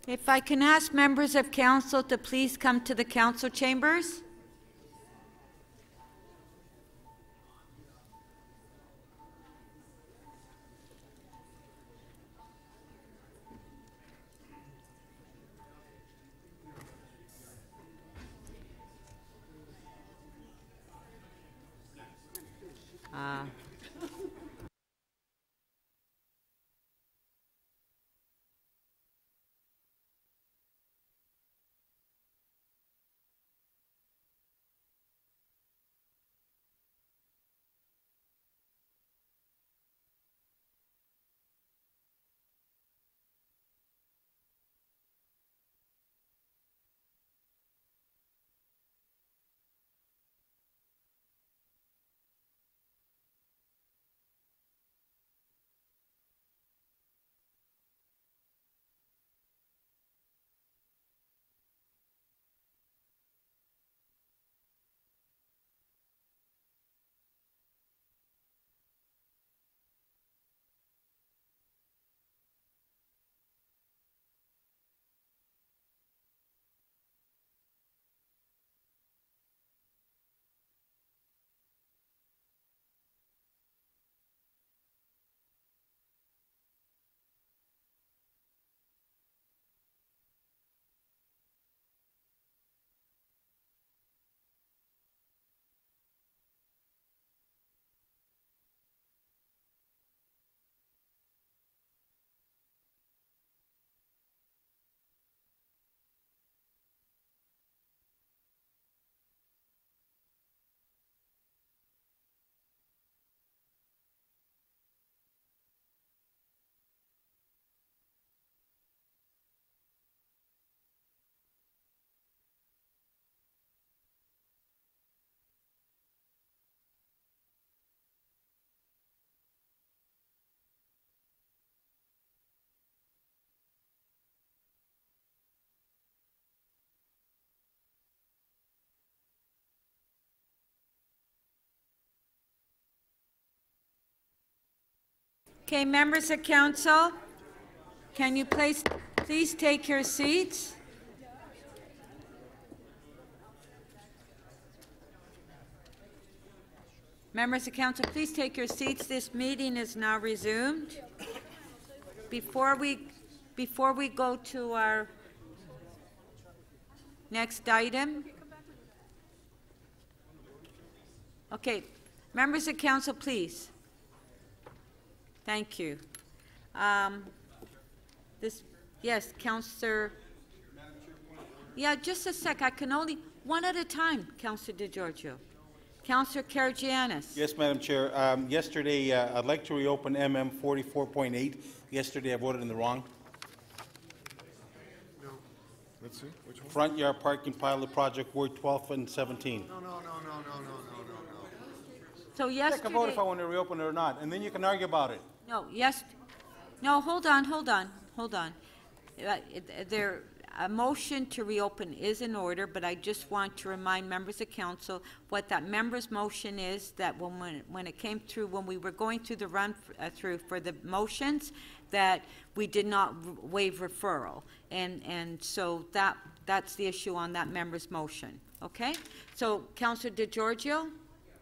If I can ask members of council to please come to the council chambers. Okay, members of council, can you please take your seats? Members of council, please take your seats. This meeting is now resumed. Before we go to our next item. Okay, members of council, please. Thank you. Yes, Councillor. Yeah, just a sec. I can only one at a time, Councillor DiGiorgio. Councillor Karygiannis. Yes, Madam Chair. Yesterday, I'd like to reopen MM 44.8. Yesterday, I voted in the wrong. No. Let's see. Which one? Front yard parking pilot project, Ward 12 and 17. No. So yesterday. I can vote if I want to reopen it or not, and then you can argue about it. No, yes. No, hold on. A motion to reopen is in order, but I just want to remind members of council what that member's motion is, that when it came through, when we were going through the run through for the motions, that we did not waive referral. And so that's the issue on that member's motion. Okay? So, Councillor DiGiorgio?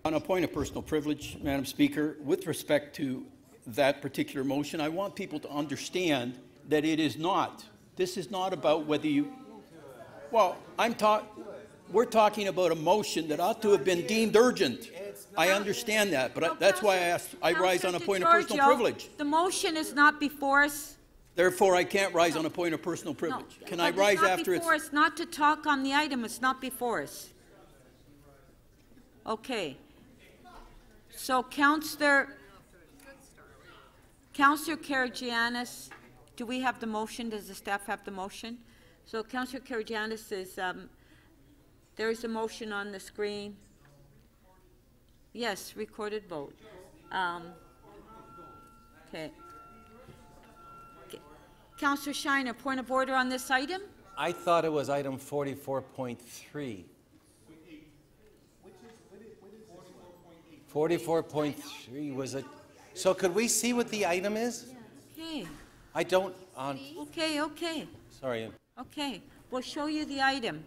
On a point of personal privilege, Madam Speaker, with respect to that particular motion, I want people to understand that it is not. This is not about whether you. Well, we're talking about a motion that ought to have been deemed urgent. I understand that, but that's why I rise on a point of personal privilege. The motion is not before us. Therefore, I can't rise on a point of personal privilege. Can I rise after it's? It's not before us, not to talk on the item. It's not before us. Okay. So, Councillor Karygiannis, do we have the motion? Does the staff have the motion? So, Councillor Karygiannis is, there is a motion on the screen. Yes, recorded vote. Okay. Councillor Shiner, point of order on this item? I thought it was item 44.3. 44.3 was it? So could we see what the item is? Okay. I don't, on, Okay, okay, sorry, okay. We'll show you the item.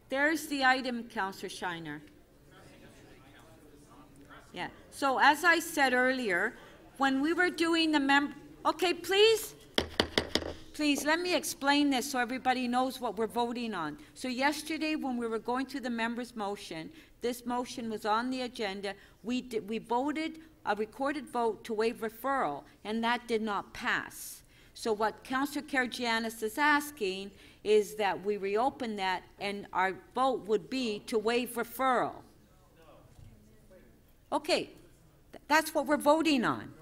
There's the item, Counselor Shiner. Yeah, so as I said earlier, when we were doing the okay, please, let me explain this so everybody knows what we're voting on. So yesterday, when we were going through the members' motion, this motion was on the agenda. We voted a recorded vote to waive referral, and that did not pass. So what Councillor Karygiannis is asking is that we reopen that, and our vote would be to waive referral. Okay, that's what we're voting on.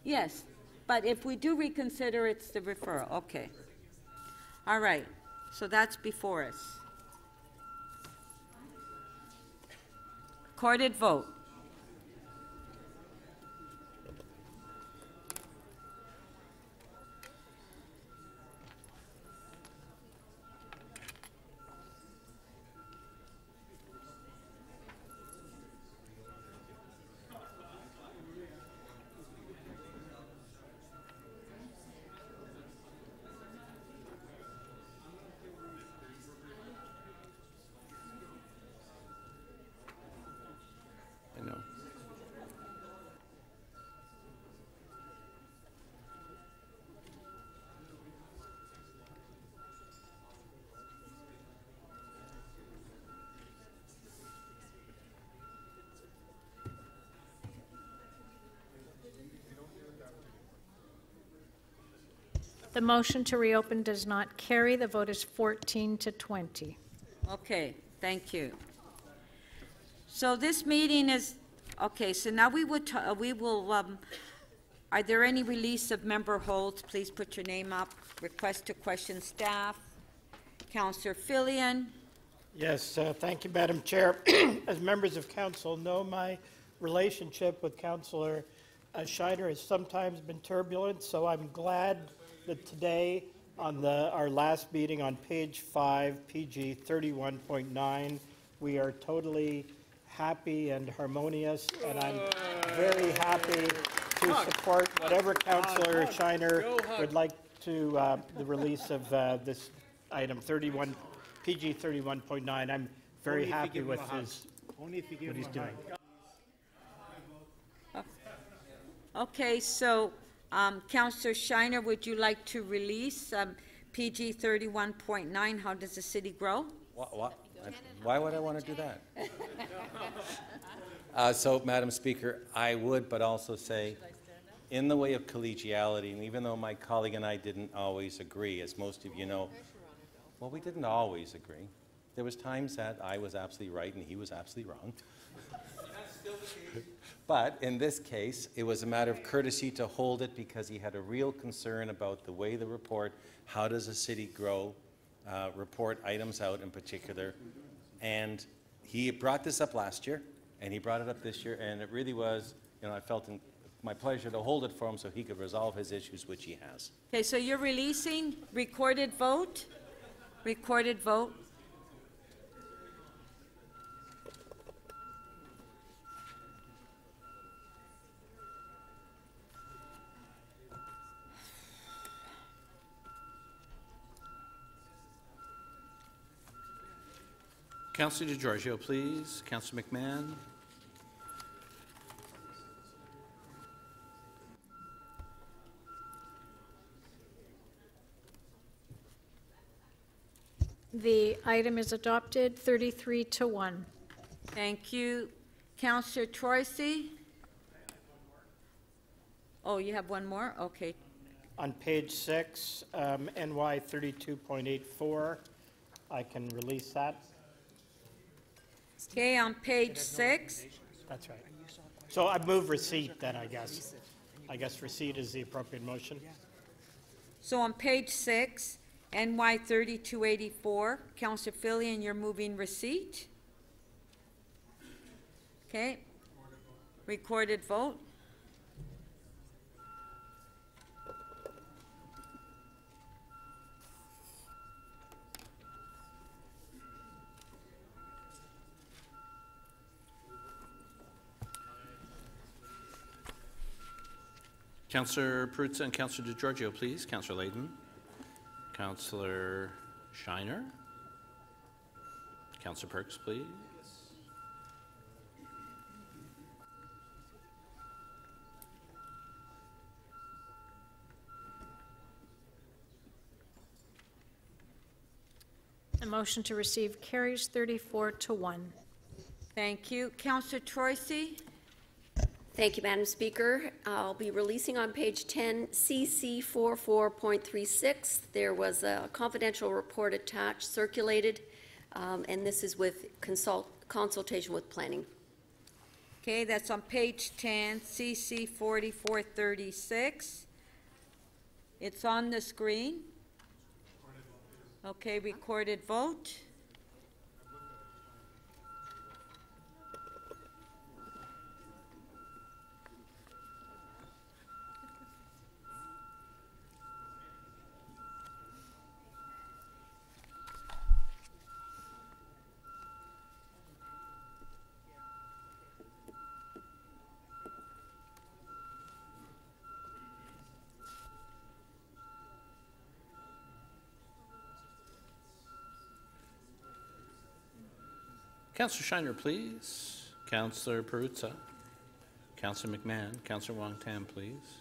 Yes, but if we do reconsider, it's the referral. Okay. All right, so that's before us. Recorded vote. I know. The motion to reopen does not carry. The vote is 14 to 20. Okay, thank you. So this meeting is, okay, so now we will, are there any release of member holds? Please put your name up. Request to question staff. Councillor Fillion. Yes, thank you, Madam Chair. As members of council know, my relationship with Councillor Shiner has sometimes been turbulent, so I'm glad that today, on our last meeting on page 5, PG 31.9, we are totally happy and harmonious, and I'm very happy to support whatever Councillor Shiner would like to the release of this item 31, PG 31.9. I'm very happy with what he's doing. Okay, so Councillor Shiner, would you like to release PG 31.9, How Does the City Grow? why would I want to do that? So, Madam Speaker, I would, but also say, in the way of collegiality, and even though my colleague and I didn't always agree, as most of you know, well, we didn't always agree. There was times that I was absolutely right and he was absolutely wrong. But in this case, it was a matter of courtesy to hold it because he had a real concern about the way the report, How Does a City Grow, report items out in particular. And he brought this up last year, and he brought it up this year, and it really was, I felt my pleasure to hold it for him so he could resolve his issues, which he has. Okay, so you're releasing recorded vote? Recorded vote? Councillor DeGiorgio, please. Councillor McMahon. The item is adopted, 33 to 1. Thank you. Councillor Troisi? Oh, you have one more? Okay. On page 6, NY 32.84, I can release that. Okay, on page 6. That's right. So I move receipt then, I guess. I guess receipt is the appropriate motion. So on page 6, NY 3284, Counselor Filion, you're moving receipt. Okay. Recorded vote. Councillor Perruzza and Councillor DeGiorgio, please. Councillor Layton. Councillor Shiner. Councillor Perks, please. The motion to receive carries 34 to 1. Thank you. Counselor Troisi? Thank you, Madam Speaker. I'll be releasing on page 10 CC 44.36. There was a confidential report attached, circulated, and this is with consultation with planning. Okay, that's on page 10, CC 4436. It's on the screen. Okay, recorded vote. Councillor Shiner, please. Councillor Perruzza. Councillor McMahon. Councillor Wong Tam, please.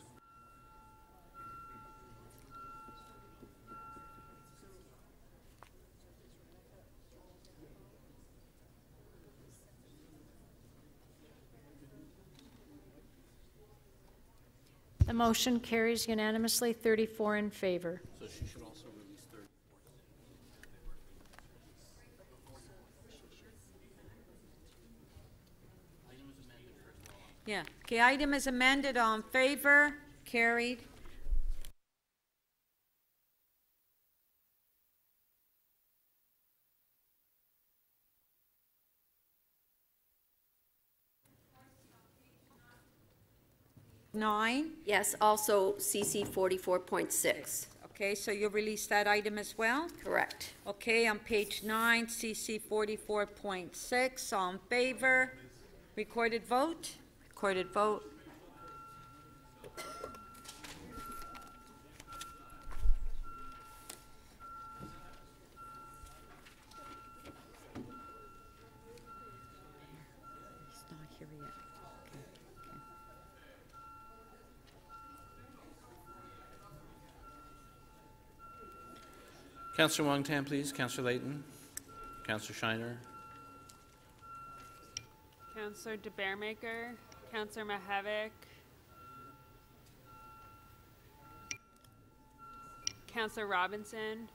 The motion carries unanimously, 34 in favor. So she should also release 34. Yeah. Okay, item is amended. All in favor? Carried. Nine. Yes, also CC 44.6. Okay, so you'll release that item as well? Correct. Okay, on page 9, CC 44.6, all in favor? Recorded vote? Recorded vote. He's not here yet. Okay, okay. Councillor Wong Tam, please. Councillor Layton. Councillor Shiner. Councillor DeBearmaker, Councillor Mahavik, Councillor Robinson,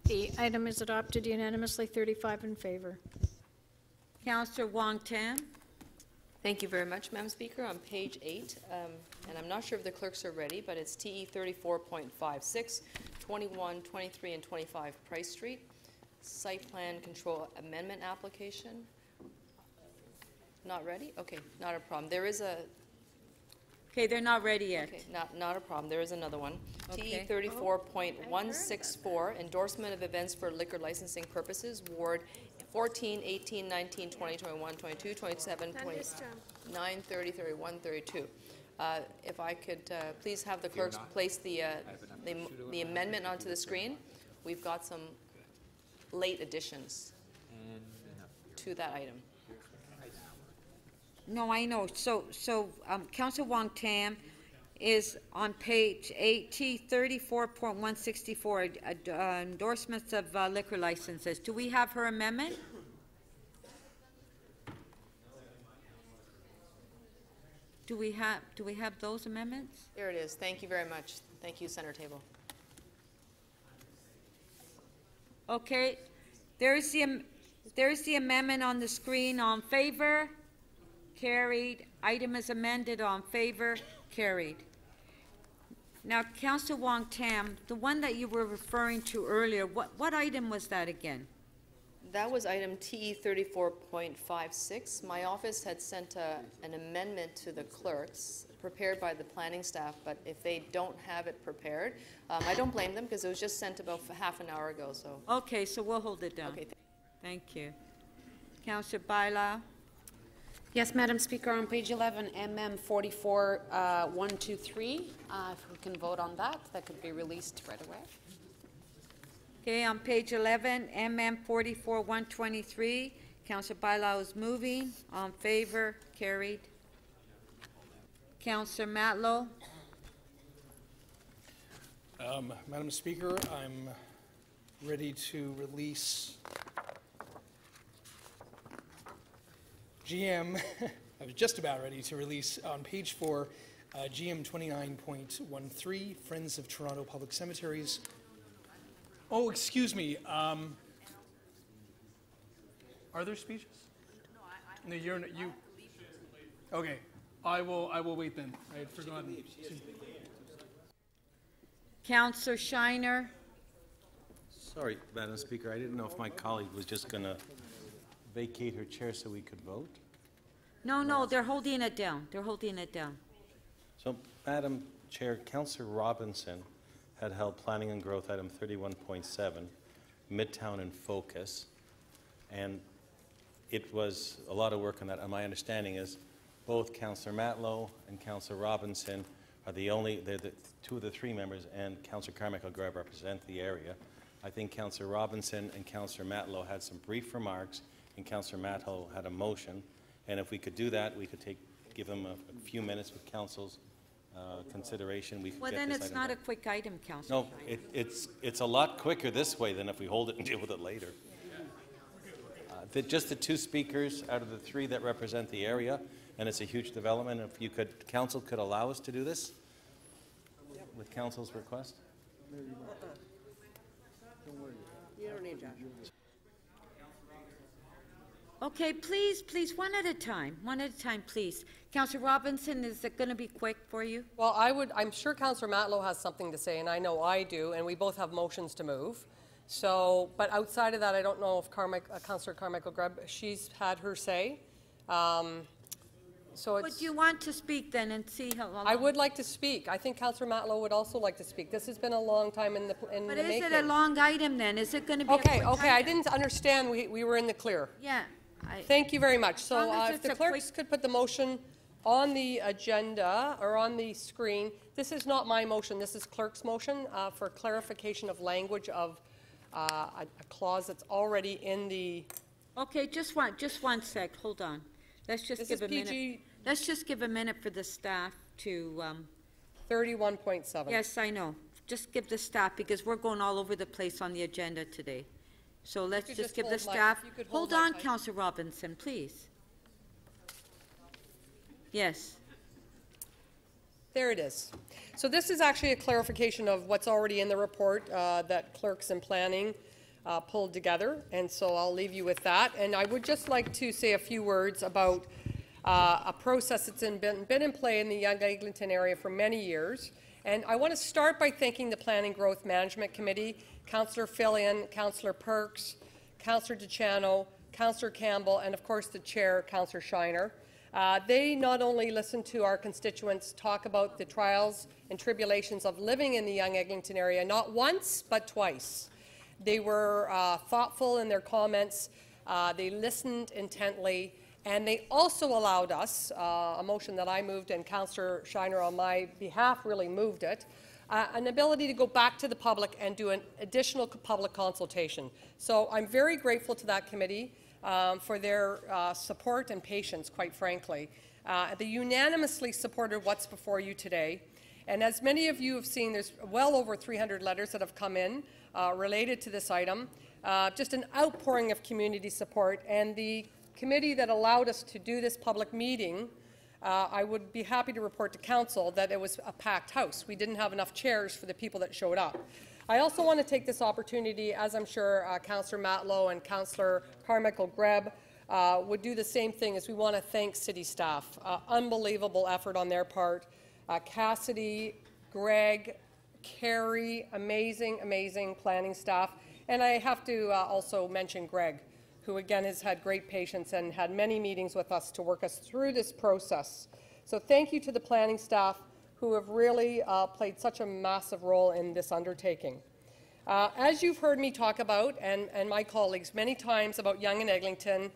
The item is adopted unanimously, 35 in favor. Councillor Wong Tam? Thank you very much, Madam Speaker. On page 8, and I'm not sure if the clerks are ready, but it's TE 34.56, 21, 23, and 25 Price Street, Site Plan Control Amendment Application. Not ready? Okay, not a problem. There is a, Okay, they're not ready yet. okay, not a problem. There is another one. Okay. TE 34.164, Endorsement of Events for Liquor Licensing Purposes, Ward 14, 18, 19, 20, 21, 22, 27, 29, 30, 31, 32. If I could please have the clerks place the amendment onto the screen. We've got some late additions to that item. No, I know. So, Councillor Wong Tam is on page 8T 34.164, endorsements of liquor licenses. Do we have her amendment? Do we have those amendments? There it is. Thank you very much. Thank you, Center Table. Okay, there's the amendment on the screen. On favor? Carried. Item is amended. All in favor? Carried. Now, Councillor Wong Tam, the one that you were referring to earlier, what item was that again? That was item TE 34.56. My office had sent an amendment to the clerks, prepared by the planning staff, but if they don't have it prepared, I don't blame them, because it was just sent about half an hour ago, so. Okay, so we'll hold it down. Okay, Thank you. Councillor Bailao? Yes, Madam Speaker, on page 11, MM 44123, if we can vote on that, that could be released right away. Okay, on page 11, MM 44-123, Councillor Bailao is moving. All in favor? Carried. Councillor Matlow? Madam Speaker, I'm ready to release GM, I was just about ready to release on page 4, GM 29.13, Friends of Toronto Public Cemeteries. Oh, excuse me. Are there speeches? No, you. Okay, I will wait then. I had forgotten. Councillor Shiner? Sorry, Madam Speaker, I didn't know if my colleague was just going to vacate her chair so we could vote. No, they're holding it down. They're holding it down. So, Madam Chair, Councillor Robinson had held Planning and Growth item 31.7, Midtown in Focus, and it was a lot of work on that. And my understanding is both Councillor Matlow and Councillor Robinson are they're the two of the three members, and Councillor Carmichael Greb represent the area. I think Councillor Robinson and Councillor Matlow had some brief remarks, and Councillor Matlow had a motion. And if we could do that, we could give them a few minutes with council's consideration. We could Well, get then this it's item not done. a quick item, Councillor. No, it's a lot quicker this way than if we hold it and deal with it later. Just the two speakers out of the three that represent the area, and it's a huge development. If you could, council could allow us to do this with council's request. You don't need Josh. Okay, please, one at a time, please. Councillor Robinson, is it going to be quick for you? Well, I'm sure Councillor Matlow has something to say, and I know I do, and we both have motions to move. So, but outside of that, I don't know if Councillor Carmichael Greb, she's had her say. So Would you want to speak then and see how long? I would like to speak. I think Councillor Matlow would also like to speak. This has been a long time in the making. But is it a long item then? Is it going to be Okay, a quick I item? didn't understand we were in the clear. Yeah. Thank you very much. So long as if it's the a clerks could put the motion on the agenda or on the screen. This is not my motion. This is clerk's motion for clarification of language of a clause that's already in the. Okay, just one sec. Hold on. Let's just This give is a minute. PG Let's just give a minute for the staff to. 31.7. Yes, I know. Just give the staff, because we're going all over the place on the agenda today. So let's could just just give the hold my- staff. if you could Hold hold my on, mic. Councillor Robinson, please. Yes. There it is. So this is actually a clarification of what's already in the report that clerks and planning pulled together, and so I'll leave you with that. And I would just like to say a few words about a process that's been in play in the Yonge Eglinton area for many years. And I want to start by thanking the Planning Growth Management Committee, Councillor Fillion, Councillor Perks, Councillor DeChano, Councillor Campbell, and of course the Chair, Councillor Shiner. They not only listened to our constituents talk about the trials and tribulations of living in the Yonge Eglinton area, not once, but twice. They were thoughtful in their comments, they listened intently, and they also allowed us, a motion that I moved and Councillor Shiner on my behalf really moved it, an ability to go back to the public and do an additional public consultation. So I'm very grateful to that committee for their support and patience, quite frankly. They unanimously supported what's before you today. And as many of you have seen, there's well over 300 letters that have come in related to this item. Just an outpouring of community support. And the committee that allowed us to do this public meeting, I would be happy to report to council that it was a packed house. We didn't have enough chairs for the people that showed up. I also want to take this opportunity, as I'm sure Councillor Matlow and Councillor Carmichael Greb would do the same thing, as we want to thank city staff. Unbelievable effort on their part. Cassidy, Greg, Carrie, amazing, amazing planning staff. And I have to also mention Greg, who again has had great patience and had many meetings with us to work us through this process. So thank you to the planning staff who have really played such a massive role in this undertaking. As you've heard me talk about, and my colleagues many times about Yonge and Eglinton,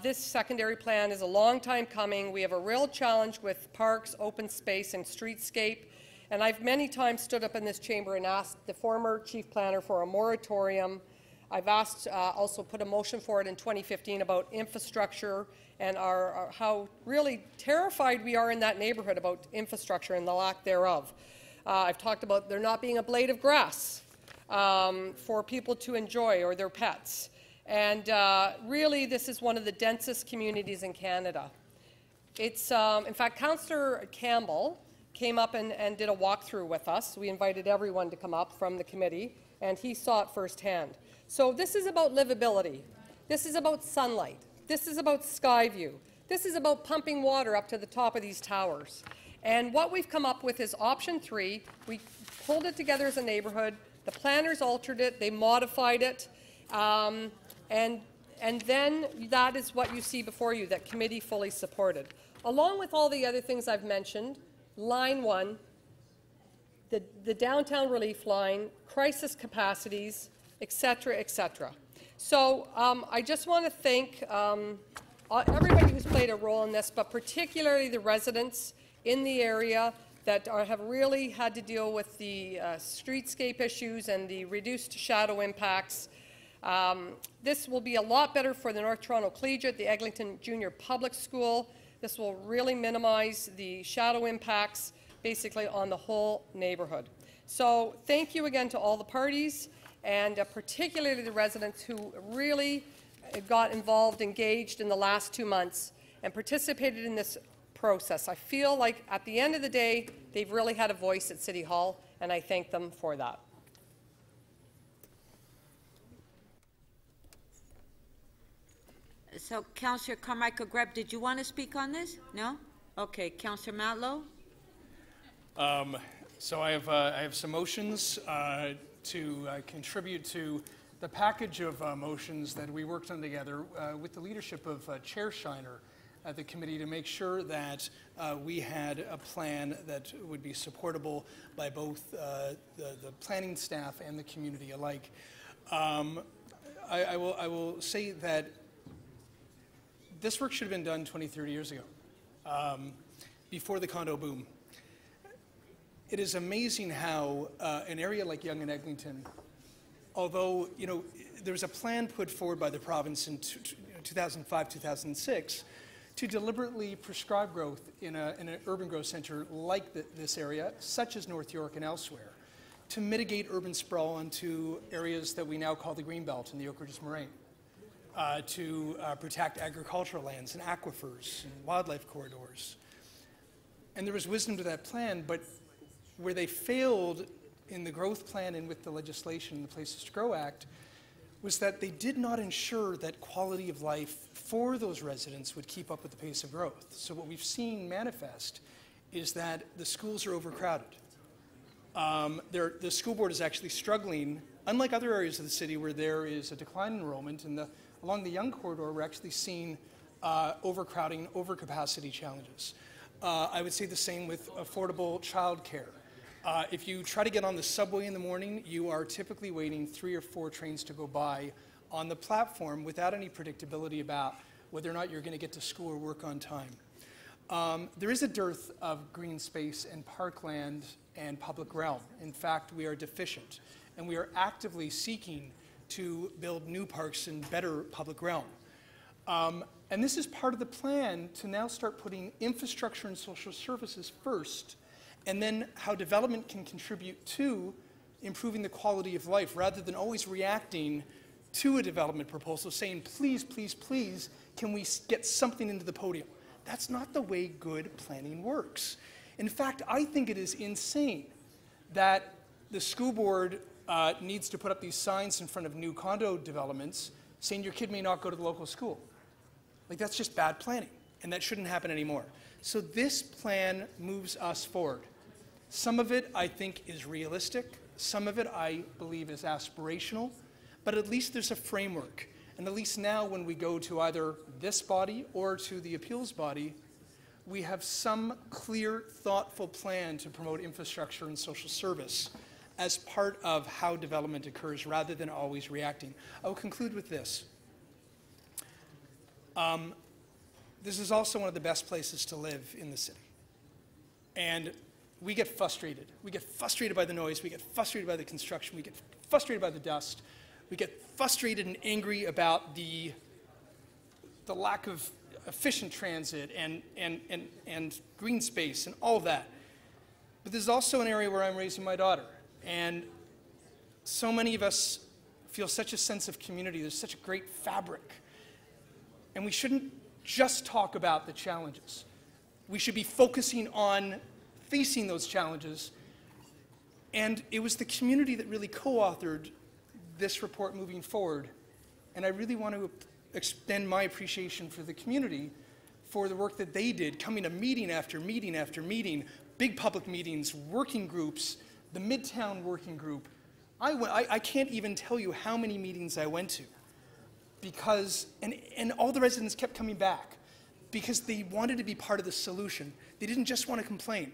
this secondary plan is a long time coming. We have a real challenge with parks, open space, and streetscape. And I've many times stood up in this chamber and asked the former chief planner for a moratorium. I've asked, also put a motion forward in 2015 about infrastructure and how really terrified we are in that neighborhood about infrastructure and the lack thereof. I've talked about there not being a blade of grass for people to enjoy or their pets. And really, this is one of the densest communities in Canada. It's, in fact, Councillor Campbell came up and did a walkthrough with us. We invited everyone to come up from the committee, and he saw it firsthand. So this is about livability. This is about sunlight. This is about sky view. This is about pumping water up to the top of these towers. And what we've come up with is option 3. We pulled it together as a neighborhood. The planners altered it. They modified it. And then that is what you see before you, that committee fully supported. Along with all the other things I've mentioned, Line 1, the downtown relief line, crisis capacities, etc., etc. So I just want to thank everybody who's played a role in this, but particularly the residents in the area that have really had to deal with the streetscape issues and the reduced shadow impacts. This will be a lot better for the North Toronto Collegiate, the Eglinton Junior Public School. This will really minimize the shadow impacts basically on the whole neighborhood. So thank you again to all the parties, and particularly the residents who really got involved, engaged in the last 2 months and participated in this process. I feel like at the end of the day, they've really had a voice at City Hall, and I thank them for that. So, Councillor Carmichael Greb, did you want to speak on this? No? Okay, Councillor Matlow? So I have some motions to contribute to the package of motions that we worked on together with the leadership of Chair Shiner at the committee to make sure that we had a plan that would be supportable by both the planning staff and the community alike. I will say that this work should have been done 20, 30 years ago, before the condo boom. It is amazing how an area like Yonge and Eglinton, although there was a plan put forward by the province in 2005, 2006 to deliberately prescribe growth in an urban growth centre like this area, such as North York and elsewhere, to mitigate urban sprawl into areas that we now call the Greenbelt and the Oak Ridges Moraine. To protect agricultural lands and aquifers and wildlife corridors. And there was wisdom to that plan, but where they failed in the growth plan and with the legislation, the Places to Grow Act, was that they did not ensure that quality of life for those residents would keep up with the pace of growth. So what we've seen manifest is that the schools are overcrowded. The school board is actually struggling, unlike other areas of the city where there is a decline in enrollment, and along the Yonge corridor, we're actually seeing overcrowding, overcapacity challenges. I would say the same with affordable childcare. If you try to get on the subway in the morning, you are typically waiting 3 or 4 trains to go by on the platform without any predictability about whether or not you're going to get to school or work on time. There is a dearth of green space and parkland and public realm. In fact, we are deficient, and we are actively seeking to build new parks and better public realm. And this is part of the plan to now start putting infrastructure and social services first, and then how development can contribute to improving the quality of life, rather than always reacting to a development proposal saying, please, please, please, can we get something into the podium? That's not the way good planning works. In fact, I think it is insane that the school board needs to put up these signs in front of new condo developments saying your kid may not go to the local school. Like, that's just bad planning, and that shouldn't happen anymore. So this plan moves us forward. Some of it, I think, is realistic. Some of it, I believe, is aspirational. But at least there's a framework. And at least now, when we go to either this body or to the appeals body, we have some clear, thoughtful plan to promote infrastructure and social service as part of how development occurs, rather than always reacting. I will conclude with this. This is also one of the best places to live in the city. And we get frustrated. We get frustrated by the noise. We get frustrated by the construction. We get frustrated by the dust. We get frustrated and angry about the lack of efficient transit and green space and all of that. But this is also an area where I'm raising my daughter. And so many of us feel such a sense of community. There's such a great fabric. And we shouldn't just talk about the challenges. We should be focusing on facing those challenges. And it was the community that really co-authored this report moving forward. And I really want to extend my appreciation for the community for the work that they did, coming to meeting after meeting after meeting, big public meetings, working groups, the Midtown Working Group. I can't even tell you how many meetings I went to, because, and all the residents kept coming back because they wanted to be part of the solution. They didn't just want to complain.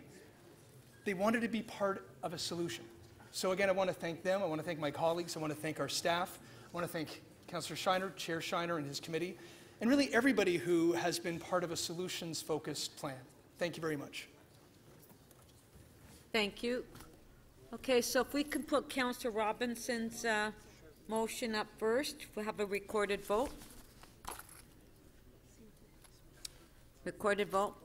They wanted to be part of a solution. So again, I want to thank them. I want to thank my colleagues. I want to thank our staff. I want to thank Councillor Shiner, Chair Shiner, and his committee, and really everybody who has been part of a solutions-focused plan. Thank you very much. Thank you. Okay, so if we can put Councillor Robinson's motion up first, we'll have a recorded vote. Recorded vote.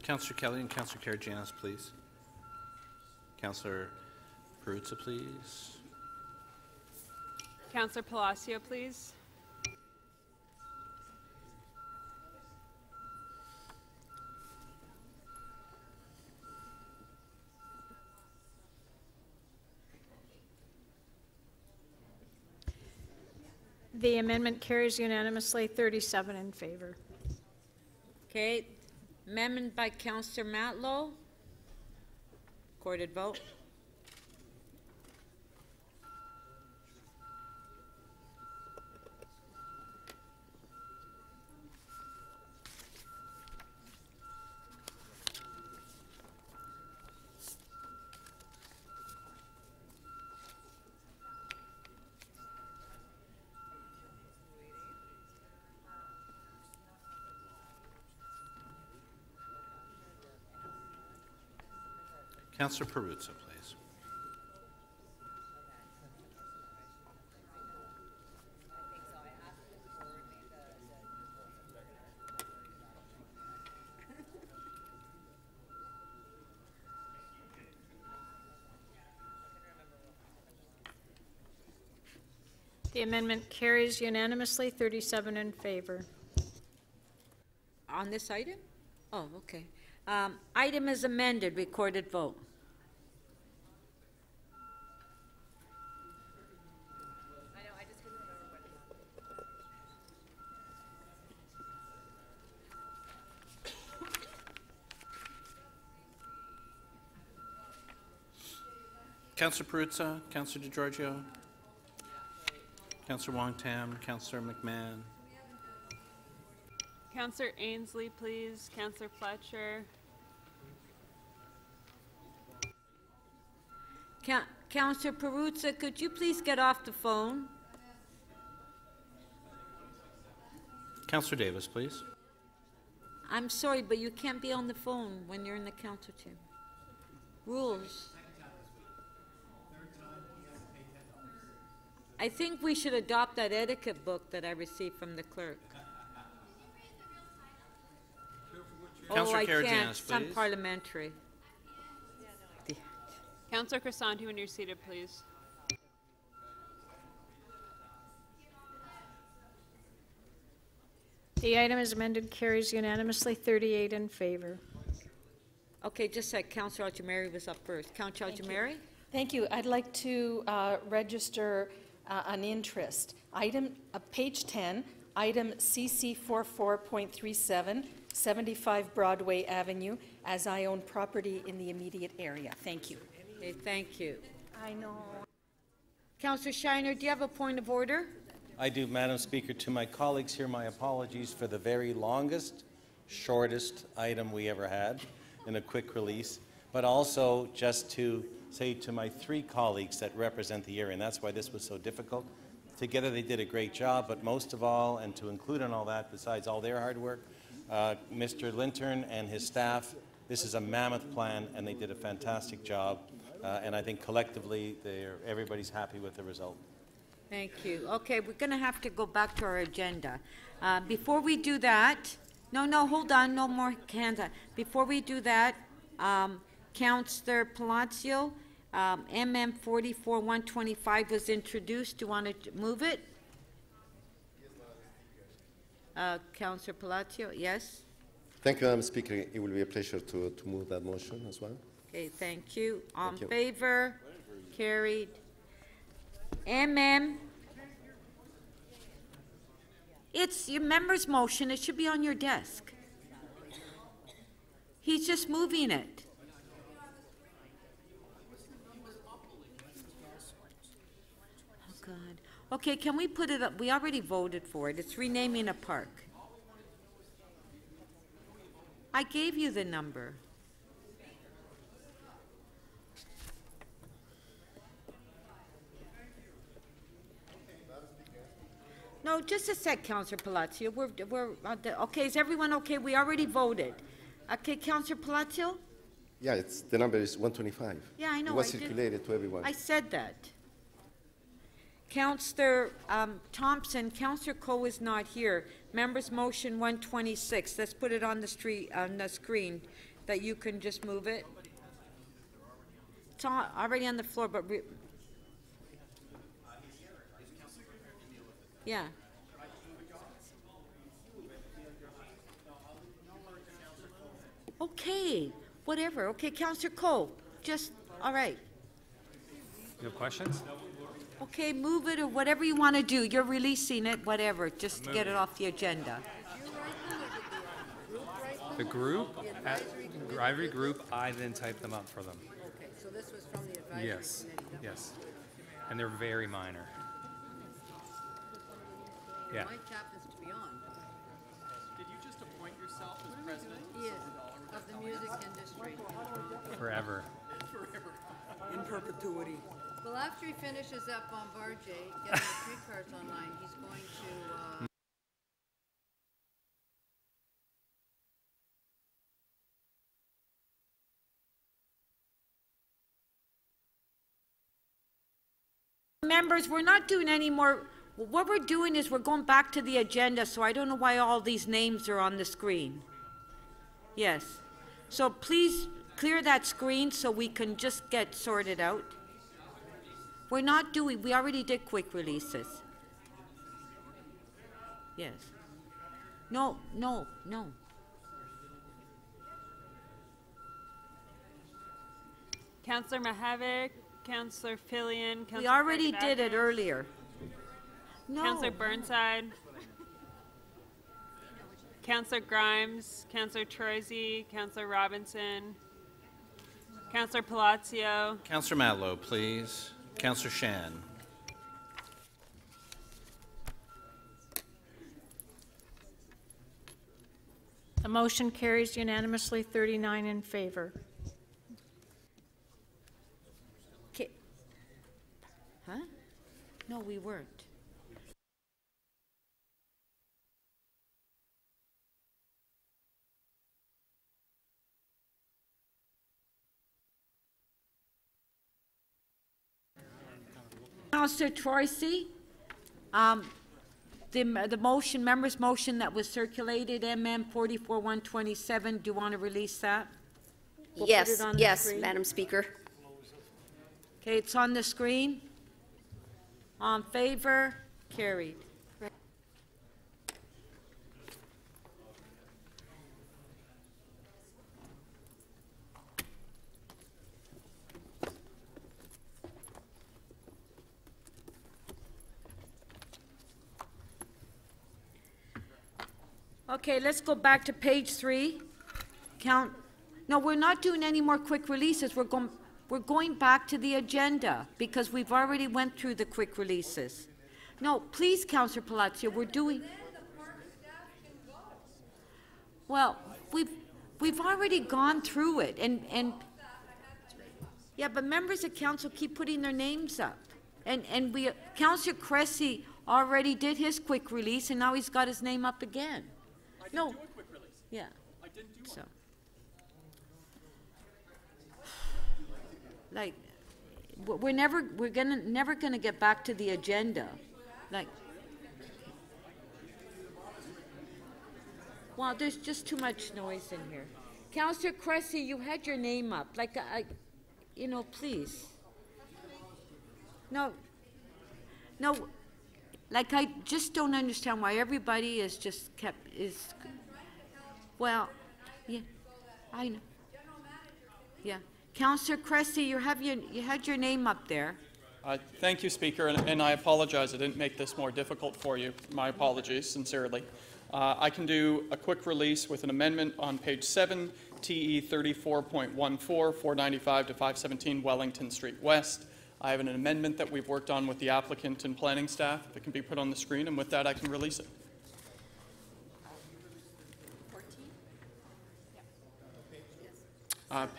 Councillor Kelly and Councillor Karygiannis, please. Councillor Perruzza, please. Councillor Palacio, please. The amendment carries unanimously, 37 in favor. Okay, amendment by Councillor Matlow. Recorded vote. Councillor Perruzza, please. The amendment carries unanimously, 37 in favor. On this item? Oh, okay. Item is amended, recorded vote. Councillor Perruzza, Councillor DeGiorgio, Councillor Wong-Tam, Councillor McMahon. Councillor Ainsley, please. Councillor Fletcher. Councillor Perruzza, could you please get off the phone? Councillor Davis, please. I'm sorry, but you can't be on the phone when you're in the council chamber. Rules. I think we should adopt that etiquette book that I received from the clerk. Councillor I Karygiannis, can't. It's please. unparliamentary. Councillor Crisanti, when you're seated, please. The item is amended, carries unanimously, 38 in favor. Okay, just a sec. Councillor Algemari was up first. Councillor Algemari? Thank you. I'd like to register an interest. Item, page 10, item CC 44.37, 75 Broadway Avenue, as I own property in the immediate area. Thank you. Okay, thank you. I know. Councillor Shiner, do you have a point of order? I do, Madam Speaker. To my colleagues here, my apologies for the very longest, shortest item we ever had in a quick release, but also just to say to my three colleagues that represent the area, and that's why this was so difficult. Together they did a great job, but most of all, and to include in all that, besides all their hard work, Mr. Lintern and his staff, this is a mammoth plan, and they did a fantastic job, and I think collectively everybody's happy with the result. Thank you. Okay, we're going to have to go back to our agenda. Before we do that, no, hold on, no more hands up. Before we do that, Councillor Palacio, MM 44-125 was introduced. Do you want to move it? Councillor Palacio, yes? Thank you, Madam Speaker. It will be a pleasure to move that motion as well. Okay, thank you. On Thank you. favor? Carried. MM. It's your member's motion. It should be on your desk. He's just moving it. Oh, God. Okay, can we put it up? We already voted for it. It's renaming a park. I gave you the number. No, just a sec, Councillor Palacio. Okay, is everyone okay? We already voted. Okay, Councillor Palacio? Yeah, the number is 125. Yeah, I know. It was I did. circulated to everyone. I said that. Councillor Thompson, Councillor Coe is not here. Members' motion 126. Let's put it on the screen, that you can just move it. It's already on the floor, but yeah. Okay, whatever. Okay, Councillor Coe, just, all right. You have questions? Okay, move it or whatever you want to do. You're releasing it, whatever, just to get it off the agenda. The group, advisory group, I then typed them up for them. Okay, so this was from the advisory Yes, committee? yes. And they're very minor. Yeah. Mike happens to be on. Did you just appoint yourself as president? Yes, of the music industry. Forever. Forever. In perpetuity. Well, after he finishes up on Barjay, getting the streetcars online, he's going to, Members, we're not doing any more. What we're doing is we're going back to the agenda, so I don't know why all these names are on the screen. Yes. So please clear that screen so we can just get sorted out. We're not doing, we already did quick releases. Yes. No. Councillor Mahavik, Councillor Filion, Councillor We already did it earlier. No. Councillor Burnside, Councillor Grimes, Councillor Troisi, Councillor Robinson, Councillor Palacio. Councillor Matlow, please. Councillor Shan. The motion carries unanimously, 39 in favor. Okay. Huh? No, we weren't. Councillor Troisi. The motion, member's motion that was circulated, MM 44-127, do you want to release that? We'll put Yes, it on the yes, screen. Madam Speaker. Okay, it's on the screen. On favor, carried. Okay, let's go back to page 3. No, we're not doing any more quick releases. We're going back to the agenda because we've already went through the quick releases. No, please, Councillor Palacio, we're doing. Well, we've already gone through it, and yeah, but members of council keep putting their names up, and Councillor Cressy already did his quick release, and now he's got his name up again. No. Yeah. I didn't do So. Like, we're never gonna get back to the agenda. Like, well, there's just too much noise in here. Councillor Cressy, you had your name up. Like, you know, please. No. Like, I just don't understand why everybody is just well, yeah, I know. Yeah. Councillor Cressy, you had your name up there. Thank you, Speaker, and I apologize. I didn't make this more difficult for you. My apologies, sincerely. I can do a quick release with an amendment on page 7, TE 34.14, 495 to 517 Wellington Street West. I have an amendment that we've worked on with the applicant and planning staff that can be put on the screen, and with that, I can release it.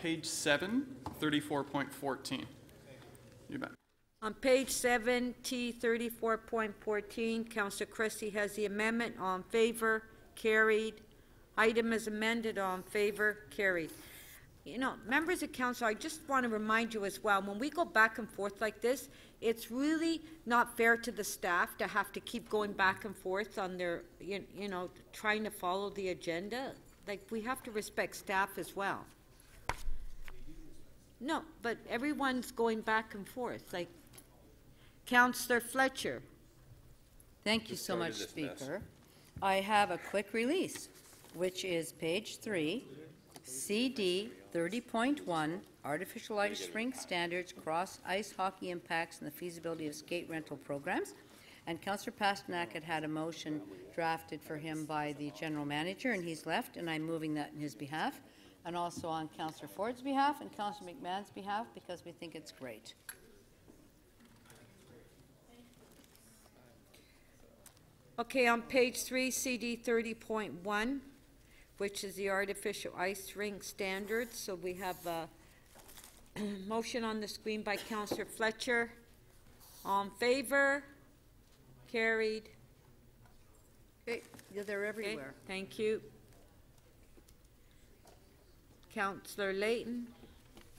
Page 7, 34.14. You bet. On page 7, T 34.14, Councillor Cressy has the amendment. All in favor, carried. Item is amended. All in favor, carried. You know, members of council, I just want to remind you as well, when we go back and forth like this, it's really not fair to the staff to have to keep going back and forth on their, you know, trying to follow the agenda. Like, we have to respect staff as well. No, but everyone's going back and forth. Like, Councillor Fletcher. Thank you so much, Speaker. I have a quick release, which is page 3, CD 30.1, Artificial Ice Rink Standards, Cross Ice Hockey Impacts and the Feasibility of Skate Rental Programs. And Councillor Pasternak had a motion drafted for him by the General Manager, and he's left, and I'm moving that in his behalf, and also on Councillor Ford's behalf and Councillor McMahon's behalf, because we think it's great. Okay, on page 3, CD 30.1, which is the artificial ice rink standards. So we have a motion on the screen by Councillor Fletcher. All in favor? Carried. Okay, yeah, they're everywhere. Okay, thank you. Councillor Layton.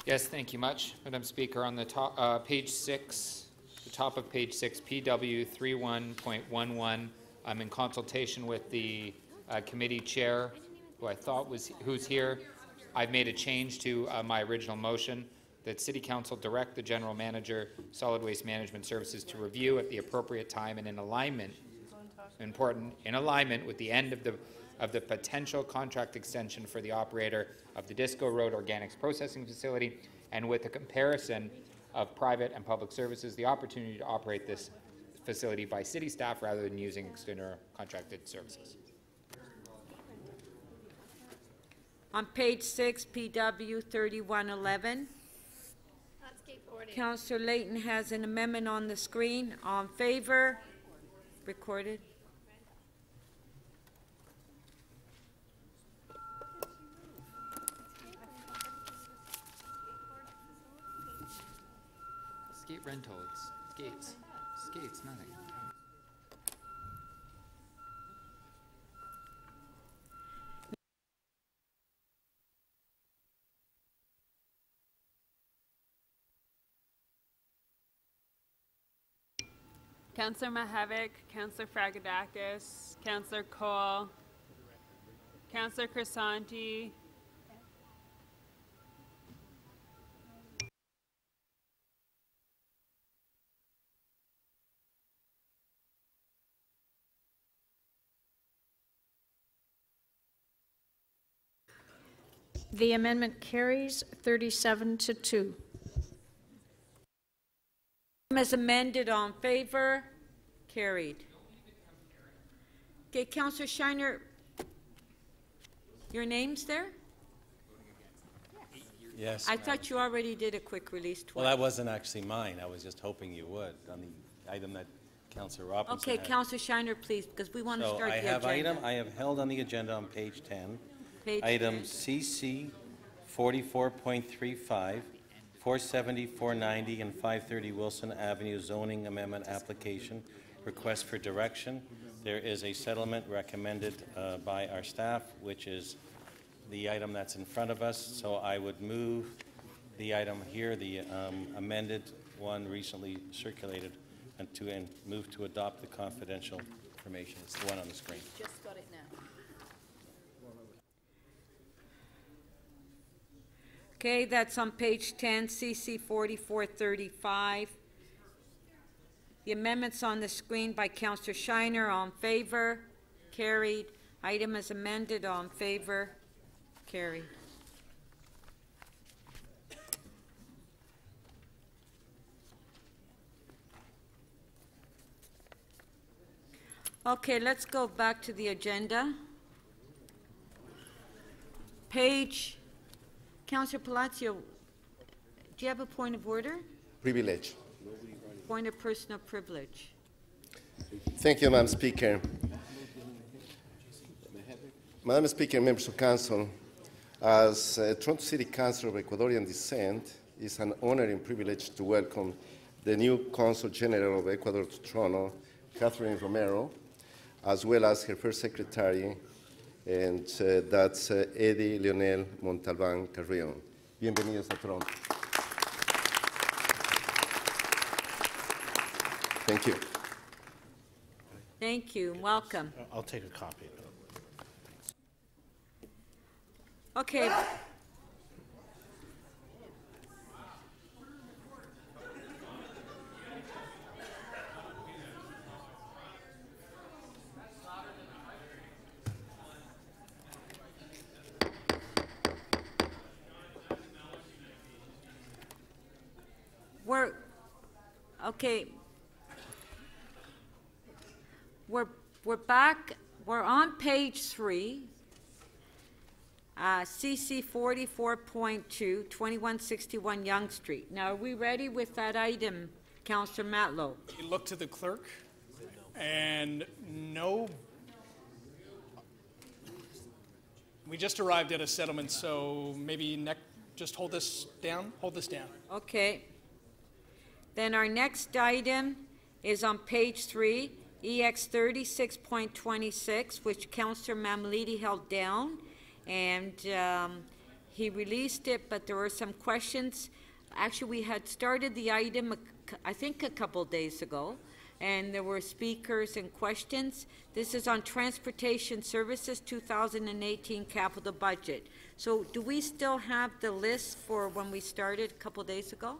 Yes, thank you much, Madam Speaker. On the top, page 6, the top of page 6, PW 31.11. I'm in consultation with the committee chair, who I thought who's here. I've made a change to my original motion that City Council direct the General Manager, Solid Waste Management Services, to review at the appropriate time and in alignment, in alignment with the end of the potential contract extension for the operator of the Disco Road Organics Processing Facility, and with a comparison of private and public services, the opportunity to operate this facility by city staff rather than using external contracted services. On page 6, PW 3111. Councillor Layton has an amendment on the screen. All in favor? Recorded. Skate rental, it's skates. Skates, nothing. Councillor Mahavik, Councillor Fragadakis, Councillor Cole, Councillor Crisanti, The amendment carries 37 to 2. As amended, all in favor? Carried. Okay, Councillor Shiner, your name's there? Yes. I thought you already did a quick release twice. Well, that wasn't actually mine. I was just hoping you would on the item that Councillor Robinson Okay, had. Councillor Shiner, please, because we want to So start the agenda. I have held on the agenda on page 10. Page Item 10. CC 44.35, 470, 490, and 530 Wilson Avenue zoning amendment application. Request for direction. There is a settlement recommended by our staff, which is the item that's in front of us. So I would move the item here, the amended one recently circulated, and move to adopt the confidential information. It's the one on the screen. Just got it now. Okay, that's on page 10, CC 4435. The amendments on the screen by Councillor Shiner, all in favor? Carried. Item is amended, all in favor? Carried. Okay, let's go back to the agenda. Page, Councillor Palacio, do you have a point of order? Privilege. Point of personal privilege. Thank you, Madam Speaker. Madam Speaker, members of council, as Toronto City Council of Ecuadorian descent, it's an honor and privilege to welcome the new Consul General of Ecuador to Toronto, Catherine Romero, as well as her first secretary, and that's Eddie Leonel Montalban Carrion. Bienvenidos a Toronto. Thank you. Thank you, welcome. I'll take a copy. Okay. Okay. We're back. We're on page 3. CC 44.2, 2161 Yonge Street. Now, are we ready with that item, Councillor Matlow? You look to the clerk, and no, we just arrived at a settlement, so maybe just hold this down. Hold this down. Okay. Then our next item is on page 3, EX 36.26, which Councillor Mammoliti held down. And he released it, but there were some questions. Actually, we had started the item, I think, a couple days ago, and there were speakers and questions. This is on Transportation Services 2018 capital budget. So do we still have the list for when we started a couple days ago?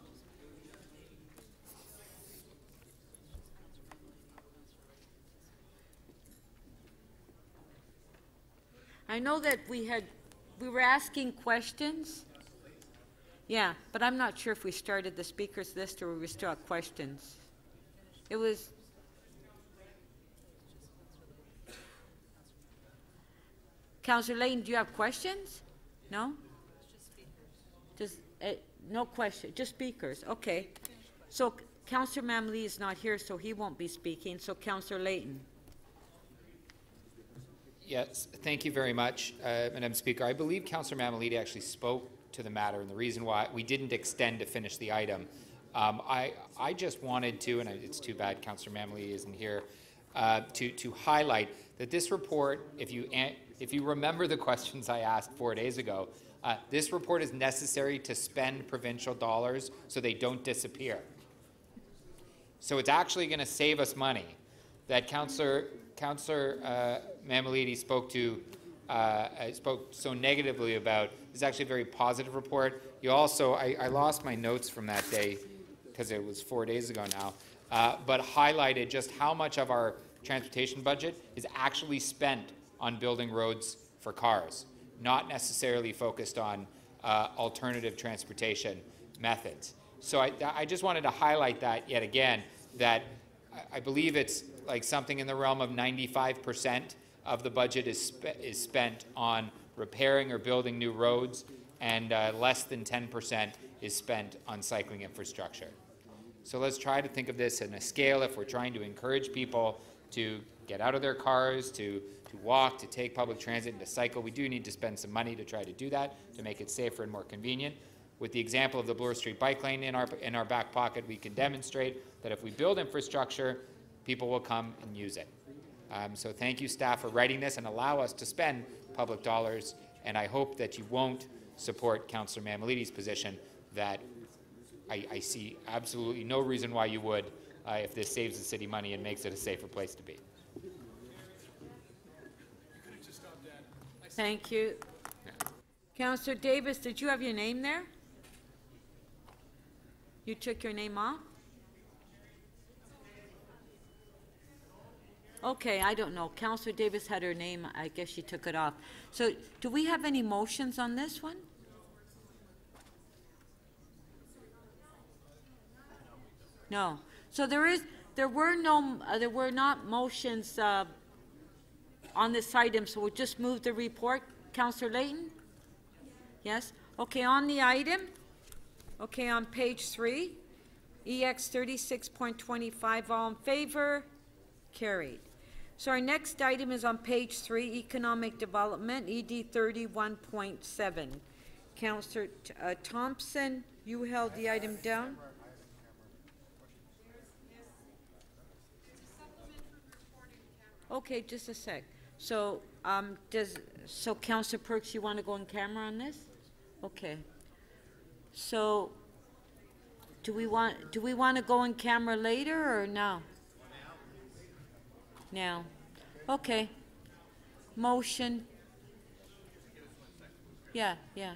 I know that we were asking questions. Yeah, but I'm not sure if we started the speakers list or we still have questions. It was. Councillor Layton, do you have questions? No? Just no question, just speakers. Okay. So Councillor Mammoliti is not here, so he won't be speaking. So Councillor Layton. Yes, thank you very much, Madam Speaker. I believe Councillor Mammoliti actually spoke to the matter, and the reason why we didn't extend to finish the item. I just wanted to, and it's too bad Councillor Mammoliti isn't here, to highlight that this report, if you remember the questions I asked 4 days ago, this report is necessary to spend provincial dollars so they don't disappear. So it's actually going to save us money. That Councillor Mammoliti spoke so negatively about is actually a very positive report. You also, I lost my notes from that day because it was 4 days ago now, but highlighted just how much of our transportation budget is actually spent on building roads for cars, not necessarily focused on alternative transportation methods. So I just wanted to highlight that yet again, that I believe it's like something in the realm of 95% of the budget is spent on repairing or building new roads, and less than 10% is spent on cycling infrastructure. So let's try to think of this in a scale. If we're trying to encourage people to get out of their cars, to walk, to take public transit, and to cycle, we do need to spend some money to try to do that, to make it safer and more convenient. With the example of the Bloor Street bike lane in our back pocket, we can demonstrate that if we build infrastructure, people will come and use it. So thank you, staff, for writing this and allow us to spend public dollars, and I hope that you won't support Councillor Mammoliti's position that I see absolutely no reason why you would if this saves the city money and makes it a safer place to be. Thank you. Councillor Davis, did you have your name there? You took your name off? Okay, I don't know. Councillor Davis had her name. I guess she took it off. So do we have any motions on this one? No. So there were not motions on this item, so we'll just move the report. Councillor Layton? Yes? Okay, on the item, okay, on page 3, EX 36.25, all in favor? Carried. So our next item is on page 3, Economic Development, ED 31.7. Councillor Thompson, you held the item down. Okay, just a sec. So, Councillor Perks, you want to go on camera on this? Okay. So, do we want to go on camera later or now? Now. Okay. Motion. Yeah. Yeah.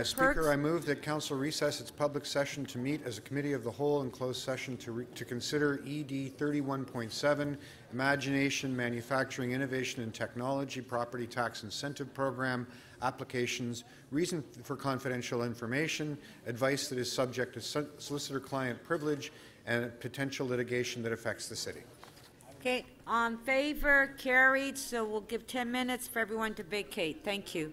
Speaker, I move that Council recess its public session to meet as a committee of the whole in closed session to consider ED 31.7, Imagination, Manufacturing, Innovation and Technology Property Tax Incentive Program applications, reason for confidential information, advice that is subject to solicitor-client privilege, and potential litigation that affects the city. Okay, on favor, carried. So we'll give 10 minutes for everyone to vacate. Thank you.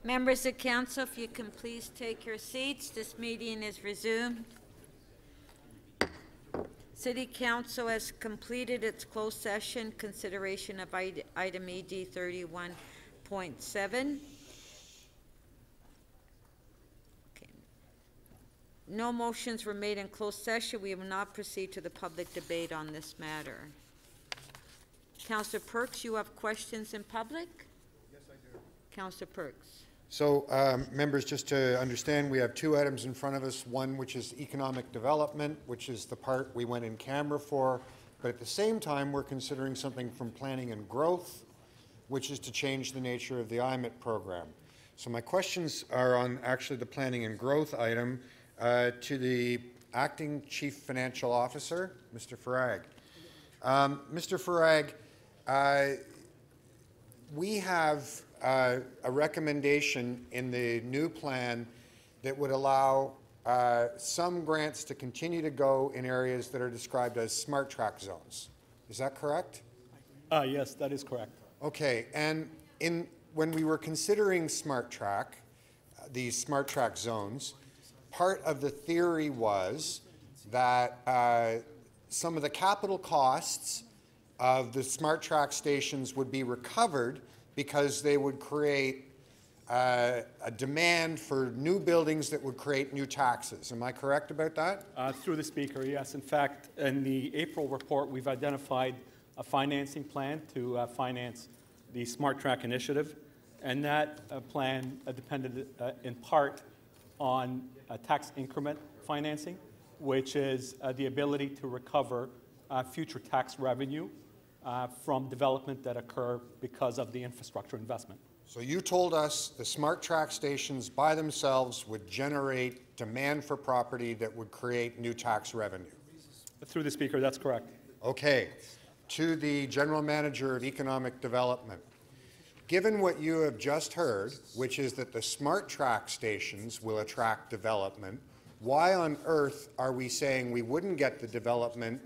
Members of council, if you can please take your seats, this meeting is resumed. City Council has completed its closed session consideration of item ED 31.7. No motions were made in closed session. We will not proceed to the public debate on this matter. Councillor Perks, you have questions in public? Yes, I do. Councillor Perks. So, members, just to understand, we have two items in front of us. One, which is economic development, which is the part we went in camera for. But at the same time, we're considering something from planning and growth, which is to change the nature of the IMIT program. So my questions are on actually the planning and growth item to the acting chief financial officer, Mr. Farag. Mr. Farag, we have a recommendation in the new plan that would allow some grants to continue to go in areas that are described as smart track zones. Is that correct? Yes, that is correct. Okay, and when we were considering smart track, these smart track zones, part of the theory was that some of the capital costs of the smart track stations would be recovered because they would create a demand for new buildings that would create new taxes. Am I correct about that? Through the Speaker, yes. In fact, in the April report, we've identified a financing plan to finance the Smart Track initiative, and that plan depended in part on tax increment financing, which is the ability to recover future tax revenue from development that occur because of the infrastructure investment. So you told us the smart track stations by themselves would generate demand for property that would create new tax revenue. Through the Speaker, that's correct. Okay. To the General Manager of Economic Development. Given what you have just heard, which is that the smart track stations will attract development, why on earth are we saying we wouldn't get the development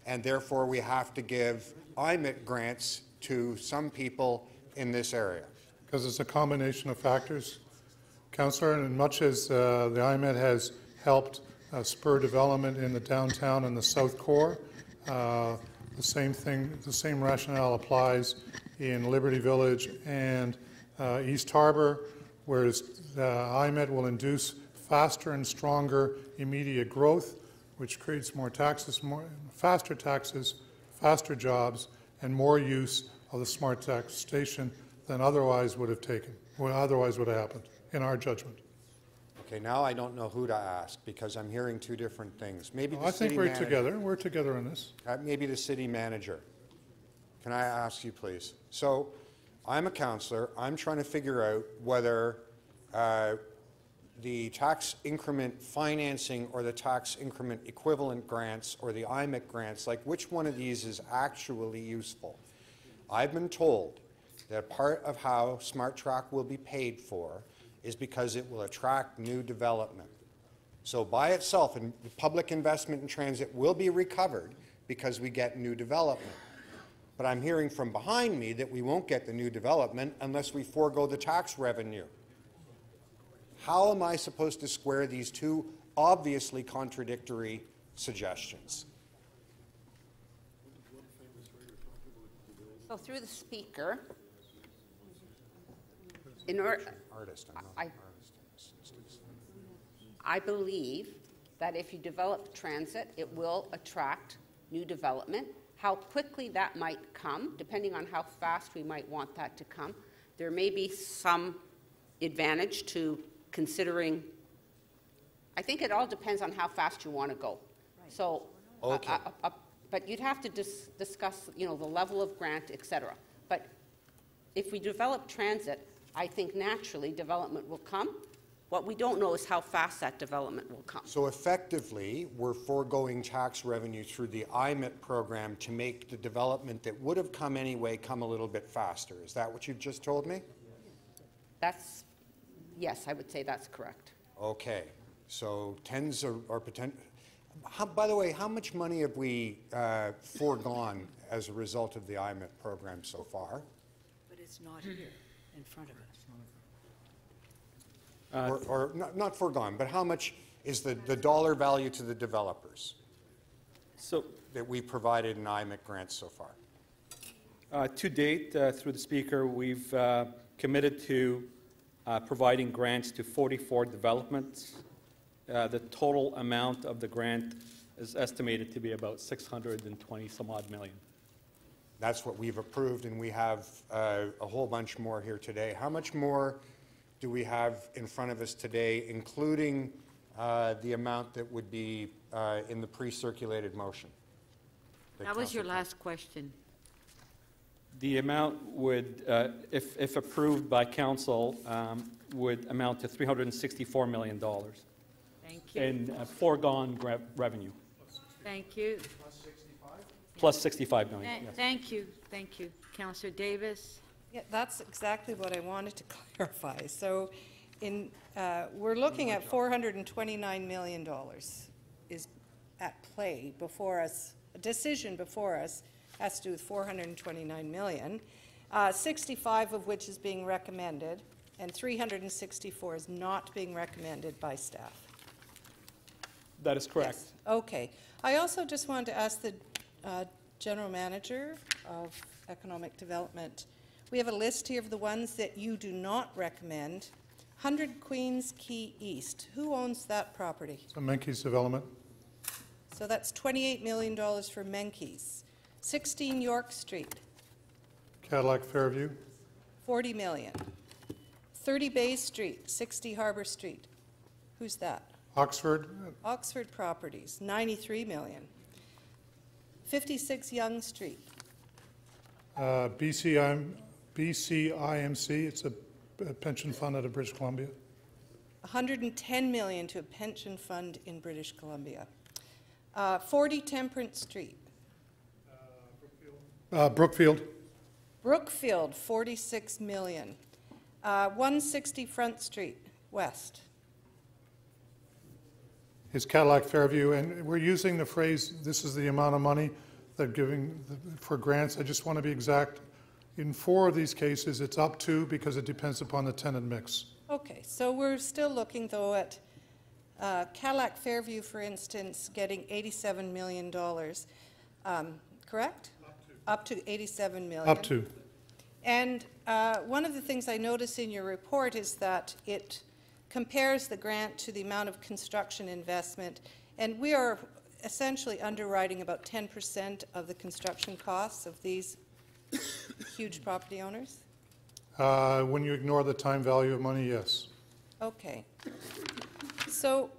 and therefore we have to give IMIT grants to some people in this area? Because it's a combination of factors, Councillor, and much as the IMIT has helped spur development in the downtown and the South Core, the same rationale applies in Liberty Village and East Harbour, whereas IMIT will induce faster and stronger immediate growth, which creates more taxes, faster taxes, faster jobs, and more use of the smart tax station than otherwise would have happened, in our judgment. Okay, now I don't know who to ask because I'm hearing two different things. Maybe the I think city we're manager. together. We're together on this. Maybe the city manager. Can I ask you, please? So, I'm a councillor. I'm trying to figure out whether the tax increment financing or the tax increment equivalent grants or the IMIC grants, like which one of these is actually useful. I've been told that part of how Smart Track will be paid for is because it will attract new development. So by itself, and public investment in transit will be recovered because we get new development. But I'm hearing from behind me that we won't get the new development unless we forego the tax revenue. How am I supposed to square these two obviously contradictory suggestions? So through the Speaker, in order, I believe that if you develop transit, it will attract new development. How quickly that might come, depending on how fast we might want that to come, there may be some advantage to considering. I think it all depends on how fast you want to go. Right. So, okay. But you'd have to discuss, the level of grant, etc. But if we develop transit, I think naturally development will come. What we don't know is how fast that development will come. So effectively, we're foregoing tax revenue through the IMIT program to make the development that would have come anyway come a little bit faster. Is that what you've just told me? Yes, I would say that's correct. Okay. So tens or potential. By the way, how much money have we foregone as a result of the IMIT program so far? But it's not here in front of us. Or not foregone, but how much is the dollar value to the developers that we provided in IMIC grants so far? To date, through the Speaker, we've committed to providing grants to 44 developments. The total amount of the grant is estimated to be about 620 some odd million. That's what we've approved, and we have a whole bunch more here today. How much more do we have in front of us today, including the amount that would be in the pre-circulated motion? That was your last question. The amount would, if approved by Council, would amount to $364 million. Thank you. In foregone revenue. Thank you. Plus 65 million. Yes. Thank you. Thank you. Councillor Davis. Yeah, that's exactly what I wanted to clarify. So we're looking at $429 million is at play before us. A decision before us has to do with 429 million, 65 of which is being recommended, and 364 is not being recommended by staff. That is correct. Yes. Okay. I also just wanted to ask the General Manager of Economic Development. We have a list here of the ones that you do not recommend. 100 Queens Quay East. Who owns that property? So Menkes Development. So that's $28 million for Menkes. 16 York Street. Cadillac Fairview. 40 million. 30 Bay Street, 60 Harbor Street. Who's that? Oxford. Oxford Properties, 93 million. 56 Yonge Street. BCIMC, it's a pension fund out of British Columbia. 110 million to a pension fund in British Columbia. 40 Temperance Street. Brookfield. Brookfield, 46 million. 160 Front Street, West. Is Cadillac Fairview, and we're using the phrase, this is the amount of money they're giving for grants. I just want to be exact. In 4 of these cases, it's up to, because it depends upon the tenant mix. Okay, so we're still looking, though, at Cadillac Fairview, for instance, getting $87 million, correct? Up to $87 million. Up to. And one of the things I notice in your report is that it compares the grant to the amount of construction investment, and we are essentially underwriting about 10% of the construction costs of these huge property owners? When you ignore the time value of money, yes. Okay. So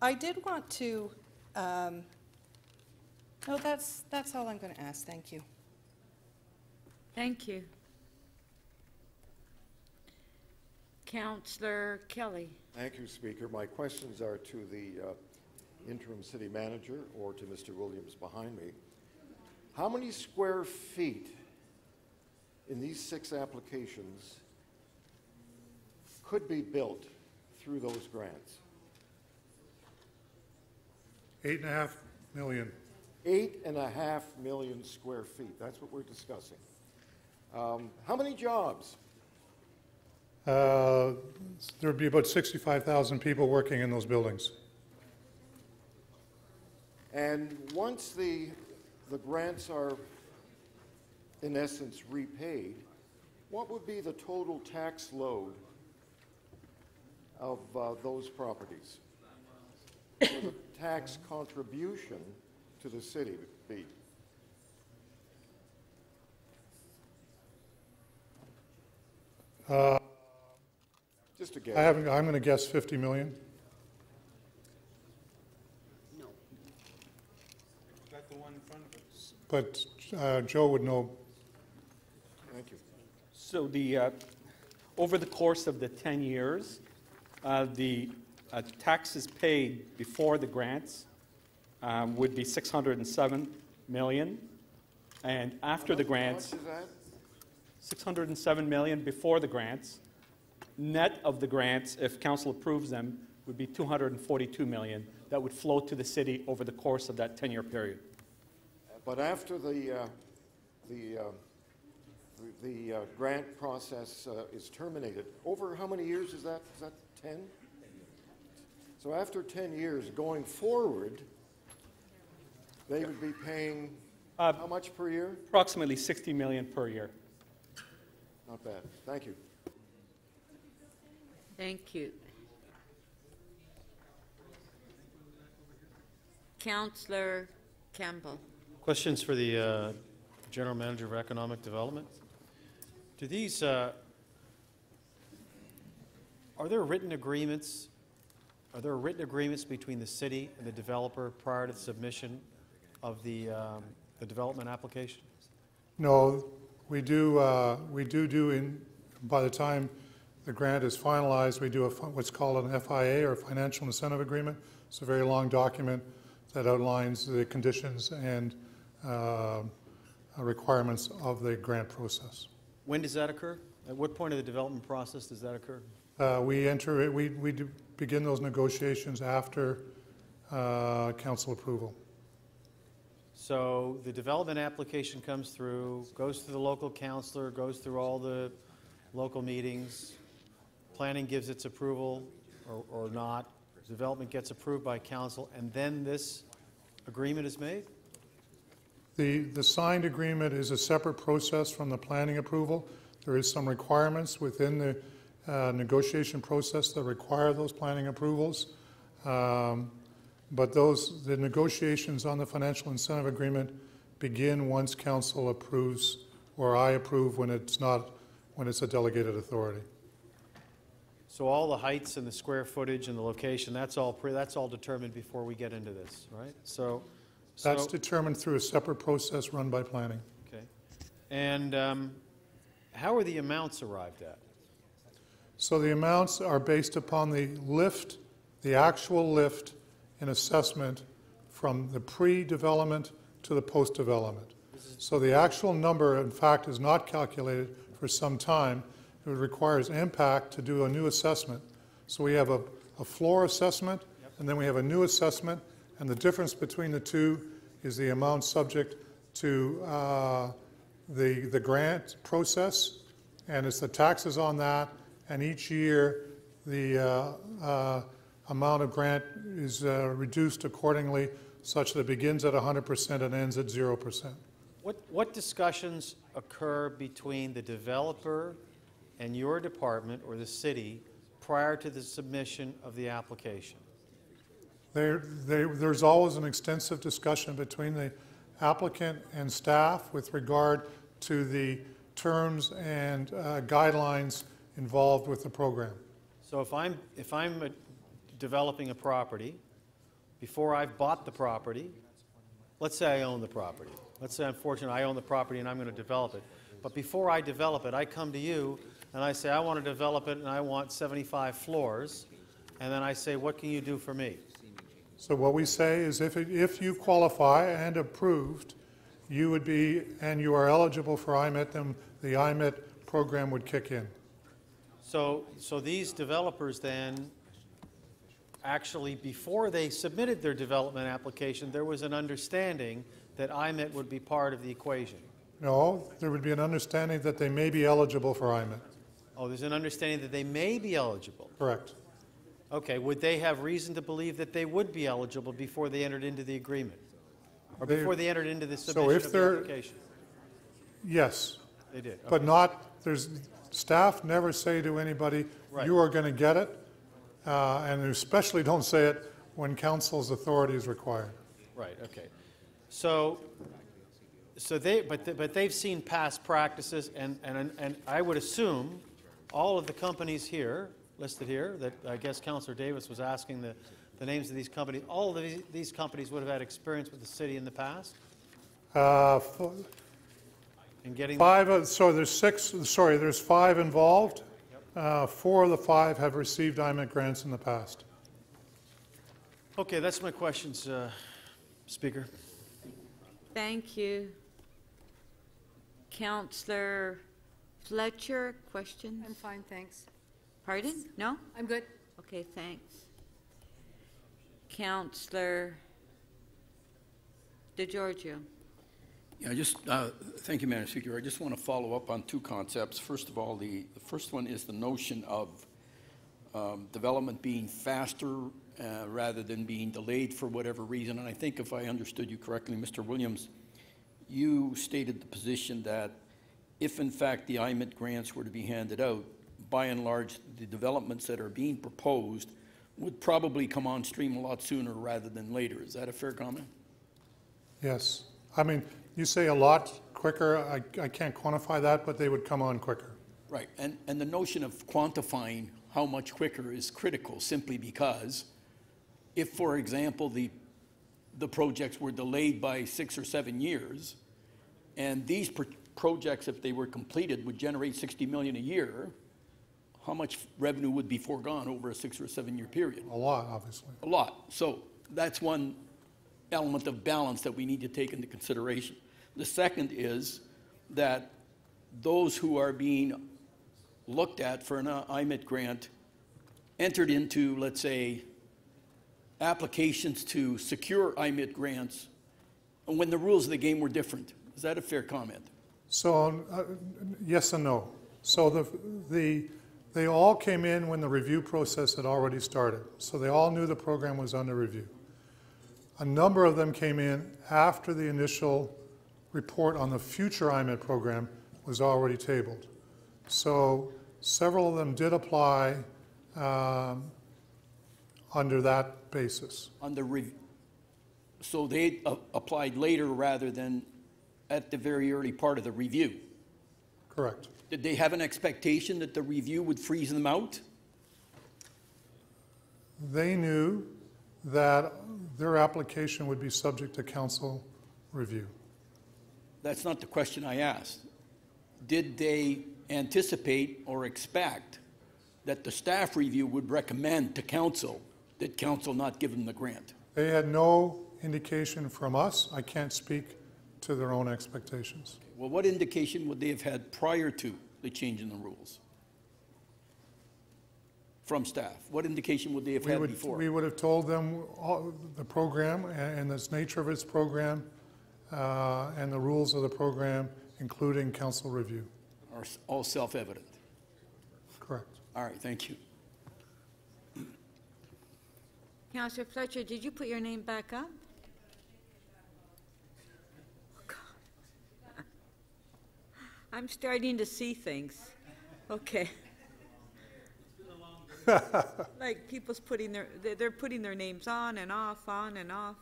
I did want to, no, that's all I'm going to ask. Thank you. Thank you. Councillor Kelly. Thank you, Speaker. My questions are to the interim city manager or to Mr. Williams behind me. How many square feet in these 6 applications could be built through those grants? 8.5 million. 8.5 million square feet. That's what we're discussing. How many jobs? There would be about 65,000 people working in those buildings. And once the grants are, in essence, repaid, what would be the total tax load of those properties? Or the tax contribution to the city be? Just a guess. I'm going to guess 50 million. No. Got the one in front of us. But Joe would know. Thank you. So over the course of the 10 years, the taxes paid before the grants would be 607 million, and after the grants, how much is that? 607 million before the grants. Net of the grants, if council approves them, would be 242 million that would flow to the city over the course of that 10-year period. But after the the grant process is terminated. Over how many years is that? Is that 10? So after 10 years, going forward, they would be paying how much per year? Approximately $60 million per year. Not bad. Thank you. Thank you. Councillor Campbell. Questions for the General Manager of Economic Development. Do these, are there written agreements? Are there written agreements between the city and the developer prior to the submission of the development application? No, we do by the time the grant is finalized, we do what's called an FIA, or Financial Incentive Agreement. It's a very long document that outlines the conditions and requirements of the grant process. When does that occur? At what point of the development process does that occur? We begin those negotiations after council approval. So the development application comes through, goes to the local councillor, goes through all the local meetings, planning gives its approval or not, development gets approved by council, and then this agreement is made? The signed agreement is a separate process from the planning approval. There is some requirements within the negotiation process that require those planning approvals. But the negotiations on the financial incentive agreement begin once council approves, or I approve when it's a delegated authority. So all the heights and the square footage and the location, that's all determined before we get into this, right? So That's determined through a separate process run by planning. Okay. And how are the amounts arrived at? So the amounts are based upon the lift, the actual lift in assessment from the pre-development to the post-development. So the actual number, in fact, is not calculated for some time. It requires impact to do a new assessment. So we have a floor assessment, and then we have a new assessment, and the difference between the two is the amount subject to the grant process, and it's the taxes on that, and each year the amount of grant is reduced accordingly, such that it begins at 100% and ends at 0%. What discussions occur between the developer and your department or the city prior to the submission of the application? There's always an extensive discussion between the applicant and staff with regard to the terms and guidelines involved with the program. So if I'm developing a property, before I've bought the property, let's say I own the property. Let's say I'm fortunate I own the property and I'm going to develop it. But before I develop it, I come to you and I say, I want to develop it and I want 75 floors. And then I say, what can you do for me? So what we say is if you qualify and approved, you would be, and you are eligible for IMET, then the IMET program would kick in. So these developers then, actually before they submitted their development application, there was an understanding that IMET would be part of the equation. No, there would be an understanding that they may be eligible for IMET. Oh, there's an understanding that they may be eligible. Correct. Okay, would they have reason to believe that they would be eligible before they entered into the agreement? Or before they entered into the submission of the application? Yes. They did. Okay. But not, staff never say to anybody, you are going to get it, and especially don't say it when council's authority is required. Right, okay. But they've seen past practices, and I would assume all of the companies here, listed here, that I guess Councillor Davis was asking the names of these companies, all of these companies would have had experience with the city in the past? In getting there's 5 involved. 4 of the 5 have received IMET grants in the past. Okay, that's my questions, Speaker. Thank you. Councillor Fletcher, questions? I'm fine, thanks. Pardon? No? I'm good. Okay, thanks. Councillor DeGiorgio. Yeah, thank you, Madam Speaker. I just want to follow up on two concepts. First of all, the first one is the notion of development being faster rather than being delayed for whatever reason. And I think if I understood you correctly, Mr. Williams, you stated the position that if in fact the IMIT grants were to be handed out, by and large, the developments that are being proposed would probably come on stream a lot sooner rather than later. Is that a fair comment? Yes. I mean, you say a lot quicker. I can't quantify that, but they would come on quicker. Right. And the notion of quantifying how much quicker is critical simply because if, for example, the projects were delayed by 6 or 7 years, and these projects, if they were completed, would generate $60 million a year, how much revenue would be foregone over a 6 or 7 year period? A lot, obviously. A lot. So that's one element of balance that we need to take into consideration. The second is that those who are being looked at for an IMIT grant entered into, let's say, applications to secure IMIT grants when the rules of the game were different. Is that a fair comment? So, yes and no. So they all came in when the review process had already started. So they all knew the program was under review. A number of them came in after the initial report on the future IMIT program was already tabled. So several of them did apply under that basis. So they applied later rather than at the very early part of the review? Correct. Did they have an expectation that the review would freeze them out? They knew that their application would be subject to council review. That's not the question I asked. Did they anticipate or expect that the staff review would recommend to council that council not give them the grant? They had no indication from us. I can't speak to their own expectations. Well, what indication would they have had prior to the change in the rules from staff? What indication would they have had before? We would have told them the program and the nature of its program and the rules of the program, including council review. Are all self-evident? Correct. All right, thank you. Councillor Fletcher, did you put your name back up? I'm starting to see things. Okay. Like people's they're putting their names on and off, on and off.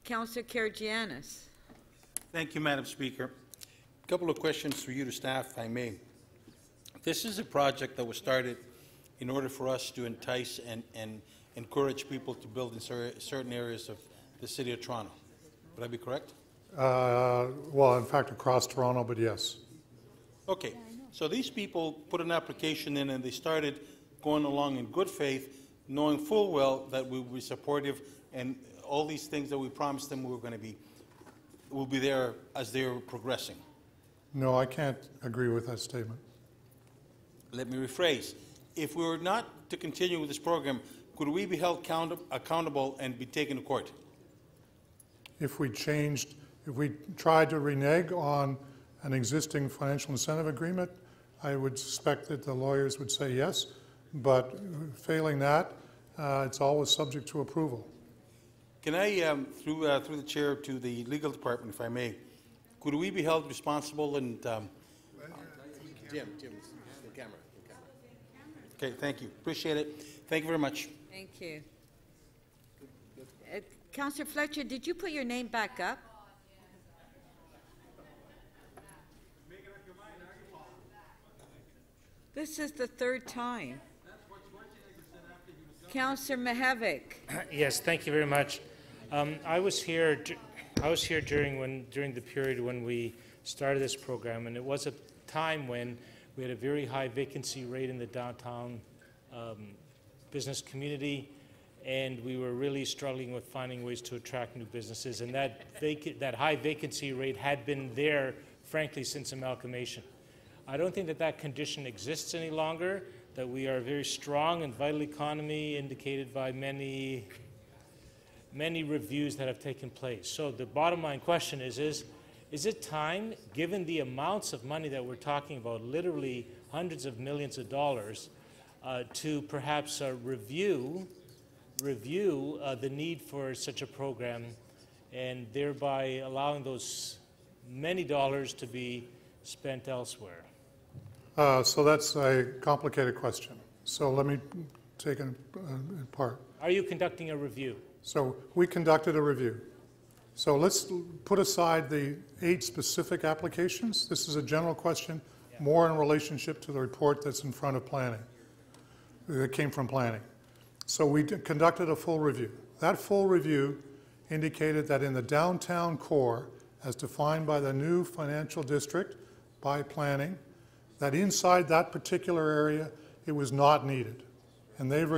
Councillor Karygiannis. Thank you, Madam Speaker. A couple of questions for you to staff, if I may. This is a project that was started in order for us to entice and encourage people to build in certain areas of the City of Toronto. Would I be correct? Well, in fact, across Toronto, but yes. Okay, so these people put an application in and they started going along in good faith, knowing full well that we would be supportive and all these things that we promised them will be there as they're progressing. No, I can't agree with that statement. Let me rephrase. If we were not to continue with this program, could we be held accountable and be taken to court? If we tried to renege on an existing financial incentive agreement, I would suspect that the lawyers would say yes, but failing that, it's always subject to approval. Can I, through the chair to the legal department, if I may, could we be held responsible and... Jim, the camera. Okay, thank you. Appreciate it. Thank you very much. Thank you. Councillor Fletcher, did you put your name back up? This is the third time. Councillor Mihevc. Yes, thank you very much. I was here during the period when we started this program, and it was a time when we had a very high vacancy rate in the downtown business community, and we were really struggling with finding ways to attract new businesses. And that high vacancy rate had been there, frankly, since amalgamation. I don't think that condition exists any longer, that we are a very strong and vital economy indicated by many reviews that have taken place. So the bottom line question is Is it time, given the amounts of money that we're talking about, literally hundreds of millions of dollars, to perhaps review the need for such a program and thereby allowing those many dollars to be spent elsewhere? So that's a complicated question. So let me take it apart. Are you conducting a review? So we conducted a review. So let's put aside the 8 specific applications. This is a general question, more in relationship to the report that's in front of planning, that came from planning. So we conducted a full review. That full review indicated that in the downtown core, as defined by the new financial district, by planning, that inside that particular area, it was not needed. And they've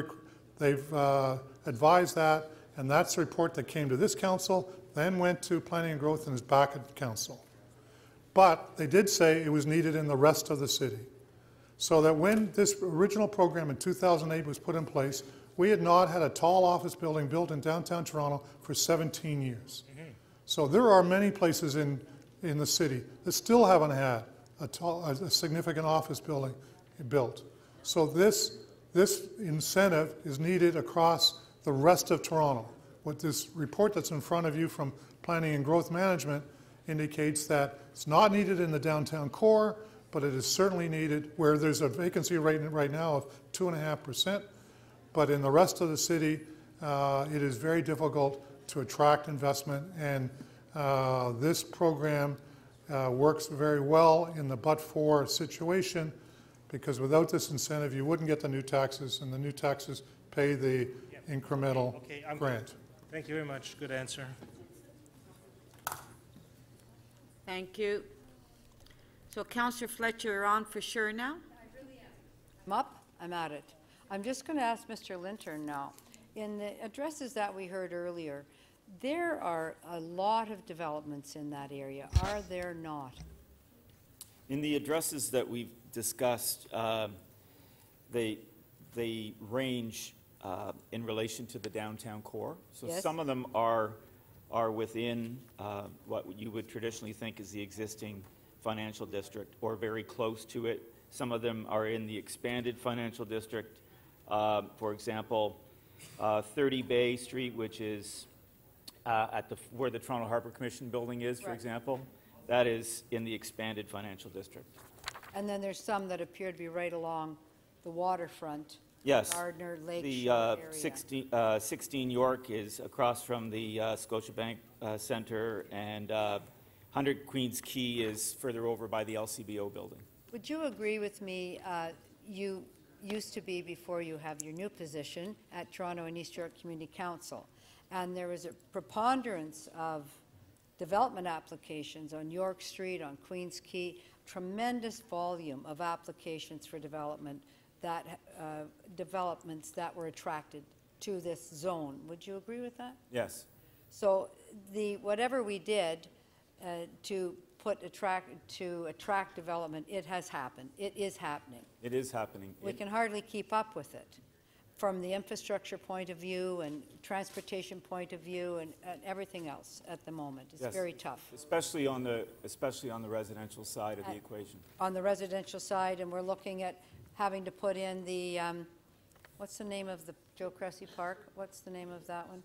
advised that, and that's the report that came to this council, then went to Planning and Growth and is back at council. But they did say it was needed in the rest of the city. So that when this original program in 2008 was put in place, we had not had a tall office building built in downtown Toronto for 17 years. So there are many places in the city that still haven't had a significant office building built. So this incentive is needed across the rest of Toronto. What this report that's in front of you from Planning and Growth Management indicates that it's not needed in the downtown core, but it is certainly needed where there's a vacancy rate right now of 2.5%. But in the rest of the city, it is very difficult to attract investment, and this program works very well in the but-for situation, because without this incentive, you wouldn't get the new taxes, and the new taxes pay the incremental grant. Thank you very much. Good answer. Thank you. So Councillor Fletcher, you're on for sure now? I'm up. I'm at it. I'm just going to ask Mr. Lintern now. In the addresses that we heard earlier, there are a lot of developments in that area, are there not? In the addresses that we've discussed, they range in relation to the downtown core. So Yes. some of them are within what you would traditionally think is the existing financial district or very close to it. Some of them are in the expanded financial district. For example, 30 Bay Street, which is where the Toronto Harbour Commission building is, for Right. example, that is in the expanded financial district. And then there's some that appear to be right along the waterfront. Yes. Gardner, Lake The Shore area. 16 York is across from the Scotiabank Centre, and 100 Queens Quay is further over by the LCBO building. Would you agree with me, you used to be, before you have your new position, at Toronto and East York Community Council, and there was a preponderance of development applications on York Street, on Queens Quay, tremendous volume of applications for developments that were attracted to this zone. Would you agree with that? Yes. So whatever we did to attract development, it has happened. It is happening. It is happening. We can hardly keep up with it from the infrastructure point of view and transportation point of view and everything else at the moment. It's Yes. very tough. Especially on the residential side of the equation. On the residential side, and we're looking at having to put in the, what's the name of the Joe Cressy Park? What's the name of that one?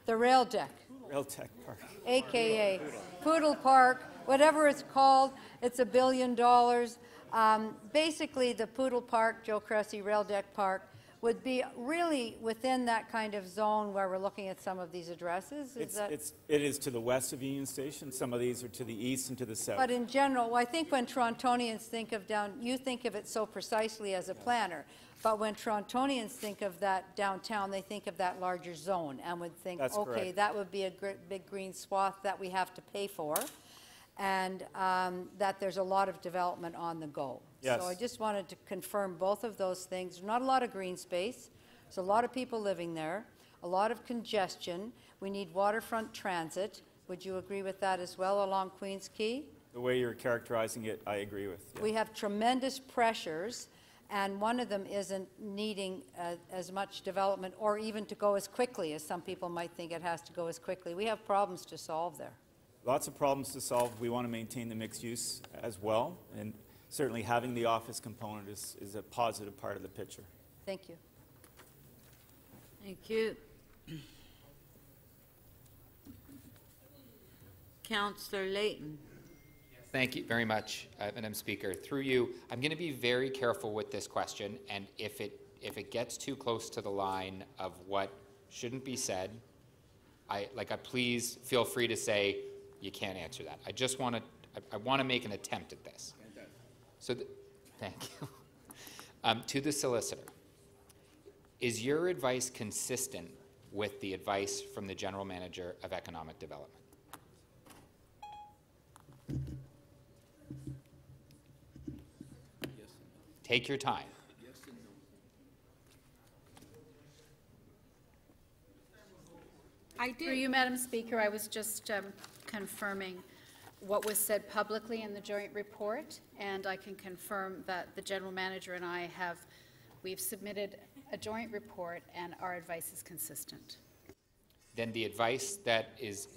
The rail deck. Rail Tech Park. AKA Poodle Park, whatever it's called, it's $1 billion. Basically, the Poodle Park, Joe Cressy Rail Deck Park, would be really within that kind of zone where we're looking at some of these addresses. It is to the west of Union Station. Some of these are to the east and to the south. But in general, well, I think when Torontonians think of you think of it so precisely as a planner, but when Torontonians think of that downtown, they think of that larger zone and would think, That's okay, correct. that would be a big green swath that we have to pay for, and that there's a lot of development on the go. Yes. So I just wanted to confirm both of those things. There's not a lot of green space. There's a lot of people living there, a lot of congestion. We need waterfront transit. Would you agree with that as well along Queens Quay? The way you're characterizing it, I agree with. Yeah. We have tremendous pressures, and one of them isn't needing as much development or even to go as quickly as some people might think it has to go as quickly. We have problems to solve there. Lots of problems to solve. We want to maintain the mixed use as well, and certainly having the office component is a positive part of the picture. Thank you. Thank you. Councillor Layton. Thank you very much, Madam Speaker. Through you, I'm going to be very careful with this question, and if it gets too close to the line of what shouldn't be said, please feel free to say you can't answer that. I want to make an attempt at this. So, thank you. To the solicitor, is your advice consistent with the advice from the General Manager of Economic Development? Take your time. Through you, Madam Speaker, I was just confirming what was said publicly in the joint report, and I can confirm that the General Manager and I we've submitted a joint report, and our advice is consistent. Then the advice that is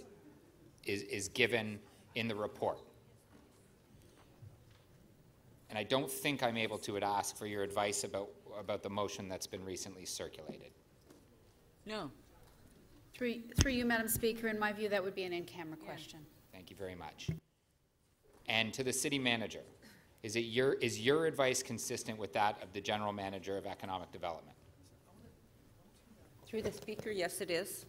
given in the report. And I don't think I'm able to ask for your advice about the motion that's been recently circulated. No. Through you, Madam Speaker, in my view, that would be an in-camera question. Thank you very much. And to the City Manager, is your advice consistent with that of the General Manager of Economic Development? Through the Speaker, yes, it is.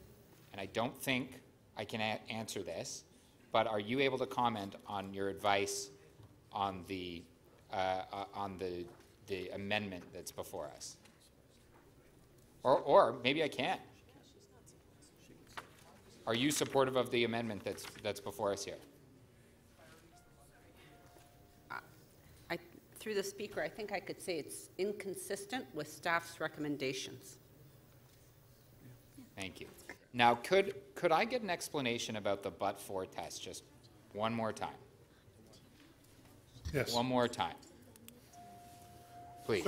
And I don't think I can answer this, but are you able to comment on your advice on the amendment that's before us? Or maybe I can. Are you supportive of the amendment that's before us here? Through the Speaker, I think I could say it's inconsistent with staff's recommendations. Thank you. Now, could I get an explanation about the but-for test just one more time? Yes. One more time. Please.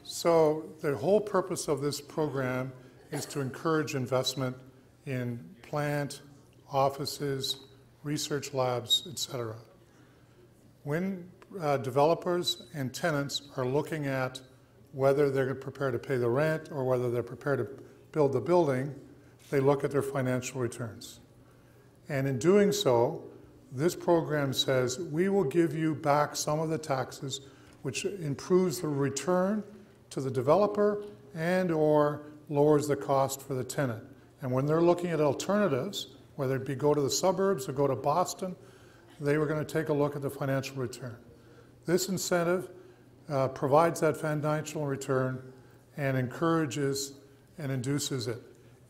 So the whole purpose of this program is to encourage investment in plant, offices, research labs, etc. When developers and tenants are looking at whether they're prepared to pay the rent or whether they're prepared to build the building, they look at their financial returns. And in doing so, this program says we will give you back some of the taxes, which improves the return to the developer and or lowers the cost for the tenant. And when they're looking at alternatives, whether it be go to the suburbs or go to Boston, they were going to take a look at the financial return. This incentive provides that financial return and encourages and induces it.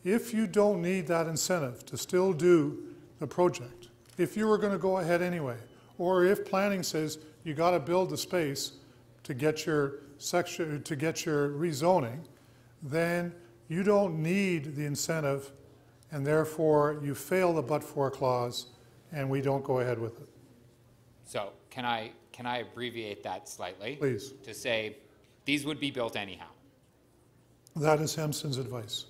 If you don't need that incentive to still do the project, if you were going to go ahead anyway, or if planning says you got to build the space to get your section, to get your rezoning, then you don't need the incentive, and therefore you fail the but-for clause, and we don't go ahead with it. So can I abbreviate that slightly? Please. To say these would be built anyhow. That is Hemson's advice.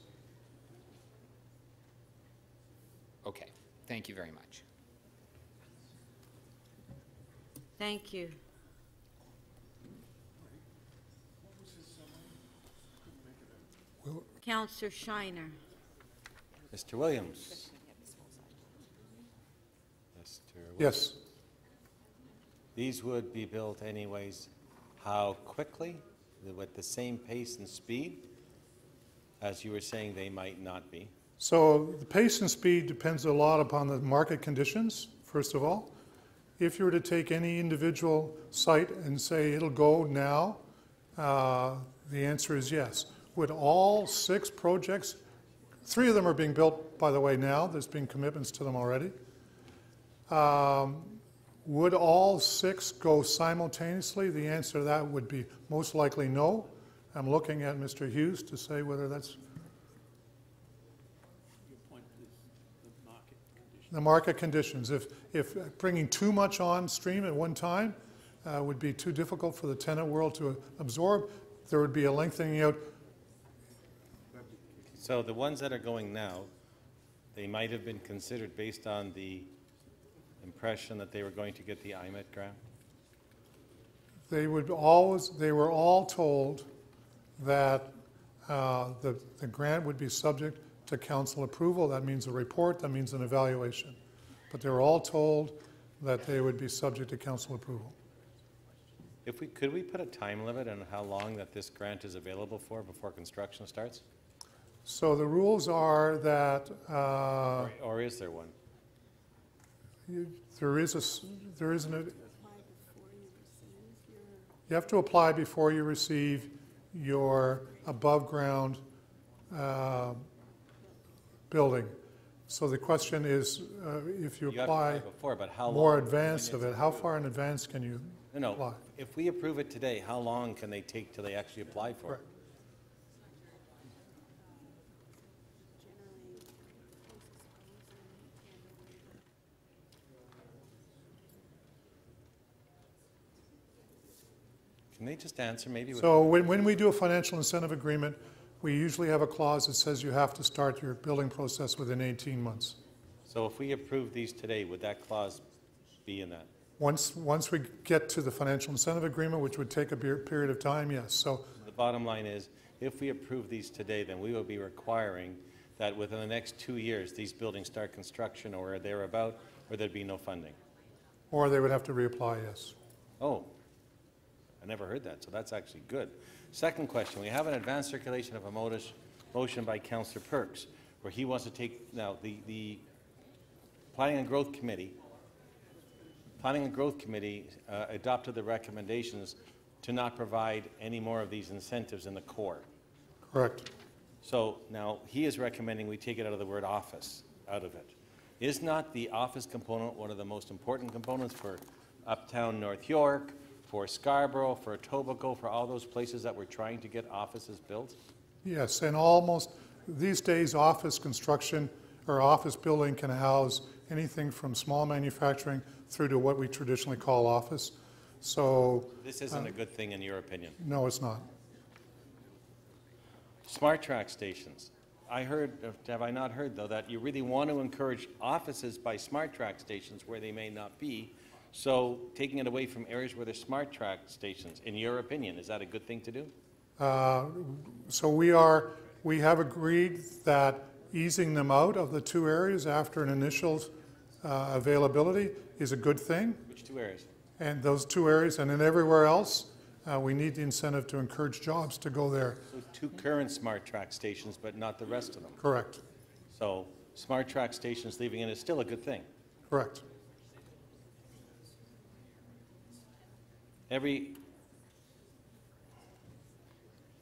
Okay. Thank you very much. Thank you. Councillor Shiner. Mr. Williams. Yes. These would be built anyways. How quickly? With the same pace and speed? As you were saying, they might not be. So the pace and speed depends a lot upon the market conditions, first of all. If you were to take any individual site and say it'll go now, the answer is yes. Would all 6 projects, 3 of them are being built, by the way, now. There's been commitments to them already. Would all 6 go simultaneously? The answer to that would be most likely no. I'm looking at Mr. Hughes to say whether that's the market conditions. If bringing too much on stream at one time would be too difficult for the tenant world to absorb, there would be a lengthening out. So the ones that are going now, they might have been considered based on the impression that they were going to get the IMET grant? They were all told that the grant would be subject to council approval. That means a report, that means an evaluation. But they were all told that they would be subject to council approval. Could we put a time limit on how long that this grant is available for before construction starts? So the rules are that or is there one? There isn't. You have to apply before you receive your above-ground building. So the question is, if you apply before, but how more long? advance of it, how far in advance can you apply? If we approve it today, how long can they take till they actually apply for it? Can they just answer maybe? So when we do a financial incentive agreement, we usually have a clause that says you have to start your building process within 18 months. So if we approve these today, would that clause be in that? Once we get to the financial incentive agreement, which would take a period of time, yes. So the bottom line is, if we approve these today, then we will be requiring that within the next 2 years, these buildings start construction or thereabout, or there'd be no funding. Or they would have to reapply, yes. Oh, I never heard that, so that's actually good. Second question, we have an advanced circulation of a motion by Councillor Perks, where he wants to take, now, the Planning and Growth Committee adopted the recommendations to not provide any more of these incentives in the core. Correct. So now he is recommending we take it out of the word office, out of it. Is not the office component one of the most important components for Uptown North York, for Scarborough, for Etobicoke, for all those places that we're trying to get offices built? Yes, and almost these days office construction or office building can house anything from small manufacturing through to what we traditionally call office. So this isn't a good thing in your opinion? No, it's not. Smart track stations. I heard, have I not heard though, that you really want to encourage offices by smart track stations where they may not be. So taking it away from areas where there's smart track stations, in your opinion, is that a good thing to do? So we have agreed that easing them out of the two areas after an initial availability is a good thing. Which two areas? And those two areas, and then everywhere else, we need the incentive to encourage jobs to go there. So two current smart track stations, but not the rest of them? Correct. So smart track stations leaving it is still a good thing? Correct.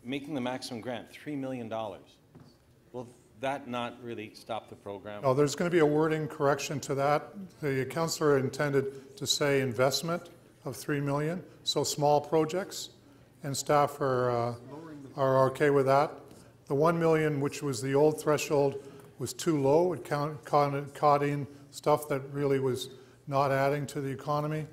Making the maximum grant, $3 million. Will that not really stop the program? No, there's going to be a wording correction to that. The councillor intended to say investment of $3 million, so small projects, and staff are okay with that. The $1 million, which was the old threshold, was too low. It caught in stuff that really was not adding to the economy.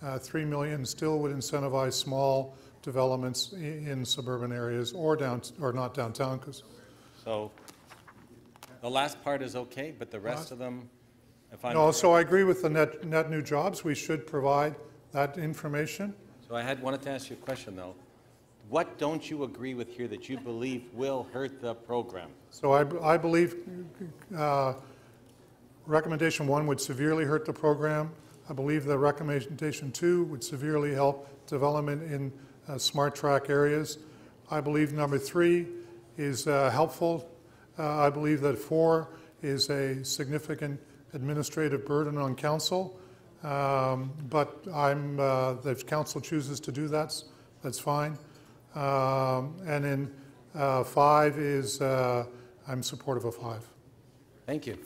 $3 million still would incentivize small developments in suburban areas or not downtown. So the last part is okay, but the rest of them, if I'm... No, so I agree with the net new jobs. We should provide that information. So I wanted to ask you a question though. What don't you agree with here that you believe will hurt the program? So I believe recommendation 1 would severely hurt the program. I believe that recommendation 2 would severely help development in smart track areas. I believe number 3 is helpful. I believe that 4 is a significant administrative burden on council. But if council chooses to do that, that's fine. And then 5 is, I'm supportive of 5. Thank you.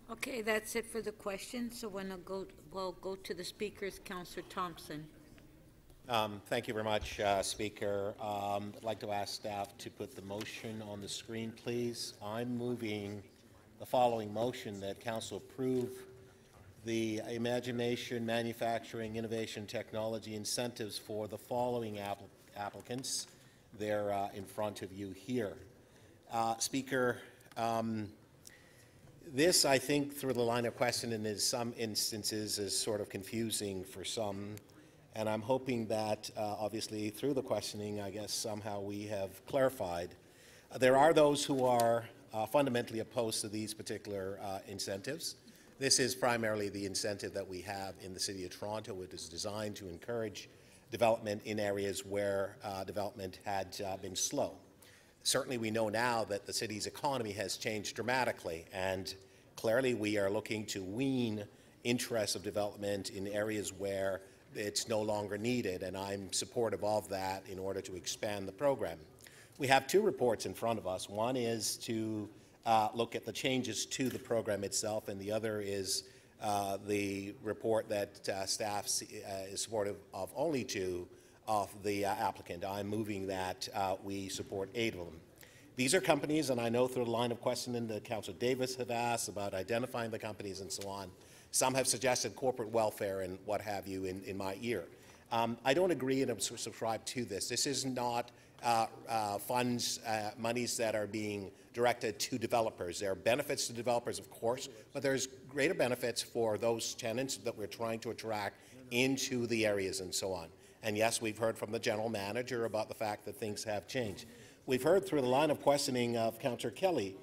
Okay, that's it for the questions. So we'll go to the speakers. Councillor Thompson. Thank you very much, Speaker. I'd like to ask staff to put the motion on the screen, please. I'm moving the following motion that Council approve the Imagination Manufacturing Innovation Technology incentives for the following applicants. They're in front of you here. Speaker, this, I think, through the line of questioning in some instances is sort of confusing for some, and I'm hoping that, obviously, through the questioning, I guess somehow we have clarified. There are those who are fundamentally opposed to these particular incentives. This is primarily the incentive that we have in the City of Toronto. It is designed to encourage development in areas where development had been slow. Certainly we know now that the city's economy has changed dramatically, and clearly we are looking to wean interest of development in areas where it's no longer needed, and I'm supportive of that in order to expand the program. We have two reports in front of us. One is to look at the changes to the program itself, and the other is the report that staff is supportive of only two of the applicant. I'm moving that we support 8 of them. These are companies, and I know through the line of questioning that Councillor Davis have asked about identifying the companies and so on. Some have suggested corporate welfare and what have you in my ear. I don't agree and subscribe to this. This is not funds, monies that are being directed to developers. There are benefits to developers, of course, but there's greater benefits for those tenants that we're trying to attract into the areas and so on. And yes, we've heard from the general manager about the fact that things have changed. We've heard through the line of questioning of Councillor Kelly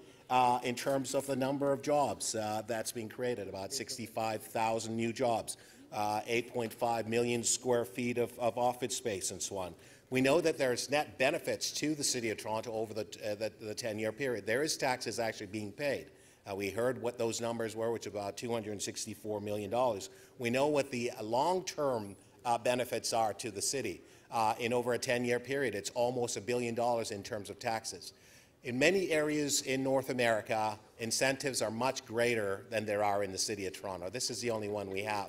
in terms of the number of jobs that's being created, about 65,000 new jobs, 8.5 million square feet of office space and so on. We know that there's net benefits to the City of Toronto over the 10-year period. There is taxes actually being paid. We heard what those numbers were, which is about $264 million. We know what the long-term benefits are to the city. In over a 10-year period, it's almost $1 billion in terms of taxes. In many areas in North America, incentives are much greater than there are in the City of Toronto. This is the only one we have.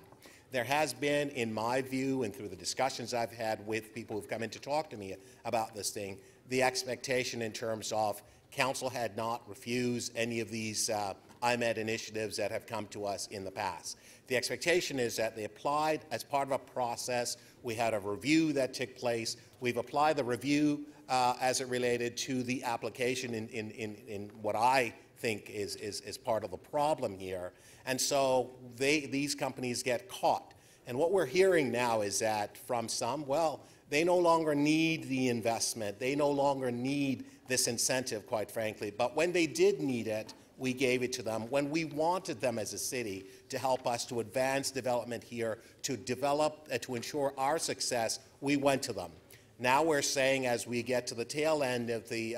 There has been, in my view, and through the discussions I've had with people who've come in to talk to me about this thing, the expectation in terms of Council had not refused any of these IMED initiatives that have come to us in the past. The expectation is that they applied as part of a process. We had a review that took place. We've applied the review as it related to the application in what I think is part of the problem here. And so these companies get caught. And what we're hearing now is that from some, well, they no longer need the investment. They no longer need this incentive, quite frankly. But when they did need it, we gave it to them. When we wanted them as a city to help us to advance development here, to develop, to ensure our success, we went to them. Now we're saying, as we get to the tail end of the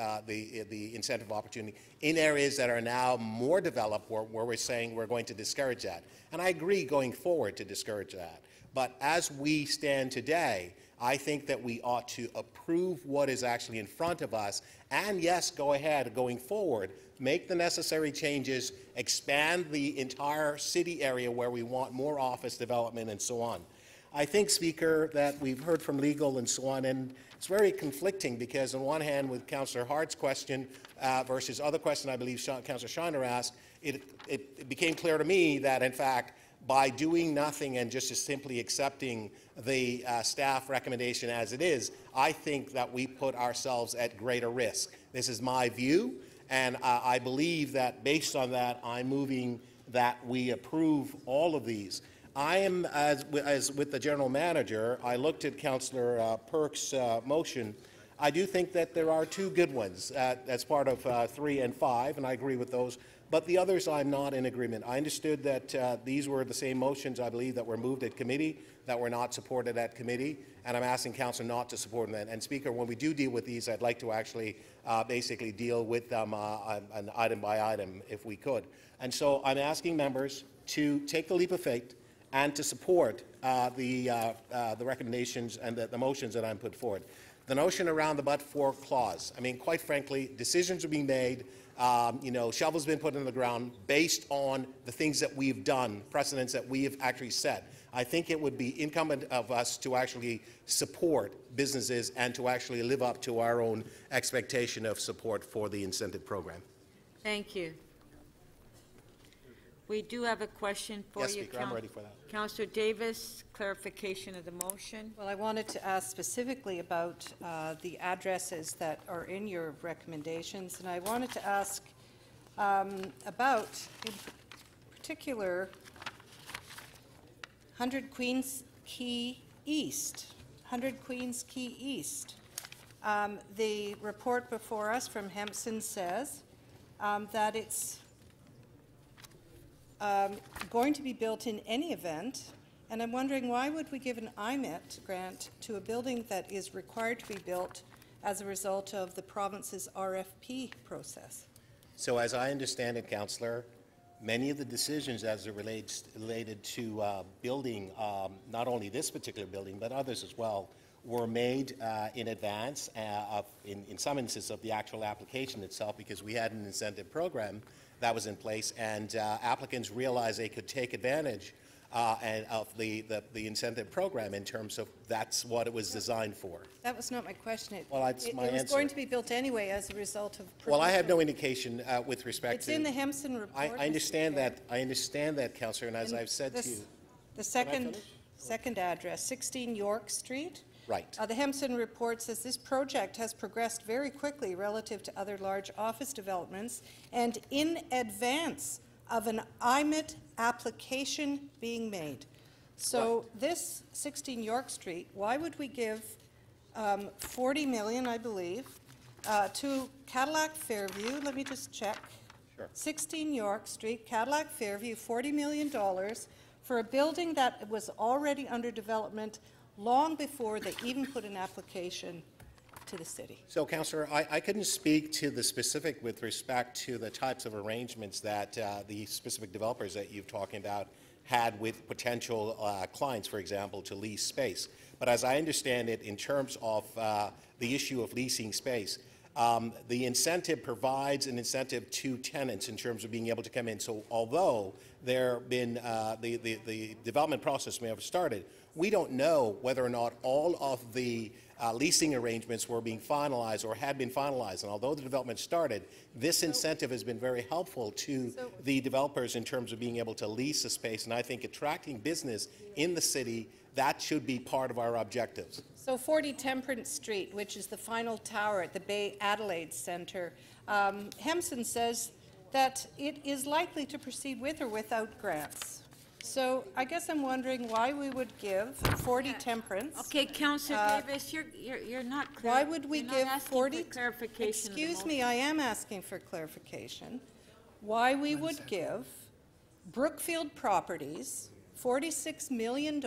incentive opportunity, in areas that are now more developed, where we're saying we're going to discourage that. And I agree going forward to discourage that. But as we stand today, I think that we ought to approve what is actually in front of us, and yes, go ahead, going forward, make the necessary changes, expand the entire city area where we want more office development and so on. I think, Speaker, that we've heard from legal and so on, and it's very conflicting because on one hand, with Councillor Hart's question versus other question I believe Councillor Shiner asked, it became clear to me that, in fact, by doing nothing and just simply accepting the staff recommendation as it is, I think that we put ourselves at greater risk. This is my view, and I believe that based on that, I'm moving that we approve all of these. I am, as with the general manager, I looked at Councillor Perk's motion. I do think that there are 2 good ones as part of 3 and 5, and I agree with those. But the others, I'm not in agreement. I understood that these were the same motions, I believe, that were moved at committee, that were not supported at committee, and I'm asking Council not to support them. And Speaker, when we do deal with these, I'd like to actually basically deal with them an item by item, if we could. And so I'm asking members to take the leap of faith and to support the recommendations and the motions that I'm put forward. The notion around the but-for clause, I mean, quite frankly, decisions are being made, shovels been put in the ground based on the things that we've done, precedents that we have actually set. I think it would be incumbent of us to actually support businesses and to actually live up to our own expectation of support for the incentive program. Thank you. We do have a question for Yes, you. Speaker, I'm ready for that. Councillor Davis, clarification of the motion. Well, I wanted to ask specifically about the addresses that are in your recommendations, and I wanted to ask about, in particular, 100 Queens Quay East. 100 Queens Quay East. The report before us from Hempson says that it's going to be built in any event, and I'm wondering why would we give an IMET grant to a building that is required to be built as a result of the province's RFP process? So as I understand it, Councillor, many of the decisions as it related to building, not only this particular building, but others as well, were made in advance, in some instances, of the actual application itself, because we had an incentive program that was in place, and applicants realized they could take advantage of the incentive program in terms of that's what it was designed for. That was not my question. Well, that's my It was answer. going to be built anyway as a result of Well, I have provincial- no indication with respect It's to... in the Hempson report. I Mr. understand Chair. that. I understand that, Councillor, and as And I've said to this- you... The Can I finish? second address, 16 York Street. Right. The Hempson report says this project has progressed very quickly relative to other large office developments and in advance of an IMET application being made. So this 16 York Street, why would we give 40 million, I believe, to Cadillac Fairview? Let me just check. Sure. 16 York Street, Cadillac Fairview, $40 million for a building that was already under development long before they even put an application to the city. So, Councillor, I couldn't speak to the specific with respect to the types of arrangements that the specific developers that you've talking about had with potential clients, for example, to lease space. But as I understand it, in terms of the issue of leasing space, the incentive provides an incentive to tenants in terms of being able to come in. So although there been the development process may have started, we don't know whether or not all of the leasing arrangements were being finalized or had been finalized. And although the development started, this incentive has been very helpful to the developers in terms of being able to lease a space. And I think attracting business in the city, that should be part of our objectives. So 40 Temperance Street, which is the final tower at the Bay Adelaide Centre, Hempson says that it is likely to proceed with or without grants. So I guess I'm wondering why we would give 40 Temperance. Okay, Councillor Davis, you're not clear. Why would we You're not give asking 40? for clarification of the Excuse motion. me, I am asking for clarification. Why we would give Brookfield Properties $46 million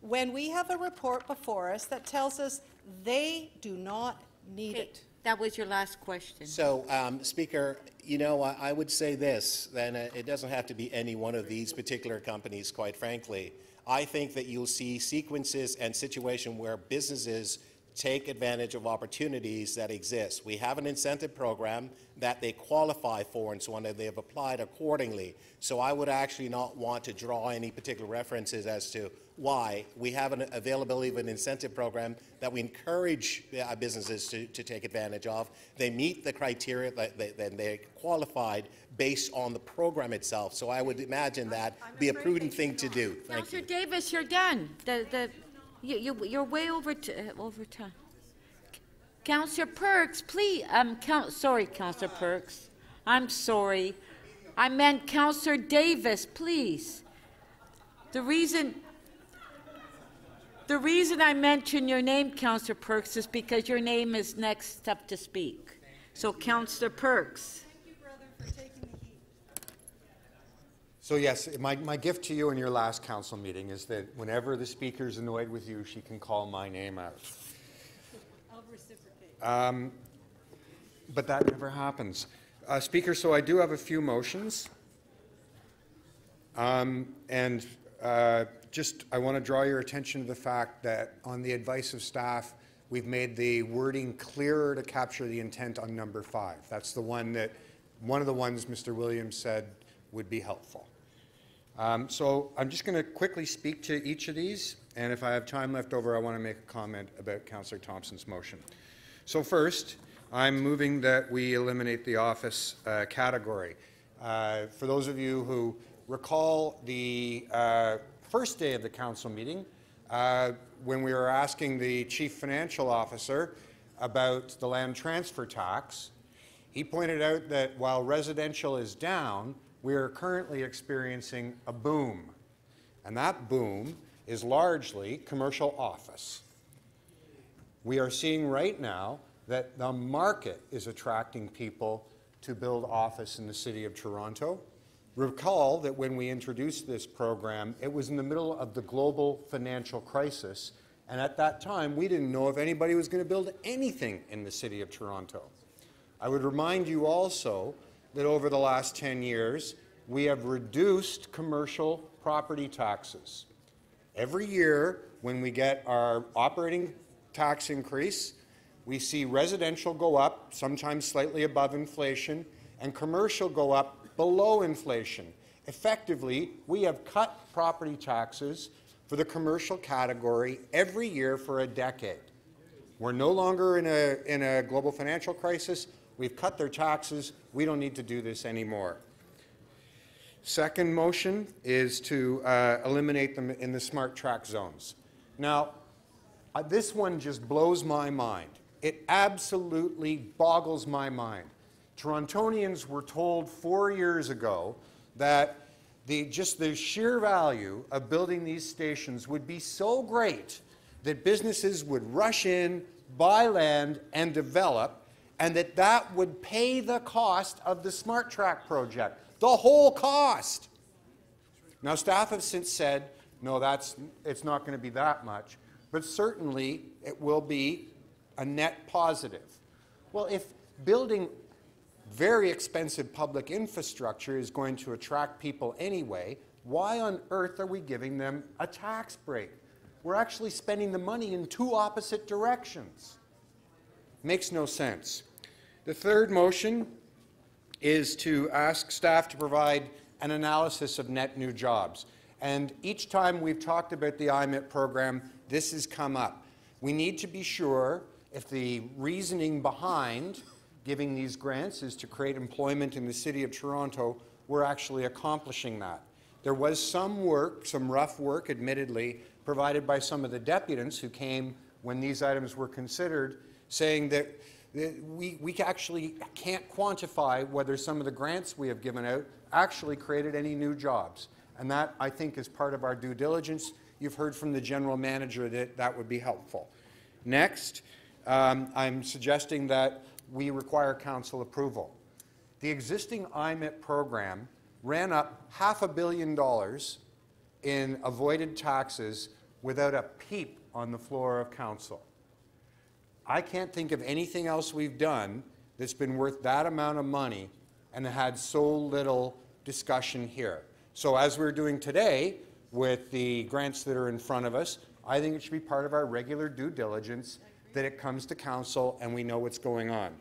when we have a report before us that tells us they do not need it. That was your last question. So, Speaker, you know, I would say this, then it doesn't have to be any one of these particular companies, quite frankly. I think that you'll see sequences and situations where businesses take advantage of opportunities that exist. We have an incentive program that they qualify for and so on, and they have applied accordingly. So I would actually not want to draw any particular references as to why. We have an availability of an incentive program that we encourage businesses to take advantage of. They meet the criteria, then they're qualified based on the program itself. So I would imagine that be a prudent thing to do. Thank Councillor you. Davis, you're done. You're way over time. Councillor Perks, please. Sorry, Councillor Perks. I'm sorry. I meant Councillor Davis, please. The reason I mention your name, Councillor Perks, is because your name is next up to speak. So, Councillor Perks. So yes, my gift to you in your last council meeting is that whenever the speaker's annoyed with you, she can call my name out. I'll reciprocate. But that never happens. Speaker, so I do have a few motions. I want to draw your attention to the fact that on the advice of staff, we've made the wording clearer to capture the intent on number 5. That's the one of the ones Mr. Williams said would be helpful. So I'm just going to quickly speak to each of these, and if I have time left over, I want to make a comment about Councillor Thompson's motion. So first, I'm moving that we eliminate the office category. For those of you who recall the first day of the council meeting, when we were asking the chief financial officer about the land transfer tax, he pointed out that while residential is down, we are currently experiencing a boom. And that boom is largely commercial office. We are seeing right now that the market is attracting people to build office in the City of Toronto. Recall that when we introduced this program, it was in the middle of the global financial crisis, and at that time, we didn't know if anybody was going to build anything in the City of Toronto. I would remind you also that over the last 10 years, we have reduced commercial property taxes. Every year, when we get our operating tax increase, we see residential go up, sometimes slightly above inflation, and commercial go up below inflation. Effectively, we have cut property taxes for the commercial category every year for a decade. We're no longer in a global financial crisis. We've cut their taxes. We don't need to do this anymore. Second motion is to eliminate them in the smart track zones. Now, this one just blows my mind. It absolutely boggles my mind. Torontonians were told 4 years ago that just the sheer value of building these stations would be so great that businesses would rush in, buy land, and develop, and that would pay the cost of the Smart Track project, the whole cost. Now, staff have since said, no, it's not going to be that much, but certainly it will be a net positive. Well, if building very expensive public infrastructure is going to attract people anyway, why on earth are we giving them a tax break? We're actually spending the money in two opposite directions. Makes no sense. The third motion is to ask staff to provide an analysis of net new jobs. And each time we've talked about the IMIT program, this has come up. We need to be sure if the reasoning behind giving these grants is to create employment in the City of Toronto, we're actually accomplishing that. There was some work, some rough work, admittedly, provided by some of the deputants who came when these items were considered, saying that we actually can't quantify whether some of the grants we have given out actually created any new jobs. And that, I think, is part of our due diligence. You've heard from the general manager that that would be helpful. Next, I'm suggesting that we require council approval. The existing IMIT program ran up $500 million in avoided taxes without a peep on the floor of council. I can't think of anything else we've done that's been worth that amount of money and had so little discussion here. So as we're doing today with the grants that are in front of us, I think it should be part of our regular due diligence that it comes to council and we know what's going on.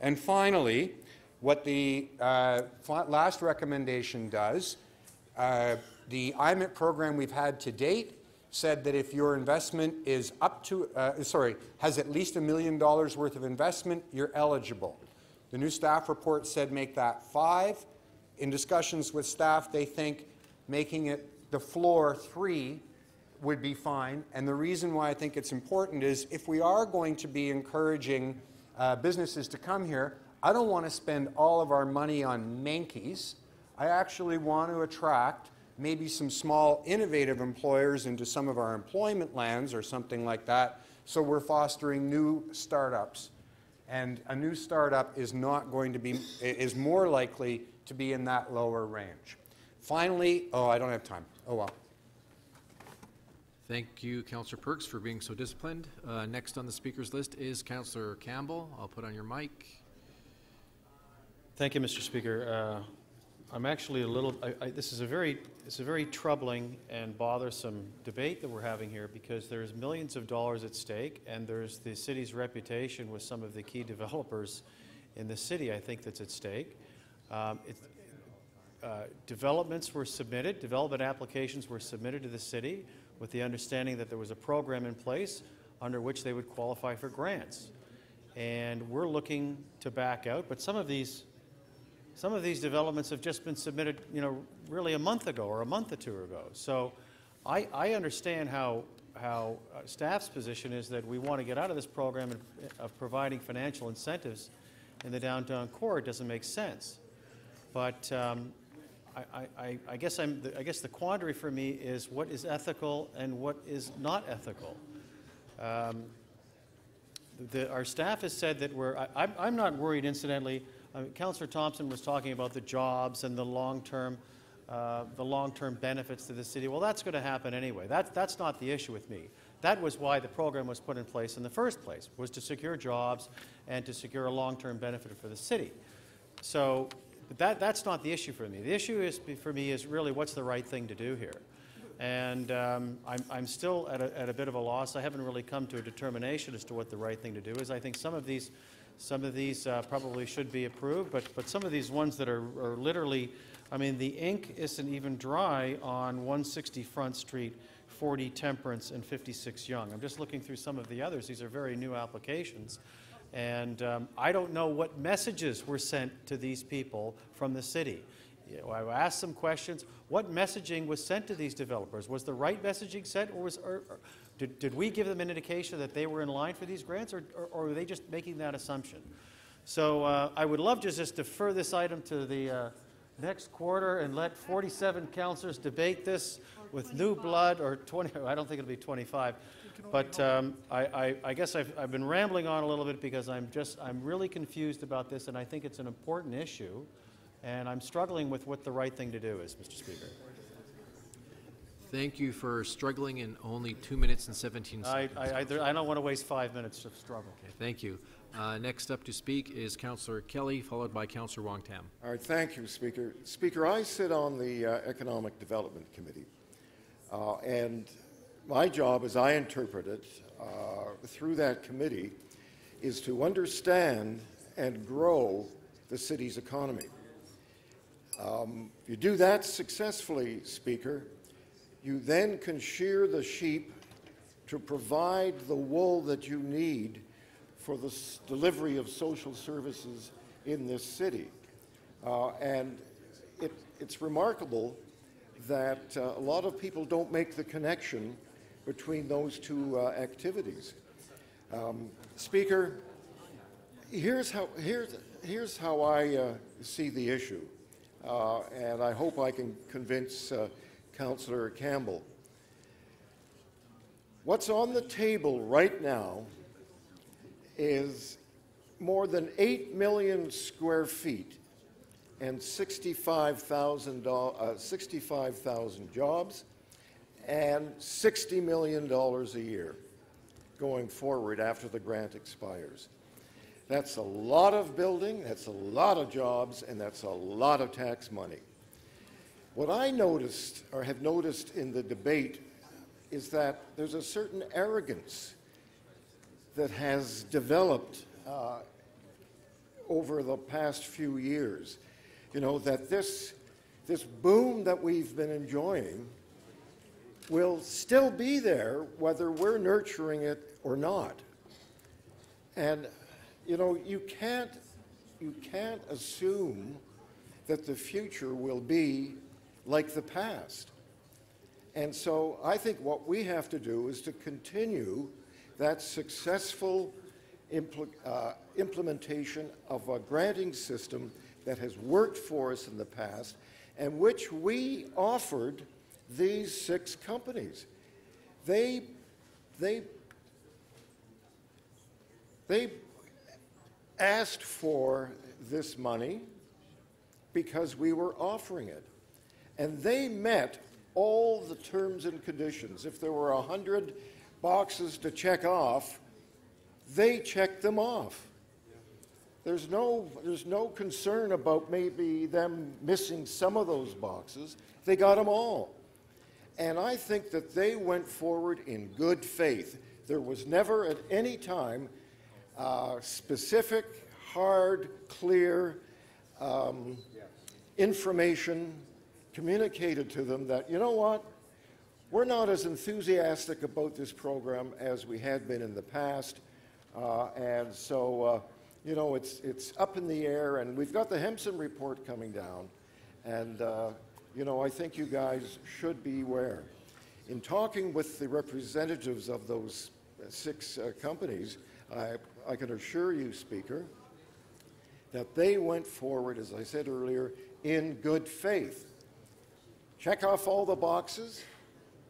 And finally, what the last recommendation does, the IMIT program we've had to date said that if your investment is up to, has at least $1 million worth of investment, you're eligible. The new staff report said make that 5. In discussions with staff, they think making it the floor 3 would be fine. And the reason why I think it's important is if we are going to be encouraging businesses to come here, I don't want to spend all of our money on Mankeys. I actually want to attract maybe some small innovative employers into some of our employment lands or something like that. So we're fostering new startups. And a new startup is not going to be, is more likely to be in that lower range. Finally, oh, I don't have time. Oh, well. Thank you, Councillor Perks, for being so disciplined. Next on the speakers list is Councillor Campbell. I'll put on your mic. Thank you, Mr. Speaker. I'm actually a little. This is a very troubling and bothersome debate that we're having here because there's millions of dollars at stake, and there's the city's reputation with some of the key developers in the city. I think that's at stake. Developments were submitted. Development applications were submitted to the city with the understanding that there was a program in place under which they would qualify for grants. And we're looking to back out, but some of these some of these developments have just been submitted, really a month ago or a month or two ago. So I understand how staff's position is that we want to get out of this program of providing financial incentives in the downtown core. It doesn't make sense. But I guess the quandary for me is what is ethical and what is not ethical. Our staff has said that I'm not worried, incidentally. Councillor Thompson was talking about the jobs and the long-term benefits to the city. Well, that's going to happen anyway. That's not the issue with me. That was why the program was put in place in the first place, was to secure jobs and to secure a long-term benefit for the city. So that's not the issue for me. The issue for me is really what's the right thing to do here. And I'm still at a bit of a loss. I haven't really come to a determination as to what the right thing to do is. I think some of these probably should be approved, but some of these ones that are literally, I mean, the ink isn't even dry on 160 Front Street, 40 Temperance, and 56 Yonge. I'm just looking through some of the others. These are very new applications. And I don't know what messages were sent to these people from the city. I asked some questions. What messaging was sent to these developers? Was the right messaging sent, or did we give them an indication that they were in line for these grants, or were they just making that assumption? So I would love to just defer this item to the next quarter and let 47 councillors debate this with new blood, or 20. I don't think it'll be 25. But I guess I've been rambling on a little bit because I'm really confused about this, and I think it's an important issue. And I'm struggling with what the right thing to do is, Mr. Speaker. Thank you for struggling in only 2 minutes and 17 seconds. I don't want to waste 5 minutes of struggle. Okay, thank you. Next up to speak is Councillor Kelly, followed by Councillor Wong-Tam. All right, thank you, Speaker. Speaker, I sit on the Economic Development Committee, and my job, as I interpret it, through that committee, is to understand and grow the city's economy. If you do that successfully, Speaker, you then can shear the sheep to provide the wool that you need for the delivery of social services in this city. And it's remarkable that a lot of people don't make the connection between those two activities. Speaker, here's how I see the issue. And I hope I can convince Councillor Campbell. What's on the table right now is more than 8 million square feet and 65,000 jobs and $60 million a year going forward after the grant expires. That's a lot of building, that's a lot of jobs, and that's a lot of tax money. What I noticed, or have noticed in the debate, is that there's a certain arrogance that has developed over the past few years. You know, that this boom that we've been enjoying will still be there whether we're nurturing it or not. And you know, you can't assume that the future will be like the past. And so I think what we have to do is to continue that successful implementation of a granting system that has worked for us in the past and which we offered these 6 companies. They asked for this money because we were offering it. And they met all the terms and conditions. If there were 100 boxes to check off, they checked them off. There's no concern about maybe them missing some of those boxes. They got them all. And I think that they went forward in good faith. There was never at any time specific, hard, clear information communicated to them that, you know what, we're not as enthusiastic about this program as we had been in the past, and so you know, it's up in the air, and we've got the Hempson report coming down, and, you know, I think you guys should be aware. In talking with the representatives of those 6 companies, I can assure you, Speaker, that they went forward, as I said earlier, in good faith. Check off all the boxes,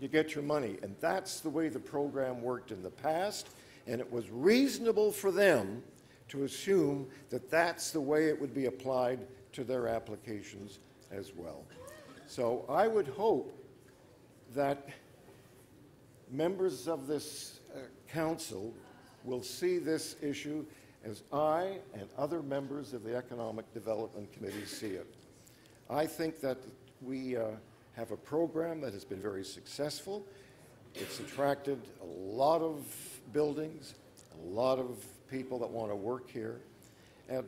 you get your money. And that's the way the program worked in the past, and it was reasonable for them to assume that that's the way it would be applied to their applications as well. So I would hope that members of this council will see this issue as I and other members of the Economic Development Committee see it. I think that we have a program that has been very successful. It's attracted a lot of buildings, a lot of people that want to work here. And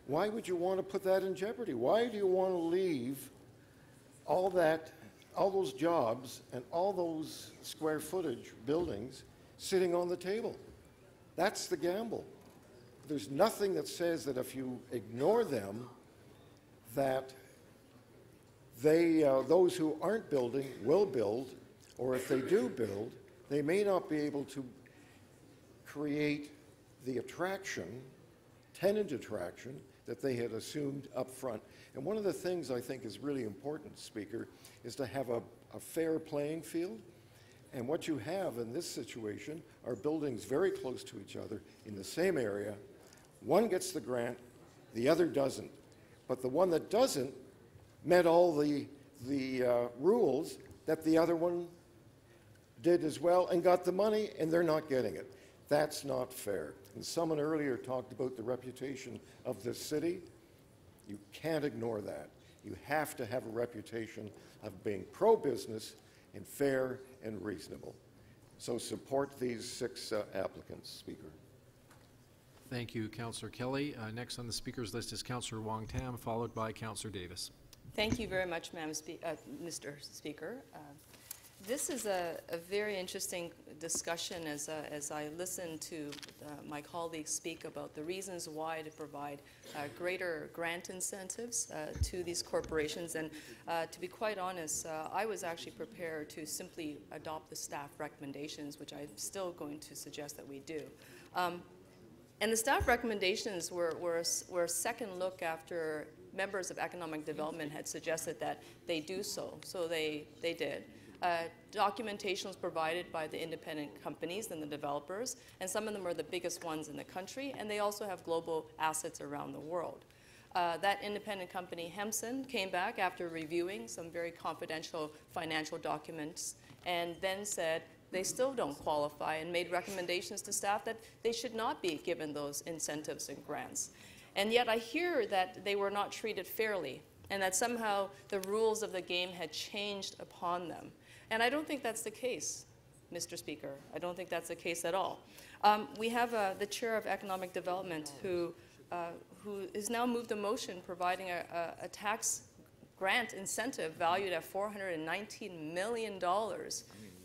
why would you want to put that in jeopardy? Why do you want to leave all those jobs and all those square footage buildings sitting on the table? That's the gamble. There's nothing that says that if you ignore them, that those who aren't building will build, or if they do build, they may not be able to create the attraction, tenant attraction, that they had assumed up front. And one of the things I think is really important, Speaker, is to have a fair playing field. And what you have in this situation are buildings very close to each other in the same area. One gets the grant, the other doesn't. But the one that doesn't met all the rules that the other one did as well and got the money, and they're not getting it. That's not fair. And someone earlier talked about the reputation of this city. You can't ignore that. You have to have a reputation of being pro-business and fair and reasonable. So support these 6 applicants, Speaker. Thank you, Councillor Kelly. Next on the speakers list is Councillor Wong Tam, followed by Councillor Davis. Thank you very much, Mr. Speaker. This is a very interesting discussion as I listen to my colleagues speak about the reasons why to provide greater grant incentives to these corporations. And to be quite honest, I was actually prepared to simply adopt the staff recommendations, which I'm still going to suggest that we do. And the staff recommendations were a second look after members of economic development had suggested that they do so. So they did. Documentation was provided by the independent companies and the developers, and some of them are the biggest ones in the country, and they also have global assets around the world. That independent company, Hempson, came back after reviewing some very confidential financial documents and then said they still don't qualify and made recommendations to staff that they should not be given those incentives and grants. And yet I hear that they were not treated fairly and that somehow the rules of the game had changed upon them. And I don't think that's the case, Mr. Speaker. I don't think that's the case at all. We have the Chair of Economic Development who has now moved a motion providing a tax grant incentive valued at $419 million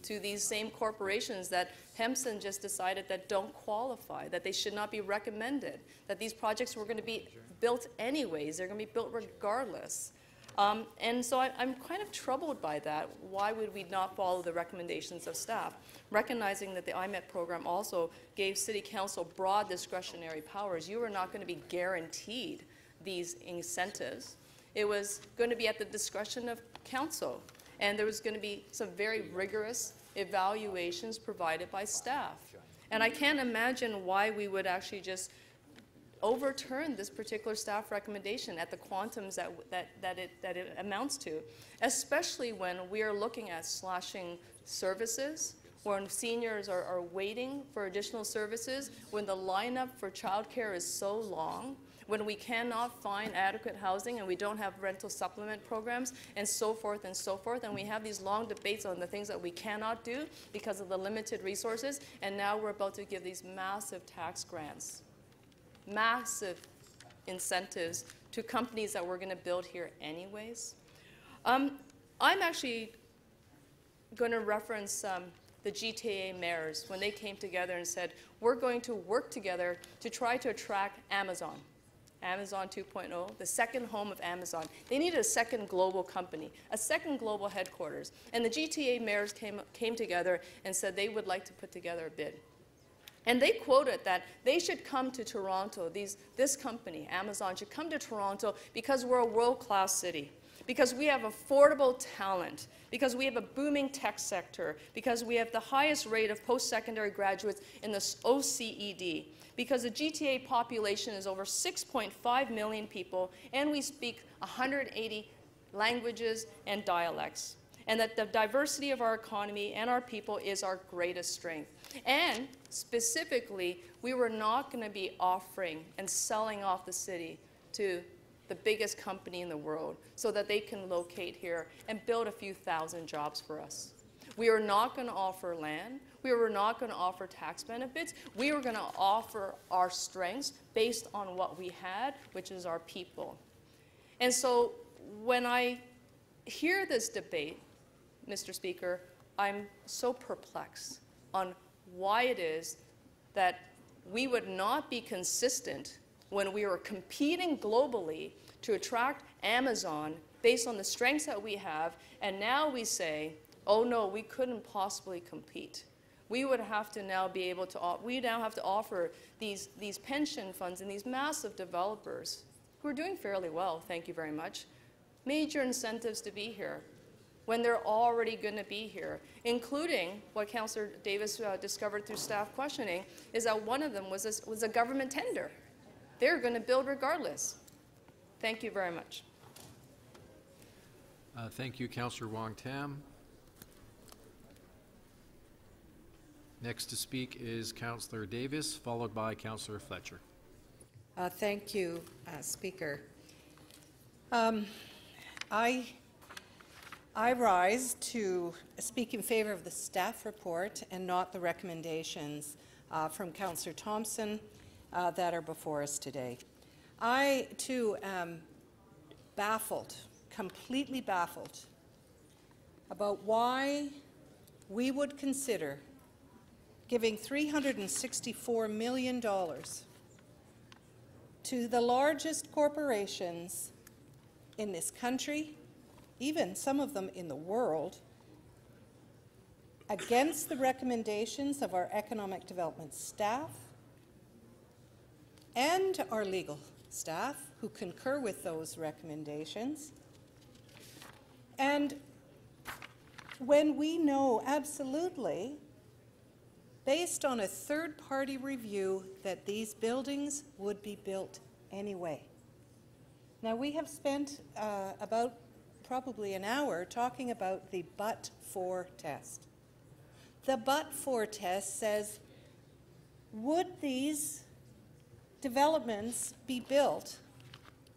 to these same corporations that Hempson just decided that don't qualify, that they should not be recommended, that these projects were going to be built anyways, they're going to be built regardless. And so I'm kind of troubled by that. Why would we not follow the recommendations of staff? Recognizing that the IMET program also gave City Council broad discretionary powers, you were not going to be guaranteed these incentives. It was going to be at the discretion of Council. And there was going to be some very rigorous evaluations provided by staff. And I can't imagine why we would actually just overturn this particular staff recommendation at the quantums that it amounts to, especially when we are looking at slashing services, when seniors are waiting for additional services, when the lineup for childcare is so long, when we cannot find adequate housing and we don't have rental supplement programs and so forth, and we have these long debates on the things that we cannot do because of the limited resources, and now we're about to give these massive tax grants, massive incentives to companies that we're going to build here anyways. I'm actually going to reference the GTA mayors when they came together and said, we're going to work together to try to attract Amazon. Amazon 2.0, the second home of Amazon. They needed a second global company, a second global headquarters. And the GTA mayors came together and said they would like to put together a bid. And they quoted that they should come to Toronto, this company, Amazon, should come to Toronto because we're a world-class city, because we have affordable talent, because we have a booming tech sector, because we have the highest rate of post-secondary graduates in the OECD, because the GTA population is over 6.5 million people, and we speak 180 languages and dialects, and that the diversity of our economy and our people is our greatest strength. And specifically, we were not going to be offering and selling off the city to the biggest company in the world so that they can locate here and build a few thousand jobs for us. We are not going to offer land. We were not going to offer tax benefits. We were going to offer our strengths based on what we had, which is our people. And so when I hear this debate, Mr. Speaker, I'm so perplexed on why it is that we would not be consistent when we were competing globally to attract Amazon based on the strengths that we have, and now we say, oh no, we couldn't possibly compete. We would have to now be able to, we now have to offer these pension funds and these massive developers who are doing fairly well, thank you very much, major incentives to be here when they're already going to be here, including what Councillor Davis discovered through staff questioning, is that one of them was a government tender. They're going to build regardless. Thank you very much. Thank you, Councillor Wong-Tam. Next to speak is Councillor Davis, followed by Councillor Fletcher. Thank you, Speaker. I rise to speak in favor of the staff report and not the recommendations from Councillor Thompson that are before us today. I, too, am baffled, completely baffled, about why we would consider giving $364 million to the largest corporations in this country, even some of them in the world, against the recommendations of our economic development staff and our legal staff who concur with those recommendations. And when we know absolutely, based on a third-party review, that these buildings would be built anyway. Now, we have spent about probably an hour talking about the but-for test. The but-for test says, would these developments be built,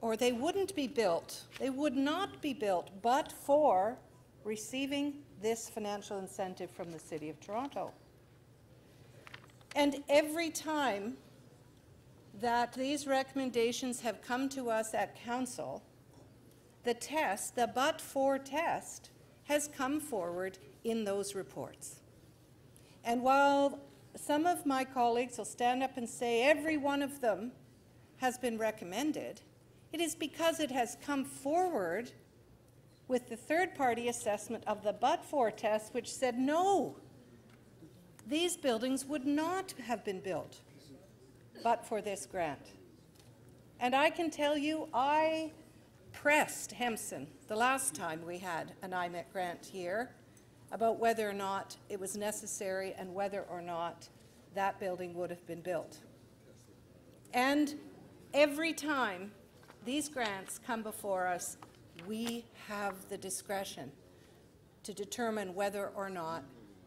or they wouldn't be built, they would not be built but for receiving this financial incentive from the City of Toronto. And every time that these recommendations have come to us at Council, the test, the but-for test, has come forward in those reports. And while some of my colleagues will stand up and say every one of them has been recommended, it is because it has come forward with the third-party assessment of the but-for test, which said no, these buildings would not have been built but for this grant. And I can tell you, I pressed Hempson the last time we had an IMET grant here about whether or not it was necessary and whether or not that building would have been built. And every time these grants come before us, we have the discretion to determine whether or not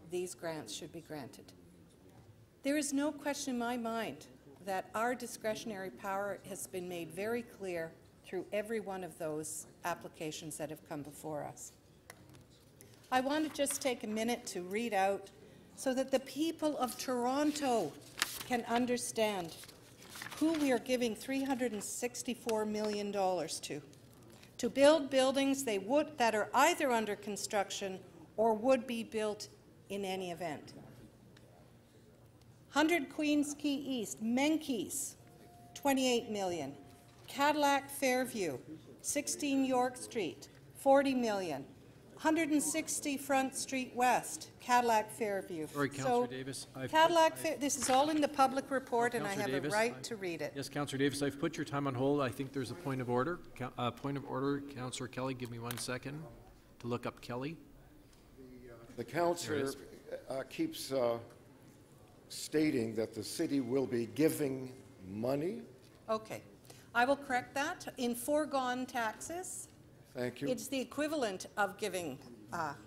these grants should be granted. There is no question in my mind that our discretionary power has been made very clear through every one of those applications that have come before us. I want to just take a minute to read out so that the people of Toronto can understand who we are giving $364 million to build buildings that are either under construction or would be built in any event. 100 Queens Quay East, Menkeys, 28 million. Cadillac Fairview, 16 York Street, 40 million. 160 Front Street West, Cadillac Fairview. Sorry, Councillor Davis. This is all in the public report, and I have a right to read it. Yes, Councillor Davis, I've put your time on hold. I think there's a point of order. Point of order, Councillor Kelly, give me 1 second to look up Kelly. The councillor keeps stating that the city will be giving money. Okay. I will correct that. In foregone taxes, thank you. It's the equivalent of giving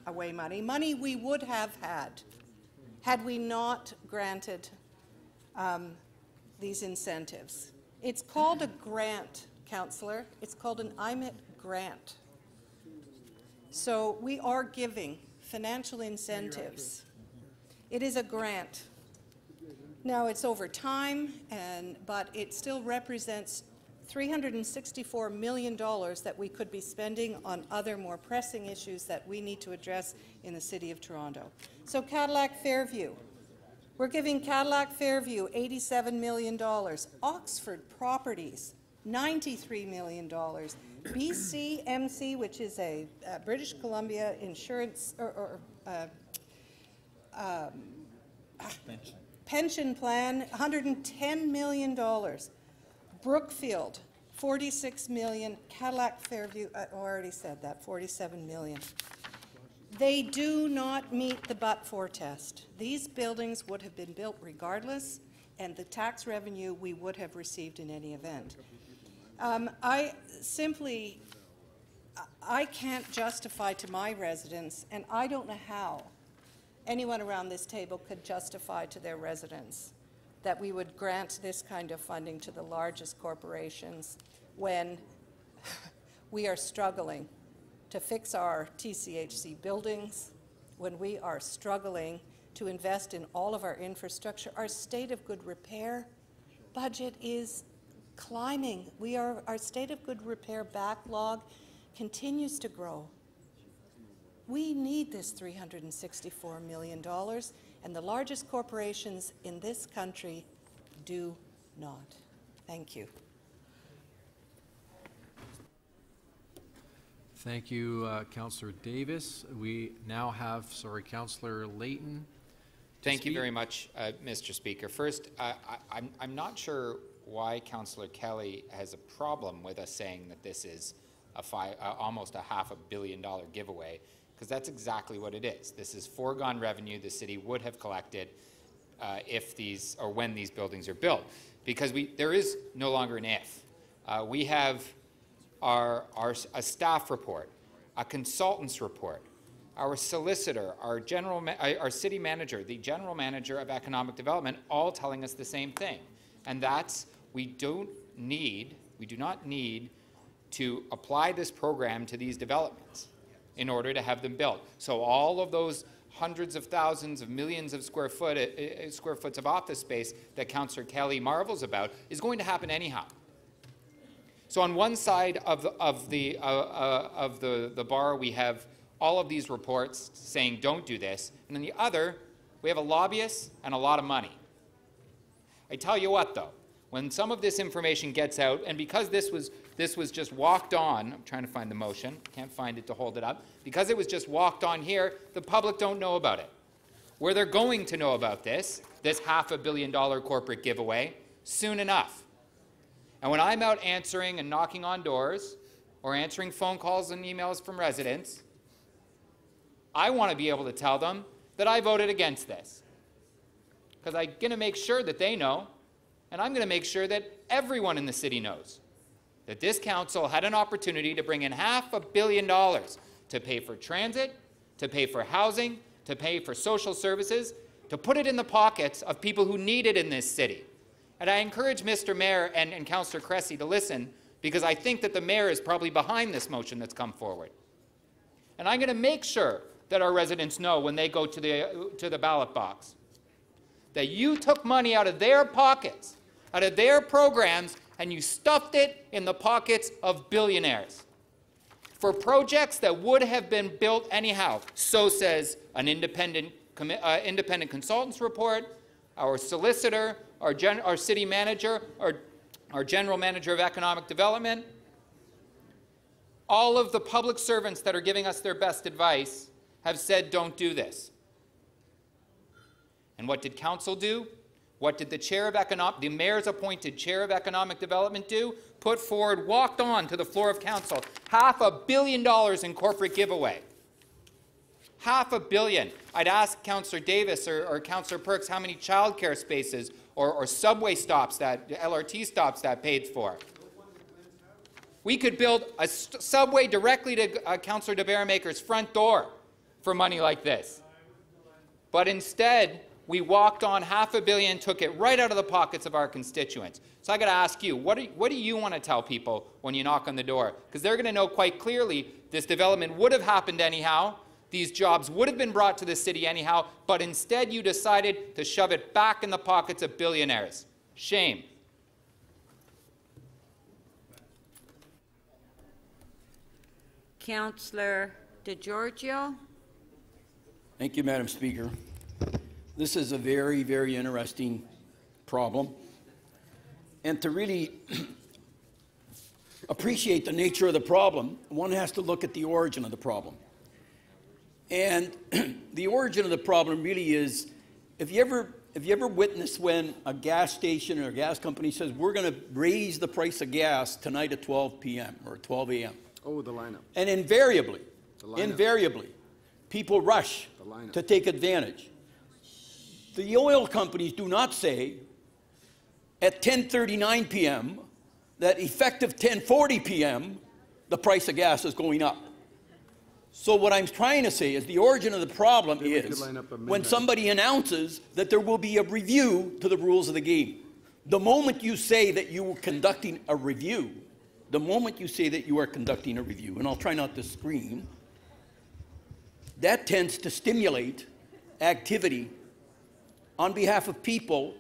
away money. Money we would have had we not granted these incentives. It's called a grant, Councillor. It's called an IMIT grant. So we are giving financial incentives. It is a grant. Now, it's over time, but it still represents $364 million that we could be spending on other more pressing issues that we need to address in the City of Toronto. So Cadillac Fairview. We're giving Cadillac Fairview $87 million. Oxford Properties, $93 million. BCMC, which is a British Columbia insurance pension plan, $110 million. Brookfield, $46 million. Cadillac Fairview, I already said that, $47 million. They do not meet the but-for test. These buildings would have been built regardless, and the tax revenue we would have received in any event. I can't justify to my residents, and I don't know how anyone around this table could justify to their residents that we would grant this kind of funding to the largest corporations when we are struggling to fix our TCHC buildings, when we are struggling to invest in all of our infrastructure. Our state of good repair budget is climbing. Our state of good repair backlog continues to grow. We need this $364 million, and the largest corporations in this country do not. Thank you. Thank you, Councillor Davis. We now have, Councillor Layton. Thank you very much, Mr. Speaker. First, I'm not sure why Councillor Kelly has a problem with us saying that this is almost a $500 million giveaway, because that's exactly what it is. This is foregone revenue the city would have collected if these, or when these buildings are built, because there is no longer an if. We have a staff report, a consultant's report, our solicitor, our city manager, the general manager of economic development, all telling us the same thing, and that's we do not need to apply this program to these developments in order to have them built. So all of those hundreds of thousands of millions of square foot of office space that Councillor Kelly marvels about is going to happen anyhow. So on one side of the bar, we have all of these reports saying don't do this, and on the other, we have a lobbyist and a lot of money. I tell you what, though, when some of this information gets out, and because this was just walked on, I'm trying to find the motion, can't find it to hold it up, because it was just walked on here, the public don't know about it. Where they're going to know about this $500 million corporate giveaway, soon enough. And when I'm out answering and knocking on doors, or answering phone calls and emails from residents, I want to be able to tell them that I voted against this. Because I'm going to make sure that they know, and I'm going to make sure that everyone in the city knows that this council had an opportunity to bring in $500 million to pay for transit, to pay for housing, to pay for social services, to put it in the pockets of people who need it in this city. And I encourage Mr. Mayor and Councillor Cressy to listen, because I think that the Mayor is probably behind this motion that's come forward. And I'm going to make sure that our residents know when they go to the ballot box that you took money out of their pockets, out of their programs, and you stuffed it in the pockets of billionaires for projects that would have been built anyhow. So says an independent independent consultant's report, our solicitor, our city manager, our general manager of economic development, all of the public servants that are giving us their best advice have said don't do this. And what did council do? What did the mayor's appointed chair of economic development do? Put forward, walked on to the floor of council, $500 million in corporate giveaway. $500 million. I'd ask Councillor Davis or Councillor Perks how many childcare spaces or subway stops LRT stops that paid for. We could build a subway directly to Councillor DeBarramaker's front door for money like this. But instead, we walked on $500 million, took it right out of the pockets of our constituents. So I got to ask you, what do you want to tell people when you knock on the door? Because they're going to know quite clearly this development would have happened anyhow, these jobs would have been brought to the city anyhow, but instead you decided to shove it back in the pockets of billionaires. Shame. Councillor DeGiorgio. Thank you, Madam Speaker. This is a very, very interesting problem. And to really appreciate the nature of the problem, one has to look at the origin of the problem. And the origin of the problem really is, have you ever witnessed when a gas station or a gas company says, we're going to raise the price of gas tonight at 12 p.m. or 12 a.m.? Oh, the lineup. And invariably, people rush to take advantage. The oil companies do not say at 10:39 p.m. that effective 10:40 p.m. the price of gas is going up. So what I'm trying to say is the origin of the problem is when somebody announces that there will be a review to the rules of the game. The moment you say that you are conducting a review, and I'll try not to scream, that tends to stimulate activity on behalf of people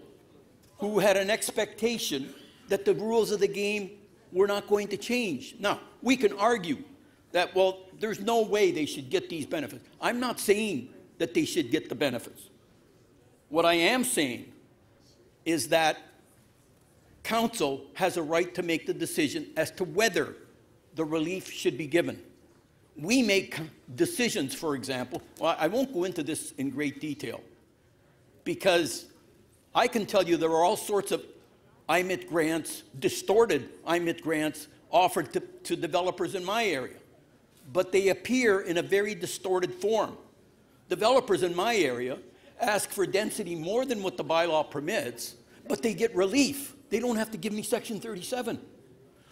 who had an expectation that the rules of the game were not going to change. Now, we can argue that, well, there's no way they should get these benefits. I'm not saying that they should get the benefits. What I am saying is that council has a right to make the decision as to whether the relief should be given. We make decisions, for example, well, I won't go into this in great detail, because I can tell you there are all sorts of IMIT grants, distorted IMIT grants offered to developers in my area, but they appear in a very distorted form. Developers in my area ask for density more than what the bylaw permits, but they get relief. They don't have to give me Section 37.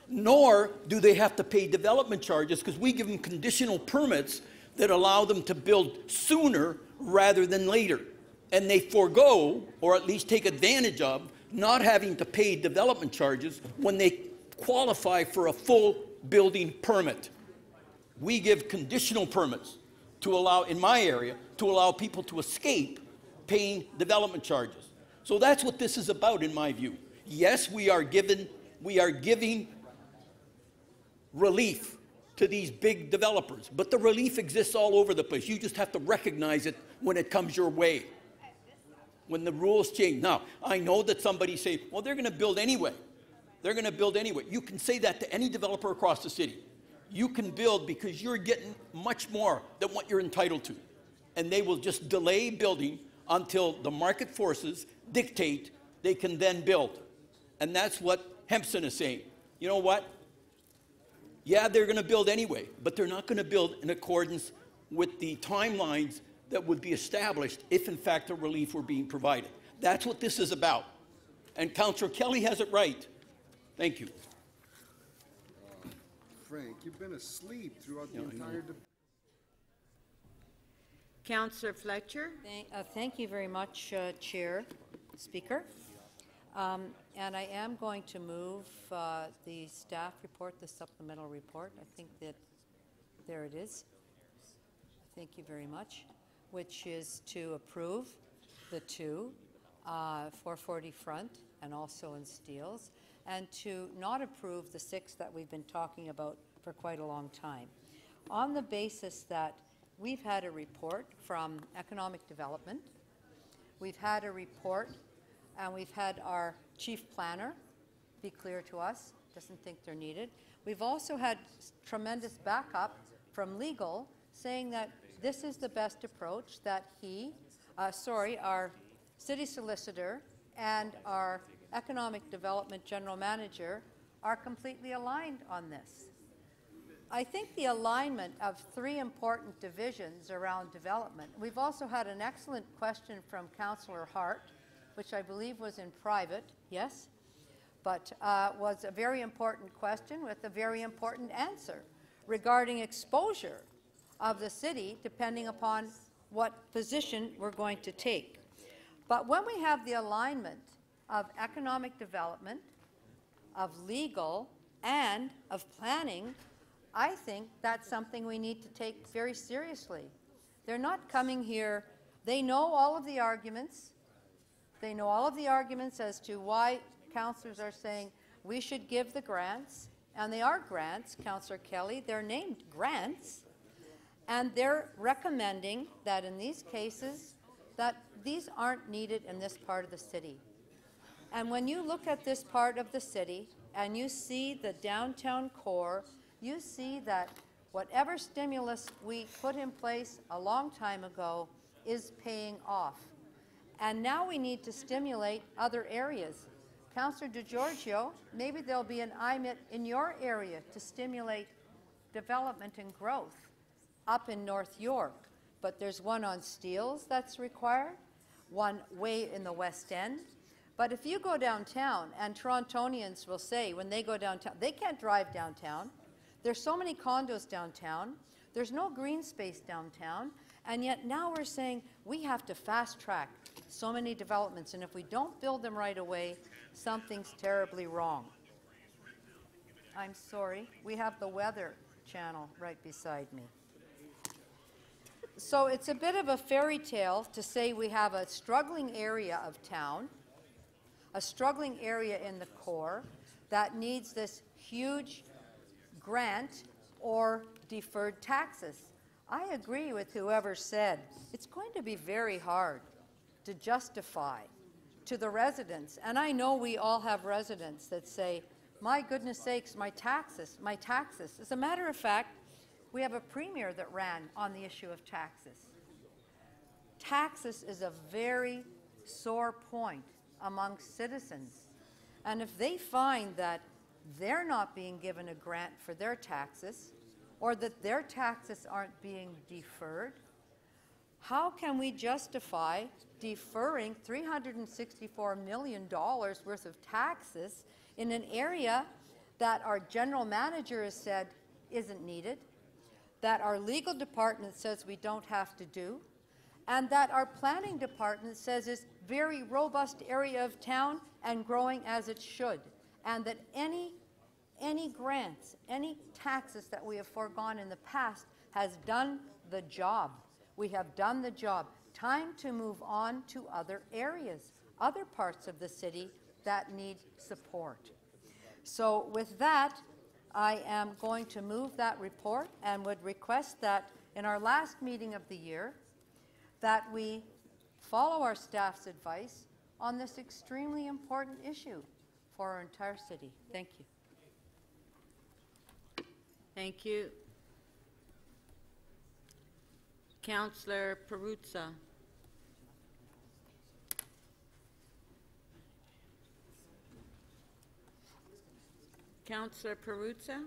Nor do they have to pay development charges, because we give them conditional permits that allow them to build sooner rather than later. And they forego, or at least take advantage of, not having to pay development charges when they qualify for a full building permit. We give conditional permits to allow, in my area, to allow people to escape paying development charges. So that's what this is about, in my view. Yes, we are giving relief to these big developers, but the relief exists all over the place. You just have to recognize it when it comes your way, when the rules change. Now, I know that somebody say, well, they're going to build anyway. They're going to build anyway. You can say that to any developer across the city. You can build because you're getting much more than what you're entitled to. And they will just delay building until the market forces dictate they can then build. And that's what Hempson is saying. You know what? Yeah, they're going to build anyway, but they're not going to build in accordance with the timelines that would be established if, in fact, a relief were being provided. That's what this is about. And Councillor Kelly has it right. Thank you. Frank, you've been asleep throughout the entire debate. Councillor Fletcher. Thank you very much, Speaker. And I am going to move the staff report, the supplemental report. I think that there it is. Thank you very much. Which is to approve the 440 front and also in Steeles, and to not approve the 6 that we've been talking about for quite a long time, on the basis that we've had a report from Economic Development. We've had a report, and we've had our chief planner be clear to us, doesn't think they're needed. We've also had tremendous backup from legal saying that this is the best approach, that our city solicitor and our economic development general manager are completely aligned on this. I think the alignment of three important divisions around development. We've also had an excellent question from Councillor Hart, which I believe was in private, yes, but was a very important question with a very important answer regarding exposure of the city depending upon what position we're going to take. But when we have the alignment of economic development, of legal, and of planning, I think that's something we need to take very seriously. They're not coming here, they know all of the arguments. They know all of the arguments as to why councillors are saying we should give the grants, and they are grants, Councillor Kelly, they're named grants, and they're recommending that in these cases that these aren't needed in this part of the city. And when you look at this part of the city and you see the downtown core, you see that whatever stimulus we put in place a long time ago is paying off. And now we need to stimulate other areas. Councillor DiGiorgio, maybe there'll be an IMIT in your area to stimulate development and growth up in North York. But there's one on Steeles that's required, one way in the West End. But if you go downtown, and Torontonians will say when they go downtown, they can't drive downtown. There's so many condos downtown. There's no green space downtown. And yet now we're saying we have to fast track so many developments. And if we don't build them right away, something's terribly wrong. I'm sorry. We have the Weather Channel right beside me. So it's a bit of a fairy tale to say we have a struggling area of town, a struggling area in the core that needs this huge grant or deferred taxes. I agree with whoever said it's going to be very hard to justify to the residents. And I know we all have residents that say, my goodness sakes, my taxes, my taxes. As a matter of fact, we have a premier that ran on the issue of taxes. Taxes is a very sore point amongst citizens. And if they find that they're not being given a grant for their taxes, or that their taxes aren't being deferred, how can we justify deferring $364 million worth of taxes in an area that our general manager has said isn't needed, that our legal department says we don't have to do, and that our planning department says is very robust area of town and growing as it should, and that any grants, any taxes that we have foregone in the past has done the job. We have done the job. Time to move on to other areas, other parts of the city that need support. So with that, I am going to move that report and would request that in our last meeting of the year that we follow our staff's advice on this extremely important issue for our entire city. Thank you. Thank you. Councillor Perruzza. Councillor Perruzza?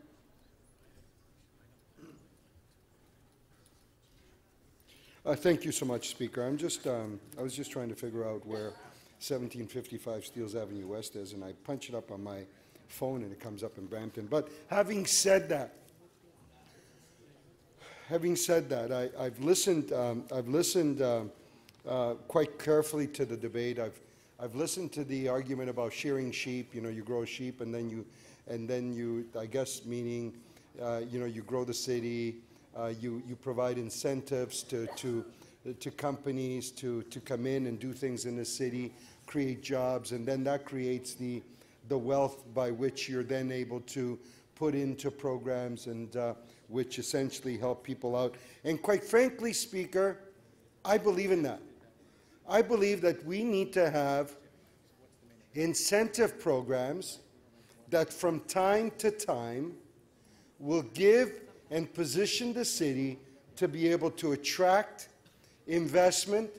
Thank you so much, Speaker. I was just trying to figure out where 1755 Steeles Avenue West is, and I punch it up on my phone and it comes up in Brampton. But having said that, I've listened quite carefully to the debate. I've listened to the argument about shearing sheep. You know, you grow sheep and then you, I guess, meaning, you grow the city. You provide incentives to companies to come in and do things in the city, create jobs, and then that creates the wealth by which you're then able to put into programs and which essentially help people out. And quite frankly, Speaker, I believe in that. I believe that we need to have incentive programs that from time to time will give and position the city to be able to attract investment,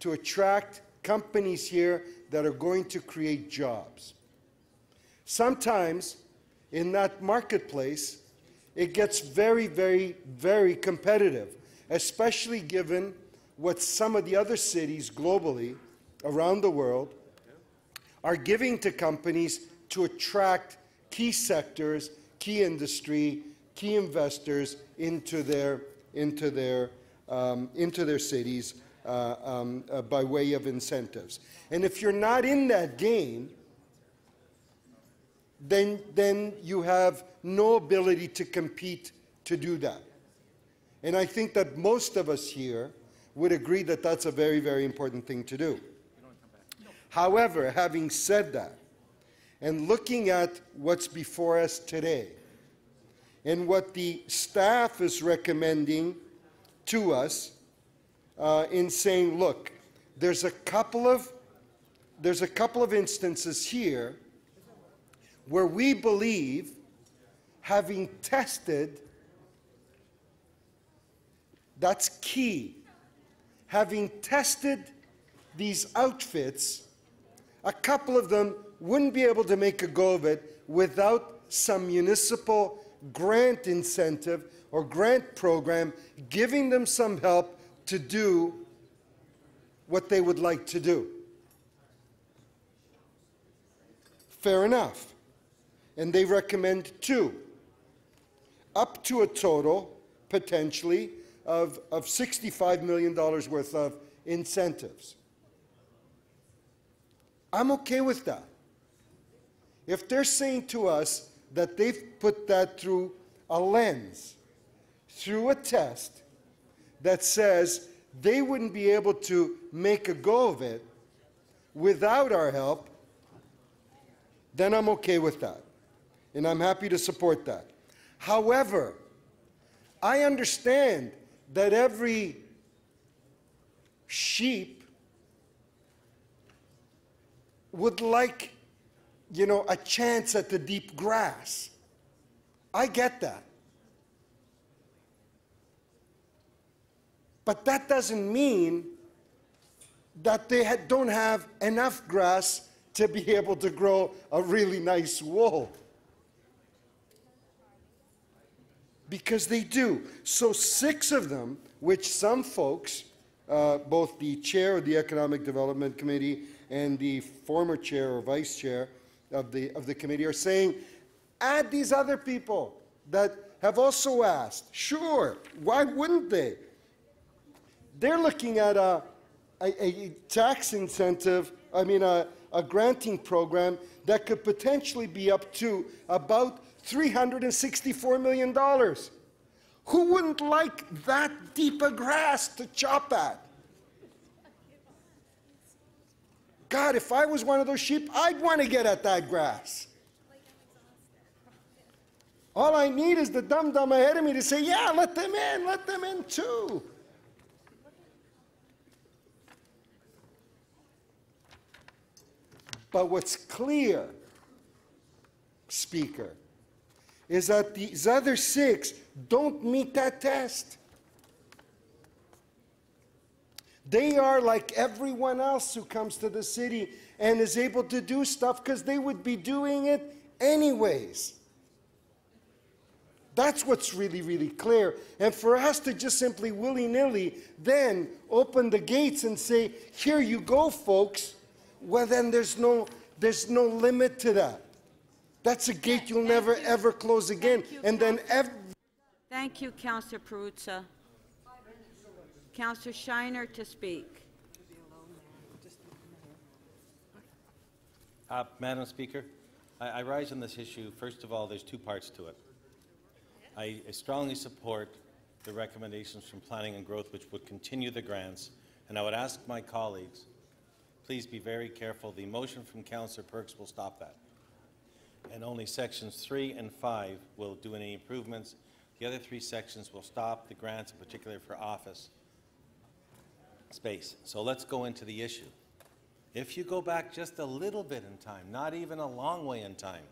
to attract companies here that are going to create jobs. Sometimes in that marketplace, it gets very, very, very competitive, especially given what some of the other cities globally around the world are giving to companies to attract key sectors, key industry, key investors into their cities by way of incentives. And if you're not in that game, then you have no ability to compete to do that. And I think that most of us here would agree that that's a very, very important thing to do. However, having said that, and looking at what's before us today, and what the staff is recommending to us in saying, look, there's a couple of instances here where we believe, having tested, that's key, having tested these outfits, a couple of them wouldn't be able to make a go of it without some municipal grant incentive or grant program giving them some help to do what they would like to do. Fair enough. And they recommend 2, up to a total, potentially, of $65 million worth of incentives. I'm okay with that. If they're saying to us that they've put that through a lens, through a test, that says they wouldn't be able to make a go of it without our help, then I'm okay with that. And I'm happy to support that. However, I understand that every sheep would like, a chance at the deep grass. I get that. But that doesn't mean that they don't have enough grass to be able to grow a really nice wool. Because they do. So 6 of them, which some folks, both the chair of the Economic Development Committee and the former chair or vice chair of the committee are saying, add these other people that have also asked. Sure, why wouldn't they? They're looking at a tax incentive, a granting program that could potentially be up to about $364 million. Who wouldn't like that deep a grass to chop at? God, if I was one of those sheep, I'd want to get at that grass. All I need is the dum-dum ahead of me to say, yeah, let them in too. But what's clear, Speaker, is that these other 6 don't meet that test. They are like everyone else who comes to the city and is able to do stuff because they would be doing it anyways. That's what's really, really clear. And for us to just simply willy-nilly then open the gates and say, here you go, folks, well, then there's no limit to that. That's a gate you'll never, ever close again. And then Thank you, Councillor Perruzza. Councillor Shiner to speak. Madam Speaker, I rise on this issue. First of all, there's 2 parts to it. I strongly support the recommendations from Planning and Growth, which would continue the grants, and I would ask my colleagues, please be very careful. The motion from Councillor Perks will stop that. And only sections 3 and 5 will do any improvements. The other 3 sections will stop the grants, in particular for office space. So let's go into the issue. If you go back just a little bit in time, not even a long way in time,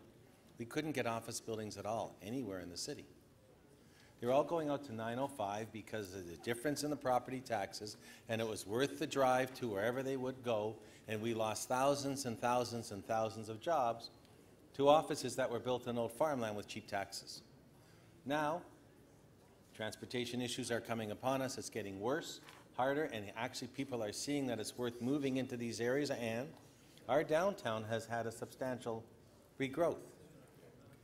we couldn't get office buildings at all anywhere in the city. They're all going out to 905 because of the difference in the property taxes, and it was worth the drive to wherever they would go, and we lost thousands and thousands and thousands of jobs to offices that were built in old farmland with cheap taxes. Now, transportation issues are coming upon us. It's getting worse, harder, and actually people are seeing that it's worth moving into these areas, and our downtown has had a substantial regrowth.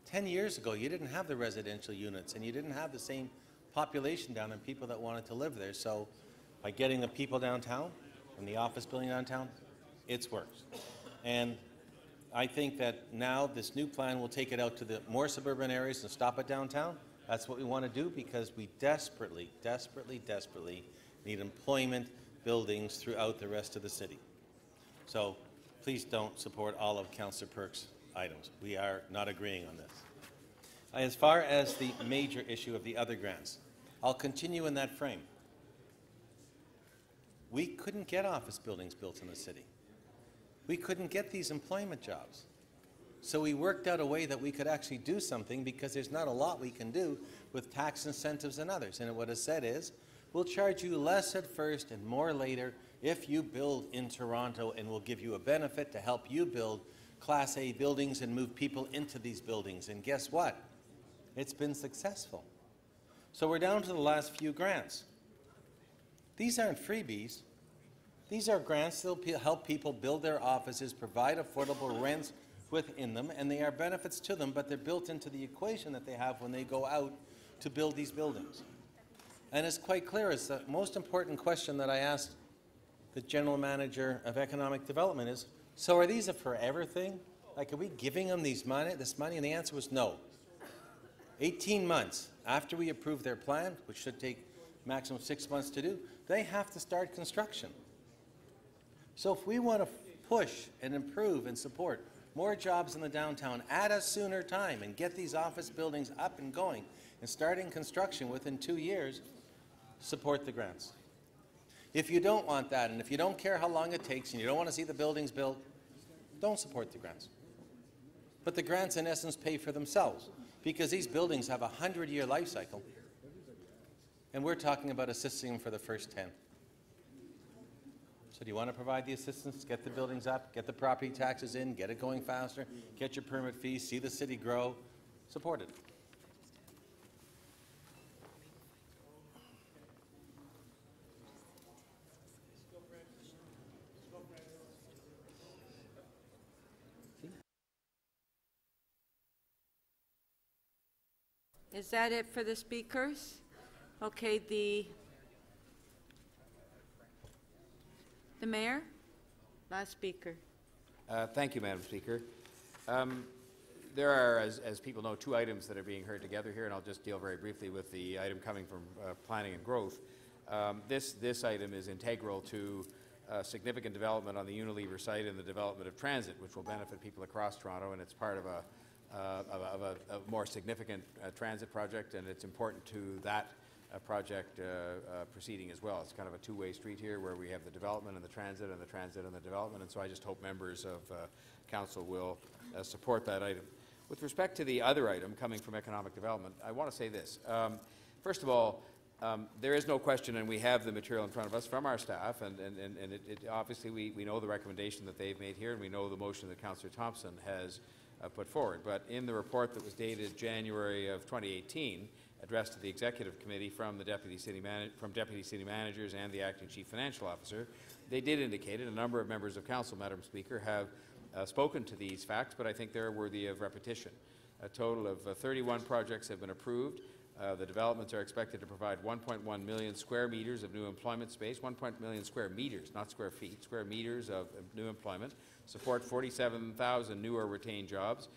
10 years ago, you didn't have the residential units, and you didn't have the same population down and people that wanted to live there. So by getting the people downtown and the office building downtown, it's worked. And I think that now this new plan will take it out to the more suburban areas and stop it downtown. That's what we want to do because we desperately, desperately, desperately need employment buildings throughout the rest of the city. So please don't support all of Councillor Perks' items. We are not agreeing on this. As far as the major issue of the other grants, I'll continue in that frame. We couldn't get office buildings built in the city. We couldn't get these employment jobs. So we worked out a way that we could actually do something because there's not a lot we can do with tax incentives and others. And what it said is, we'll charge you less at first and more later if you build in Toronto, and we'll give you a benefit to help you build Class A buildings and move people into these buildings. And guess what? It's been successful. So we're down to the last few grants. These aren't freebies. These are grants that will help people build their offices, provide affordable rents within them, and they are benefits to them, but they're built into the equation that they have when they go out to build these buildings. And it's quite clear, it's the most important question that I asked the General Manager of Economic Development is, so are these a forever thing? Like, are we giving them this money? And the answer was no. 18 months after we approve their plan, which should take maximum 6 months to do, they have to start construction. So if we want to push and improve and support more jobs in the downtown at a sooner time and get these office buildings up and going and starting construction within 2 years, support the grants. If you don't want that, and if you don't care how long it takes and you don't want to see the buildings built, don't support the grants. But the grants, in essence, pay for themselves because these buildings have a 100-year life cycle, and we're talking about assisting them for the first 10. So do you want to provide the assistance, get the buildings up, get the property taxes in, get it going faster, get your permit fees, see the city grow? Support it. Is that it for the speakers? Okay, the mayor, last speaker. Thank you, Madam Speaker. There are, as people know, 2 items that are being heard together here, and I'll just deal very briefly with the item coming from planning and growth. This item is integral to significant development on the Unilever site and the development of transit, which will benefit people across Toronto, and it's part of a more significant transit project, and it's important to that project proceeding as well. It's kind of a two-way street here where we have the development and the transit and the transit and the development, and so I just hope members of Council will support that item. With respect to the other item coming from economic development, I want to say this. First of all, there is no question, and we have the material in front of us from our staff, and obviously we know the recommendation that they've made here, and we know the motion that Councillor Thompson has put forward. But in the report that was dated January of 2018, addressed to the Executive Committee from the Deputy City Managers and the Acting Chief Financial Officer, they did indicate, and a number of members of Council, Madam Speaker, have spoken to these facts, but I think they're worthy of repetition. A total of 31 projects have been approved. The developments are expected to provide 1.1 million square meters of new employment space, 1.1 million square meters, not square feet, square meters of new employment, support 47,000 new or retained jobs,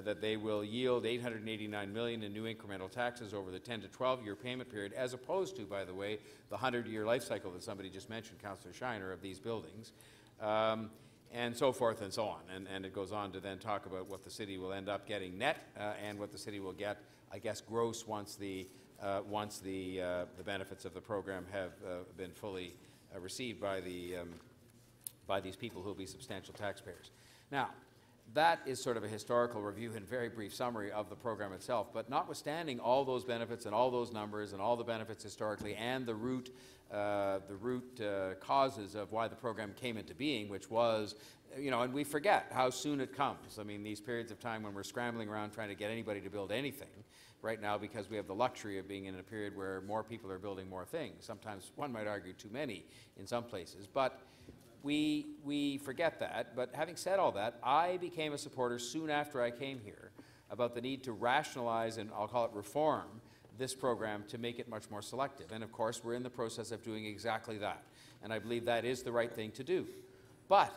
that they will yield $889 million in new incremental taxes over the 10 to 12-year payment period, as opposed to, by the way, the 100-year life cycle that somebody just mentioned, Councillor Shiner, of these buildings, and so forth and so on. And it goes on to then talk about what the city will end up getting net and what the city will get, I guess, gross once the once the benefits of the program have been fully received by these people who will be substantial taxpayers. Now, that is sort of a historical review and very brief summary of the program itself, but notwithstanding all those benefits and all those numbers and all the benefits historically and the root causes of why the program came into being, which was, and we forget how soon it comes. I mean, these periods of time when we're scrambling around trying to get anybody to build anything right now because we have the luxury of being in a period where more people are building more things. Sometimes one might argue too many in some places, but we forget that. But having said all that, I became a supporter soon after I came here about the need to rationalize and I'll call it reform this program to make it much more selective. And of course, we're in the process of doing exactly that. And I believe that is the right thing to do. But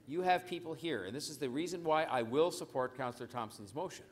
you have people here, and this is the reason why I will support Councillor Thompson's motion,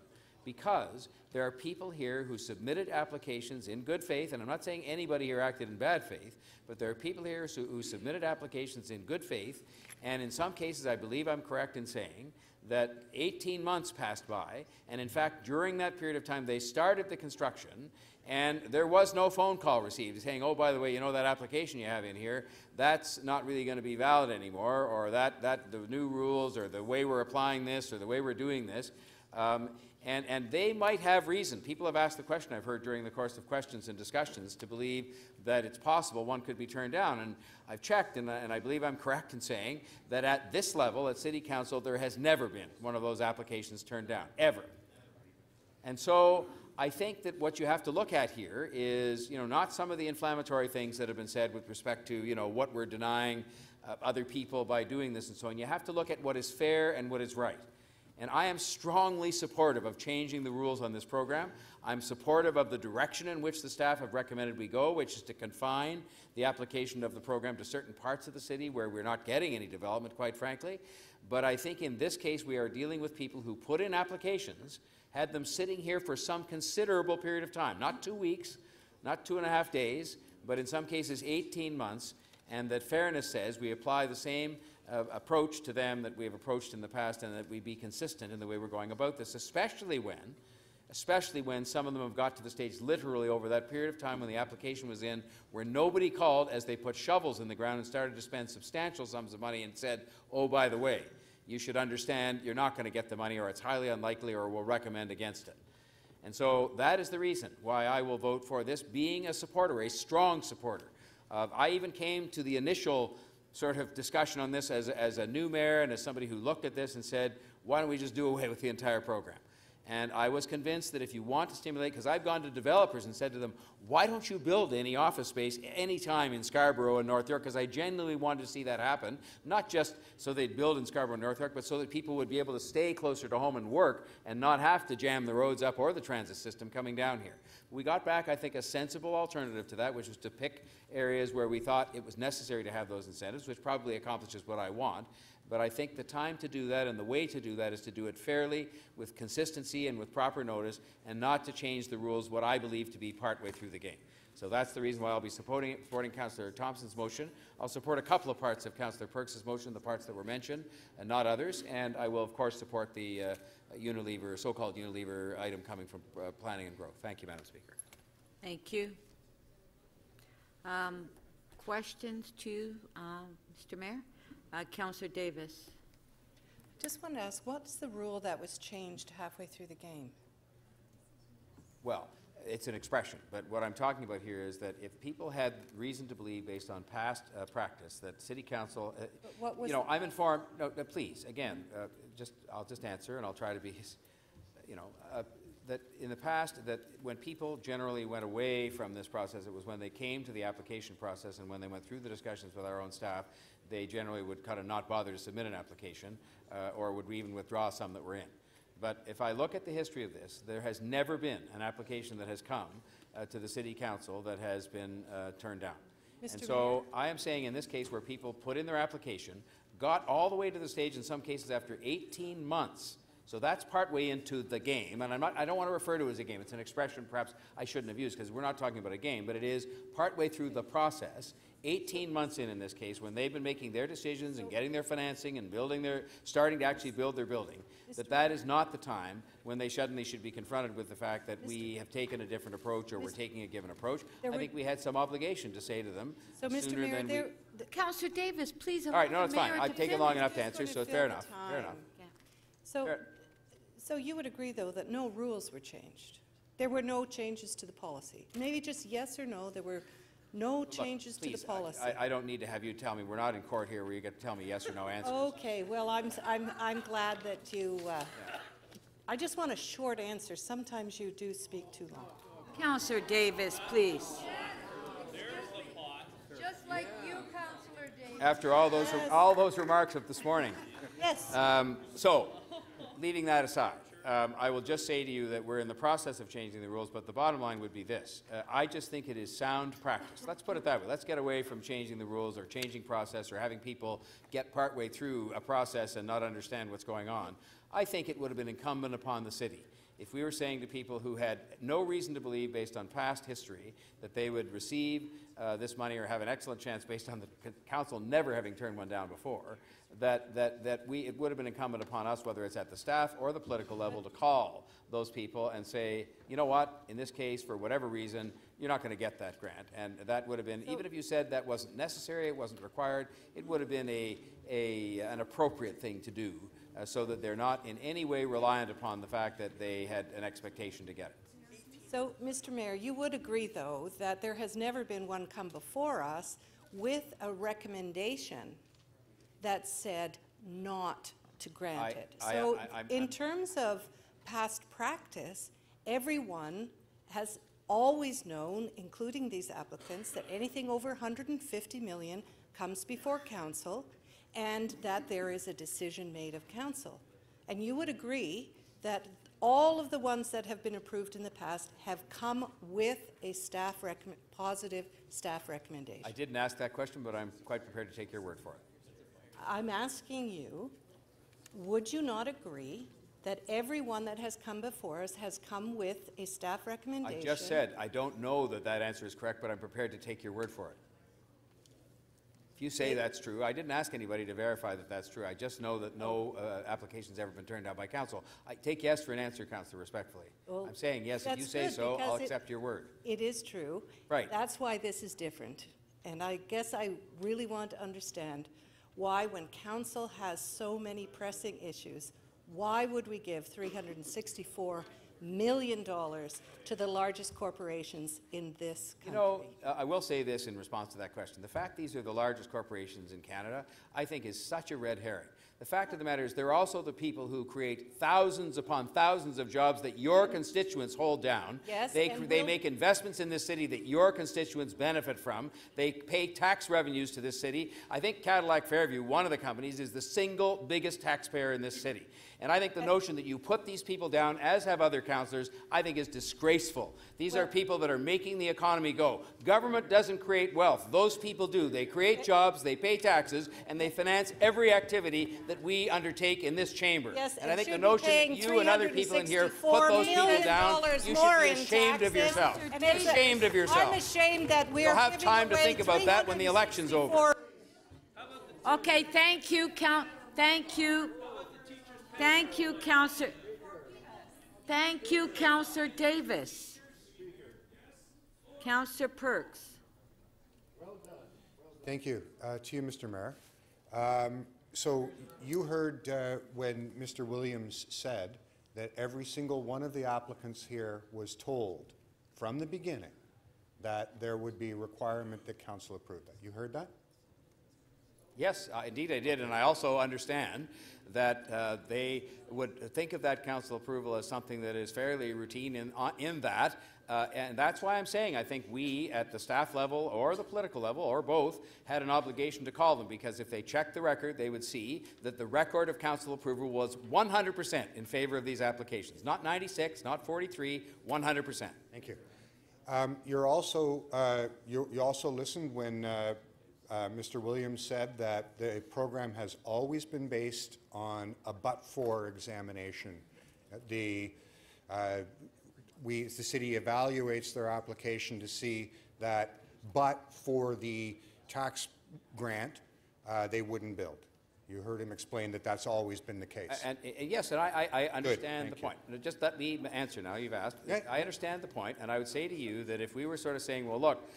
because there are people here who submitted applications in good faith, and I'm not saying anybody here acted in bad faith, but there are people here who submitted applications in good faith, and in some cases I believe I'm correct in saying that 18 months passed by, and in fact during that period of time they started the construction, and there was no phone call received saying, oh, by the way, that application you have in here, that's not really going to be valid anymore, or that the new rules, or the way we're applying this, or the way we're doing this. And they might have reason. People have asked the question, I've heard during the course of questions and discussions, to believe that it's possible one could be turned down. And I've checked, and I believe I'm correct in saying that at this level, at City Council, there has never been one of those applications turned down, ever. And so I think that what you have to look at here is, not some of the inflammatory things that have been said with respect to, what we're denying other people by doing this and so on. You have to look at what is fair and what is right. And I am strongly supportive of changing the rules on this program. I'm supportive of the direction in which the staff have recommended we go, which is to confine the application of the program to certain parts of the city where we're not getting any development, quite frankly. But I think in this case we are dealing with people who put in applications, had them sitting here for some considerable period of time, not 2 weeks, not 2.5 days, but in some cases 18 months, and that fairness says we apply the same approach to them that we have approached in the past, and that we be consistent in the way we're going about this, especially when some of them have got to the stage literally over that period of time when the application was in, where nobody called as they put shovels in the ground and started to spend substantial sums of money and said, oh, by the way, you should understand you're not going to get the money, or it's highly unlikely, or we'll recommend against it. And so that is the reason why I will vote for this, being a supporter, a strong supporter. I even came to the initial sort of discussion on this as a new mayor and as somebody who looked at this and said, why don't we just do away with the entire program? And I was convinced that if you want to stimulate, because I've gone to developers and said to them, why don't you build any office space any time in Scarborough and North York? Because I genuinely wanted to see that happen, not just so they'd build in Scarborough and North York, but so that people would be able to stay closer to home and work and not have to jam the roads up or the transit system coming down here. We got back, I think, a sensible alternative to that, which was to pick areas where we thought it was necessary to have those incentives, which probably accomplishes what I want. But I think the time to do that and the way to do that is to do it fairly, with consistency and with proper notice, and not to change the rules, what I believe to be partway through the game. So that's the reason why I'll be supporting Councillor Thompson's motion. I'll support a couple of parts of Councillor Perks' motion, the parts that were mentioned, and not others. And I will, of course, support the Unilever, so-called Unilever item coming from Planning and Growth. Thank you, Madam Speaker. Thank you. Questions to Mr. Mayor? Councillor Davis. Just want to ask, what's the rule that was changed halfway through the game? Well, it's an expression, but what I'm talking about here is that if people had reason to believe, based on past practice, that City Council, I'm informed. No, please, again, I'll just answer, and I'll try to be, that in the past, that when people generally went away from this process, it was when they came to the application process and when they went through the discussions with our own staff, they generally would kind of not bother to submit an application, or would even withdraw some that were in. But if I look at the history of this, there has never been an application that has come to the City Council that has been turned down. And so I am saying in this case where people put in their application, got all the way to the stage in some cases after 18 months. So that's partway into the game, and I don't want to refer to it as a game. It's an expression perhaps I shouldn't have used, because we're not talking about a game, but it is partway through the process, 18 months in this case, when they've been making their decisions and getting their financing and starting to actually build their building, that is not the time when they suddenly should be confronted with the fact that we have taken a different approach or we're taking a given approach. I think we had some obligation to say to them So, Mr. sooner Mayor, than we... Councillor Davis, please. All right, no, it's fine. I've taken long enough to answer, so fair enough. Fair enough. So you would agree, though, that no rules were changed? There were no changes to the policy? Maybe just yes or no, there were no changes to the policy? I don't need to have you tell me. We're not in court here where you get to tell me yes or no answers. Okay, well, I'm glad that you, I just want a short answer. Sometimes you do speak too long. Councillor Davis, please. Just like you, Councillor Davis. After all those remarks of this morning. Yes. So, leaving that aside, I will just say to you that we're in the process of changing the rules, but the bottom line would be this. I just think it is sound practice. Let's put it that way. Let's get away from changing the rules or changing process or having people get partway through a process and not understand what's going on. I think it would have been incumbent upon the city if we were saying to people who had no reason to believe, based on past history, that they would receive this money or have an excellent chance based on the council never having turned one down before, it would have been incumbent upon us, whether it's at the staff or the political level, to call those people and say, you know what, in this case, for whatever reason, you're not going to get that grant. And that would have been, even if you said that wasn't necessary, it wasn't required, it would have been an appropriate thing to do, so that they're not in any way reliant upon the fact that they had an expectation to get it. So, Mr. Mayor, you would agree, though, that there has never been one come before us with a recommendation that said not to grant it. So, in terms of past practice, everyone has always known, including these applicants, that anything over $150 million comes before council and that there is a decision made of council. And you would agree that all of the ones that have been approved in the past have come with a positive staff recommendation. I didn't ask that question, but I'm quite prepared to take your word for it. I'm asking you, would you not agree that everyone that has come before us has come with a staff recommendation? I just said I don't know that that answer is correct, but I'm prepared to take your word for it. If you say that's true, I didn't ask anybody to verify that that's true. I just know that no application's ever been turned down by council. I take yes for an answer, Councillor, respectfully. Well, I'm saying yes. If you say so, I'll accept your word. It is true. Right. That's why this is different. And I guess I really want to understand why, when council has so many pressing issues, why would we give $364 million to the largest corporations in this country? You know, I will say this in response to that question. The fact these are the largest corporations in Canada, I think, is such a red herring. The fact of the matter is they're also the people who create thousands upon thousands of jobs that your constituents hold down. Yes, they make investments in this city that your constituents benefit from. They pay tax revenues to this city. I think Cadillac Fairview, one of the companies, is the single biggest taxpayer in this city. And I think the notion that you put these people down, as have other councillors, I think is disgraceful. These are people that are making the economy go. Government doesn't create wealth. Those people do. They create jobs, they pay taxes, and they finance every activity that we undertake in this chamber. Yes, and I think the notion that you and other people in here put those people down, you should be ashamed of yourself. Ashamed of yourself. I'm ashamed that we're You'll have time to think about that when the election's over. Okay, thank you, Thank you. Thank you, Councillor. Thank you, Councillor Davis. Councillor Perks. Thank you. To you, Mr. Mayor. So you heard when Mr. Williams said that every single one of the applicants here was told from the beginning that there would be a requirement that council approve that. You heard that? Yes, indeed I did, and I also understand that they would think of that council approval as something that is fairly routine in that, and that's why I'm saying I think we at the staff level or the political level or both had an obligation to call them, because if they checked the record they would see that the record of council approval was 100% in favor of these applications, not 96, not 43, 100%. Thank you. You also listened when Mr. Williams said that the program has always been based on a but-for examination. The city evaluates their application to see that but for the tax grant, they wouldn't build. You heard him explain that that's always been the case. And yes, and I understand the thank point. Now, just let me answer now. You've asked. I understand the point, and I would say to you that if we were sort of saying, well, look,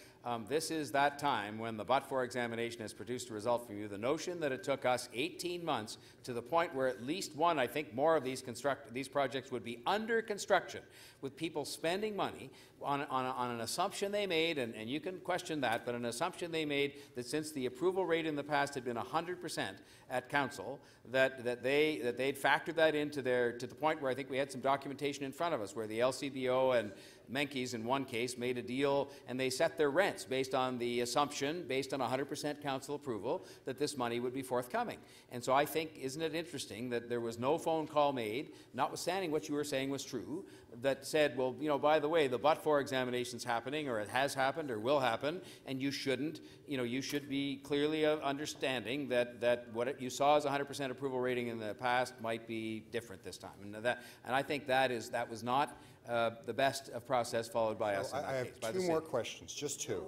this is that time when the but-for examination has produced a result for you, the notion that it took us 18 months to the point where at least one, I think more of these projects would be under construction with people spending money on an assumption they made, and you can question that, but an assumption they made that since the approval rate in the past had been 100% at council, that they'd factored that into to the point where I think we had some documentation in front of us where the LCBO and Menkes in one case made a deal and they set their rents based on the assumption, based on 100% council approval, that this money would be forthcoming. And so I think, isn't it interesting that there was no phone call made, notwithstanding what you were saying was true, that said, well, you know, by the way, the but-for examination's happening, or it has happened, or will happen, and you shouldn't, you know, you should be clearly understanding that what you saw as 100% approval rating in the past might be different this time. And I think that was not the best of process followed by us in that I have case, two more questions, just two.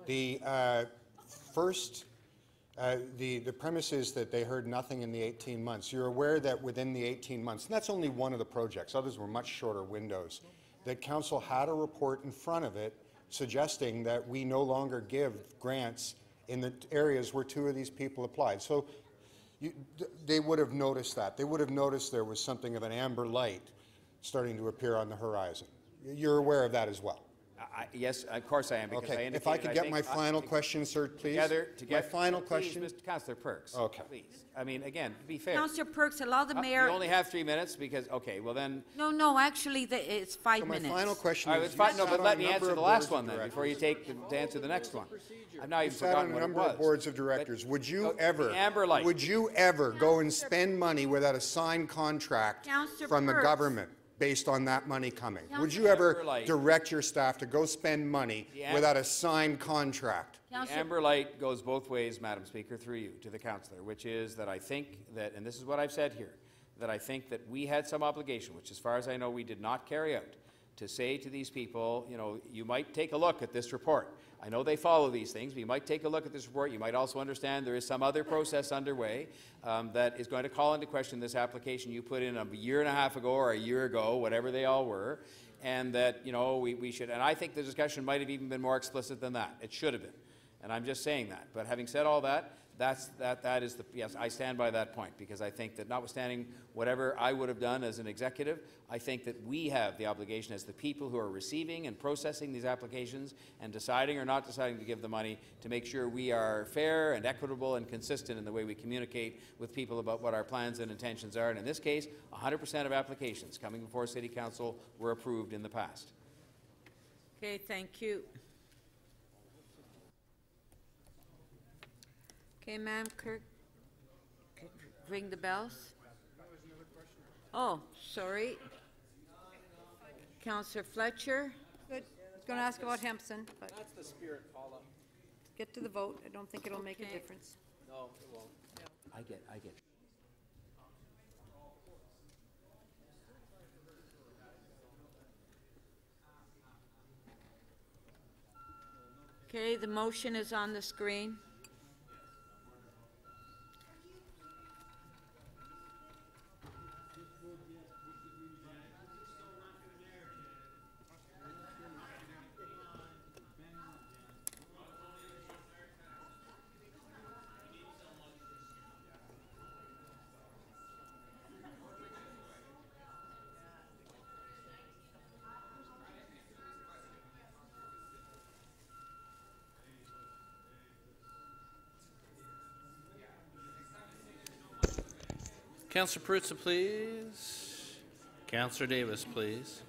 The first, the premise is that they heard nothing in the 18 months. You're aware that within the 18 months, and that's only one of the projects, others were much shorter windows, that council had a report in front of it suggesting that we no longer give grants in the areas where two of these people applied. So they would have noticed that. They would have noticed there was something of an amber light starting to appear on the horizon. You're aware of that as well? Yes, of course I am. Because okay. I If I could get my final question, sir, please. My final question. Mr. Councillor Perks. Okay. Please. I mean, again, to be fair. Councillor Perks, allow the mayor. You only have 3 minutes because, okay, well then. No, actually, it's 5 minutes. My final question is. No, but let me answer the last one then before you take to answer the next one. I've now even forgotten what it was. On a number of boards of directors. Would you ever? Amber Light. Would you ever go and spend money without a signed contract from the government? Based on that money coming. Would you ever direct your staff to go spend money without a signed contract? The Amber Light goes both ways, Madam Speaker, through you to the councillor, which is that I think that, and this is what I've said here, that I think that we had some obligation, which as far as I know we did not carry out, to say to these people, you know, you might take a look at this report. I know they follow these things, but you might take a look at this report. You might also understand there is some other process underway that is going to call into question this application you put in a year and a half ago or a year ago, whatever they all were, and that, you know, we should, and I think the discussion might have even been more explicit than that. It should have been. And I'm just saying that. But having said all that, that is the, yes, I stand by that point, because I think that notwithstanding whatever I would have done as an executive, I think that we have the obligation as the people who are receiving and processing these applications and deciding or not deciding to give the money to make sure we are fair and equitable and consistent in the way we communicate with people about what our plans and intentions are. And in this case, 100% of applications coming before City Council were approved in the past. Okay, thank you. Okay, ma'am, Kirk, ring the bells. Oh, sorry. Councillor Fletcher. Good. I was going to ask about Hempson, but That's the spirit, Paula. get to the vote. I don't think it'll make a Okay. difference. No, it won't. I get. Okay, the motion is on the screen. Councillor Perruzza, please. Councillor Davis, please.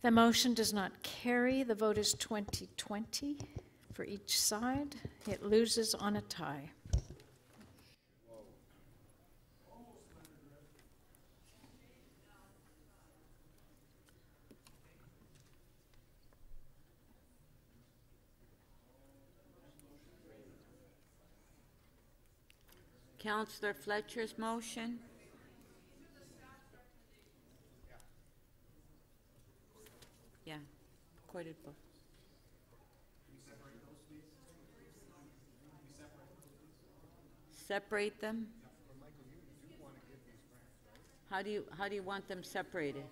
The motion does not carry. The vote is 20-20 for each side. It loses on a tie. Councillor Fletcher's motion. Yeah, recorded vote. Separate them? How do you want them separated?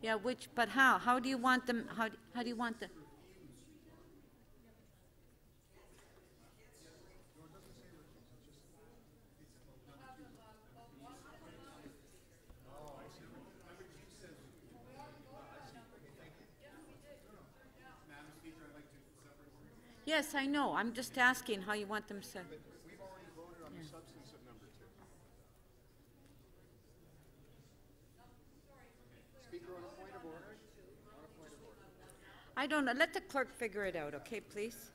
Yeah, but how? How do you want them, how do you want them? Yes, I know. I'm just asking how you want them set. We've already voted on the substance of number 2. Speaker, on a point of order? On a point of order. I don't know. Let the clerk figure it out, okay, please?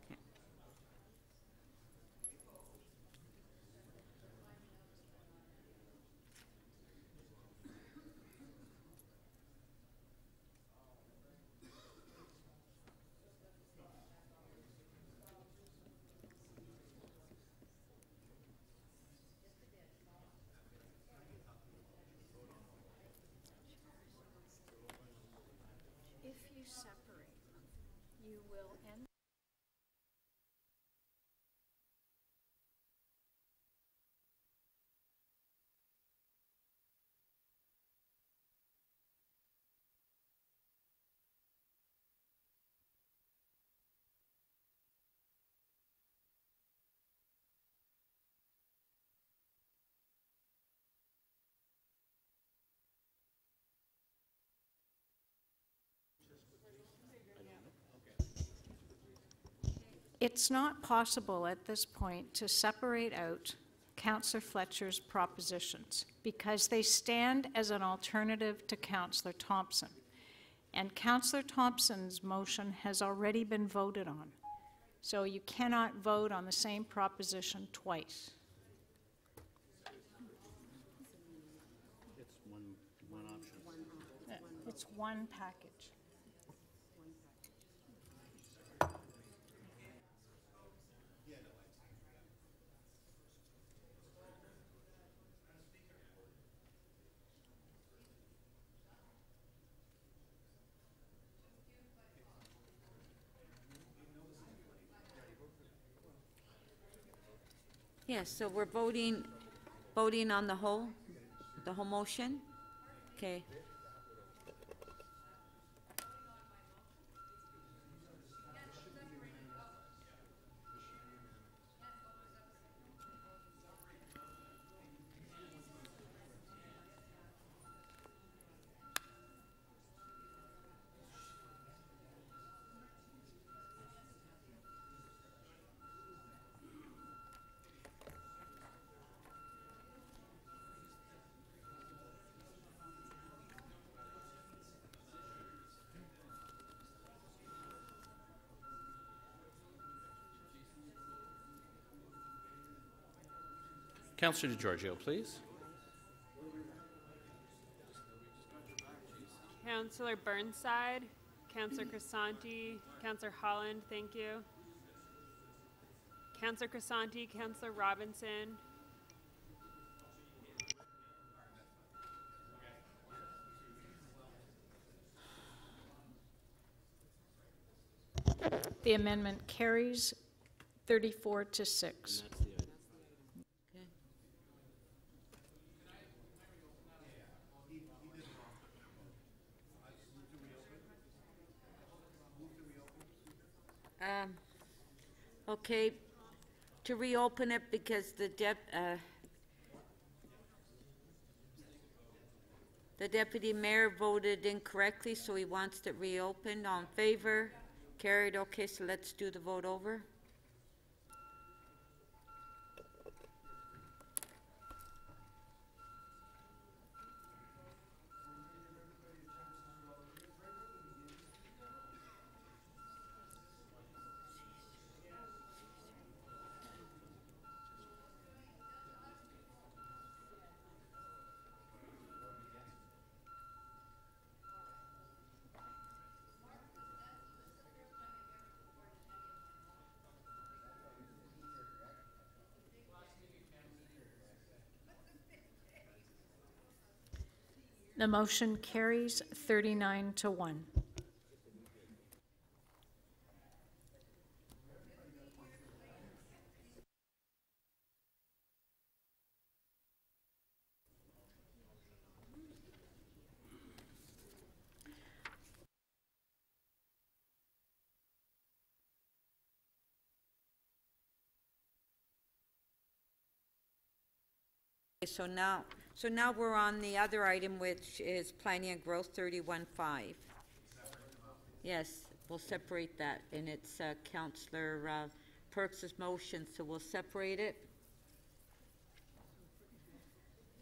Okay. If you separate them, you will end. It's not possible at this point to separate out Councillor Fletcher's propositions because they stand as an alternative to Councillor Thompson. And Councillor Thompson's motion has already been voted on. So you cannot vote on the same proposition twice. It's one option. It's one package. Yes, so we're voting on the whole motion? Okay. Councillor DeGiorgio, please. Councillor Burnside, Councillor Crisanti, Councillor Holland, thank you. Councillor Crisanti, Councillor Robinson. The amendment carries 34-6. Okay, to reopen it because the deputy mayor voted incorrectly, so he wants it reopened. All in favor? Carried. Okay, so let's do the vote over. The motion carries 39 to 1. So now we're on the other item, which is planning and growth 31.5. Yes, we'll separate that, and it's Councillor Perks' motion, so we'll separate it.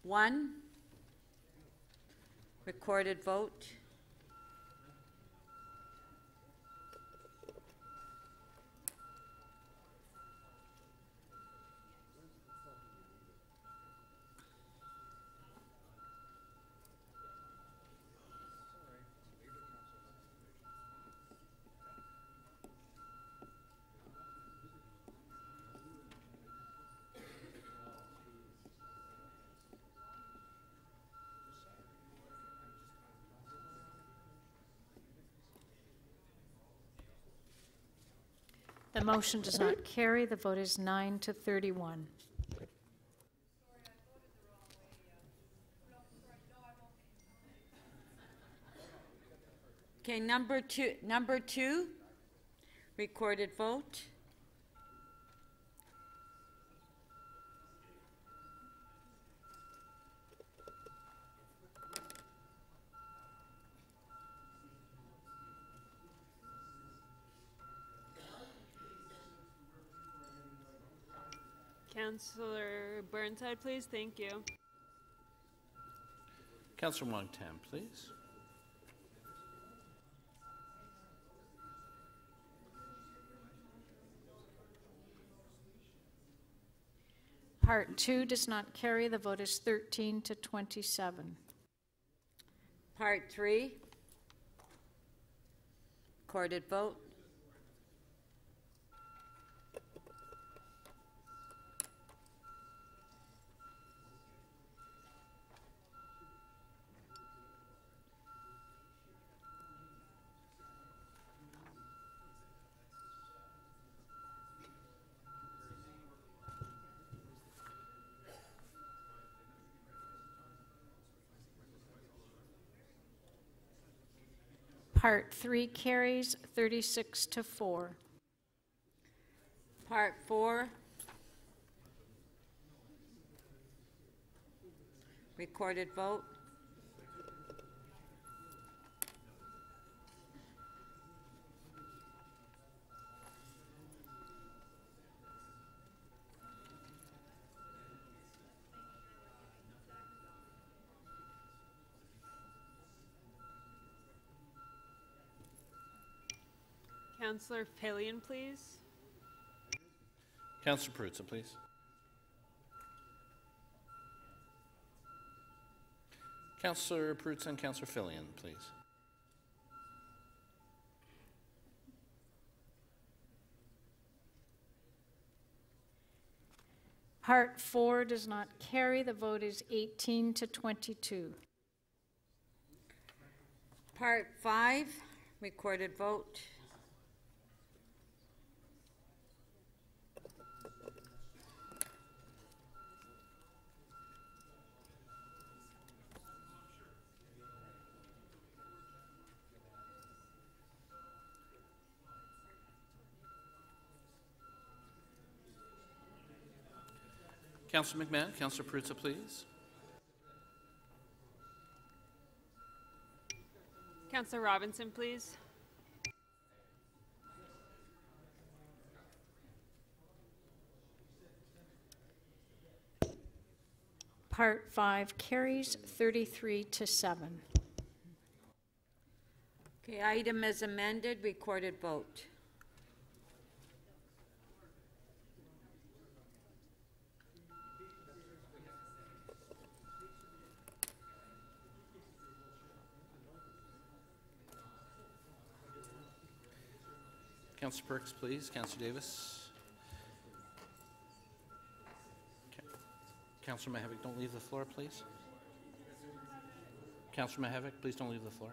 1, recorded vote. The motion does not carry. The vote is 9 to 31. Okay, number two, recorded vote. Councillor Burnside, please. Thank you. Councillor Wong-Tam, please. Part 2 does not carry. The vote is 13 to 27. Part 3, recorded vote. Part 3 carries 36 to 4. Part 4, recorded vote. Councillor Fillion, please. Councillor Perruzza, please. Councillor Perruzza and Councillor Fillion, please. Part 4 does not carry. The vote is 18 to 22. Part 5, recorded vote. Councillor McMahon, Councillor Perruzza, please. Councillor Robinson, please. Part 5 carries 33 to 7. Okay, item as amended, recorded vote. Councillor Perks, please. Councillor Davis. Councillor Mahavik, don't leave the floor, please. Councillor Mihevc, please don't leave the floor.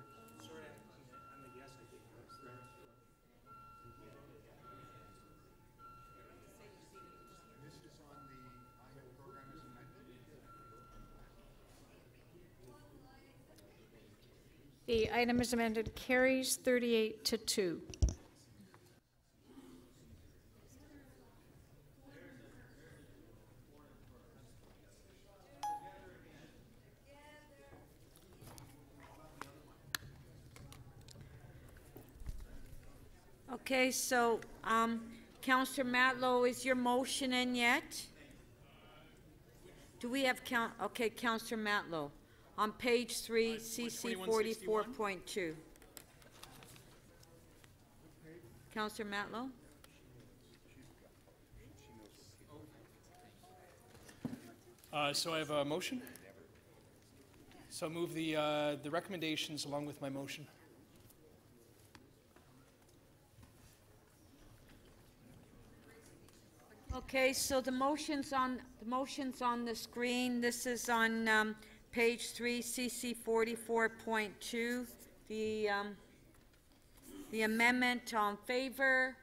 The item is amended, carries 38-2. Okay, so, Councillor Matlow, is your motion in yet? Do we have okay, Councillor Matlow, on page 3, CC 44.2. Councillor Matlow? So I have a motion. So move the recommendations along with my motion. Okay, so the motion's on the screen. This is on page 3, CC 44.2. The amendment on favor.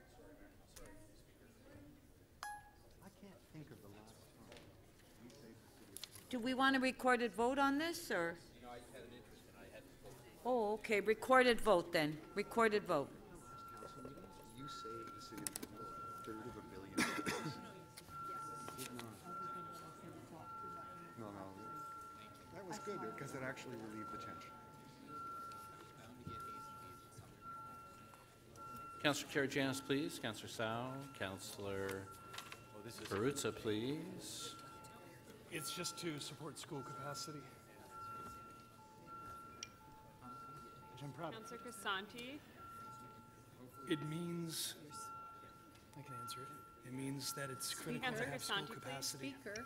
Do we want a recorded vote on this, or? Oh, okay, recorded vote then. Recorded vote. You saved the city of Toronto $1/3 billion. No, that was good because it actually relieved the tension. Councillor Karygiannis, please. Councillor Sao. Councillor Perruzza, please. It's just to support school capacity. Which I'm proud of. Councillor Crisanti. It means, I can answer it. It means that it's critical to have school capacity. Speaker.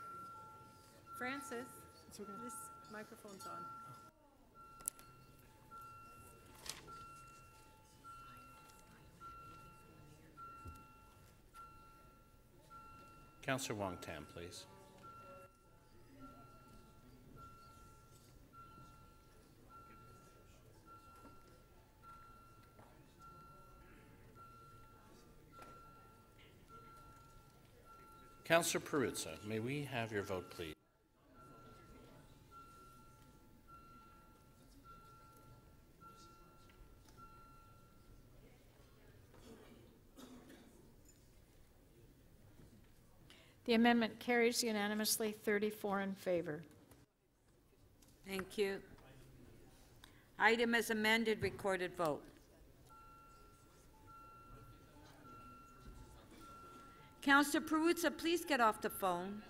Francis, this microphone's on. Councillor Wong Tam, please. Councillor Perruzza, may we have your vote, please? The amendment carries unanimously, 34 in favor. Thank you. Item as amended, recorded vote. Councillor Perruzza, please get off the phone.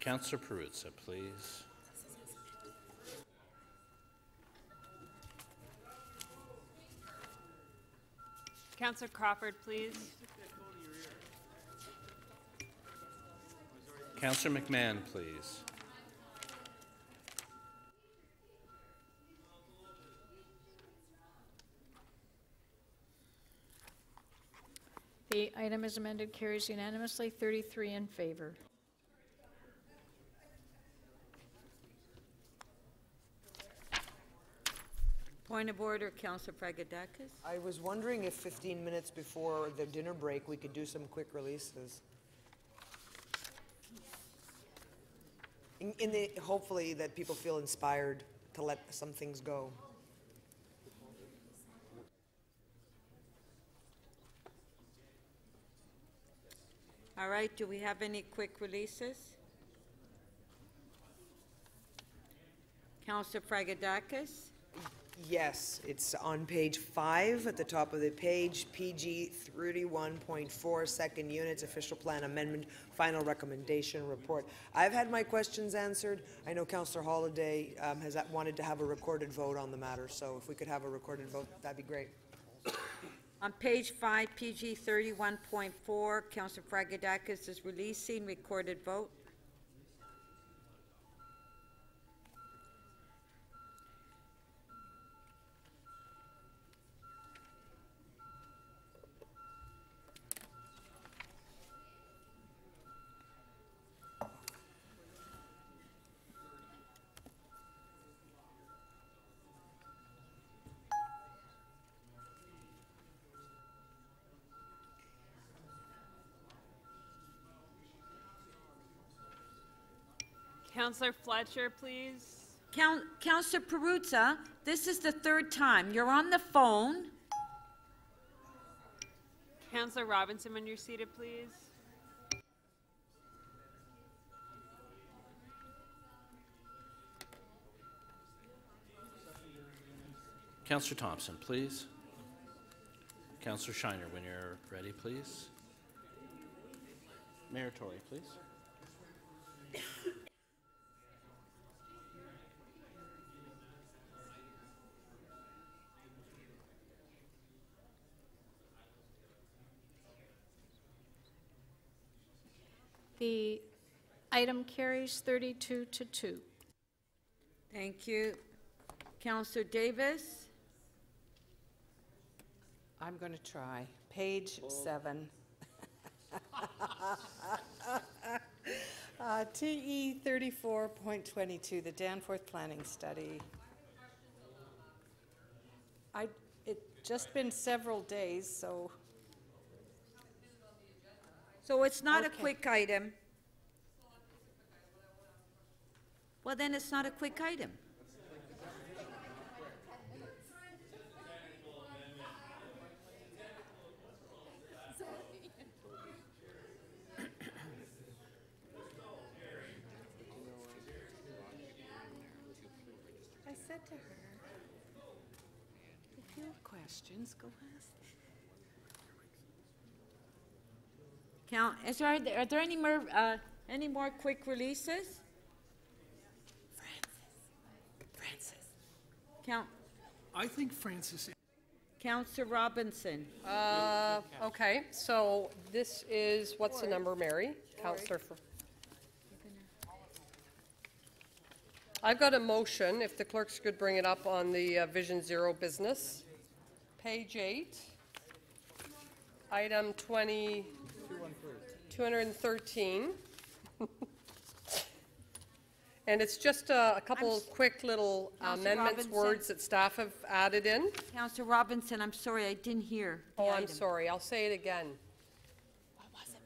Councillor Perruzza, please. Councillor Crawford, please. Councillor McMahon, please. The item is amended, carries unanimously, 33 in favor. Point of order, Councillor Fragedakis. I was wondering if 15 minutes before the dinner break, we could do some quick releases. Hopefully that people feel inspired to let some things go. All right, do we have any quick releases? Councillor Fragedakis? Yes, it's on page 5 at the top of the page, PG 31.4, second units, official plan amendment, final recommendation report. I've had my questions answered. I know Councillor Holiday has wanted to have a recorded vote on the matter, so if we could have a recorded vote, that'd be great. On page 5, PG 31.4, Councillor Fragedakis is releasing recorded vote. Councillor Fletcher, please. Councillor Perruzza, this is the third time. You're on the phone. Councillor Robinson, when you're seated, please. Councillor Thompson, please. Councillor Shiner, when you're ready, please. Mayor Tory, please. The item carries 32-2. Thank you. Councillor Davis? I'm going to try. Page 7. TE 34.22, the Danforth Planning Study. It's just been several days, so... So it's not a Okay. quick item. Well, then it's not a quick item. I said to her, if you have questions, go ask. Are there any more quick releases? Francis. I think Francis. Councillor Robinson. Okay, so this is, what's the number, Mary? Councillor. I've got a motion, if the clerks could bring it up on the Vision Zero business. Page 8, item 213. And it's just a couple quick little Councillor amendments, Robinson. words that staff have added in. Councillor Robinson, I'm sorry, I didn't hear. Oh, I'm sorry, I'll say it again. What was it,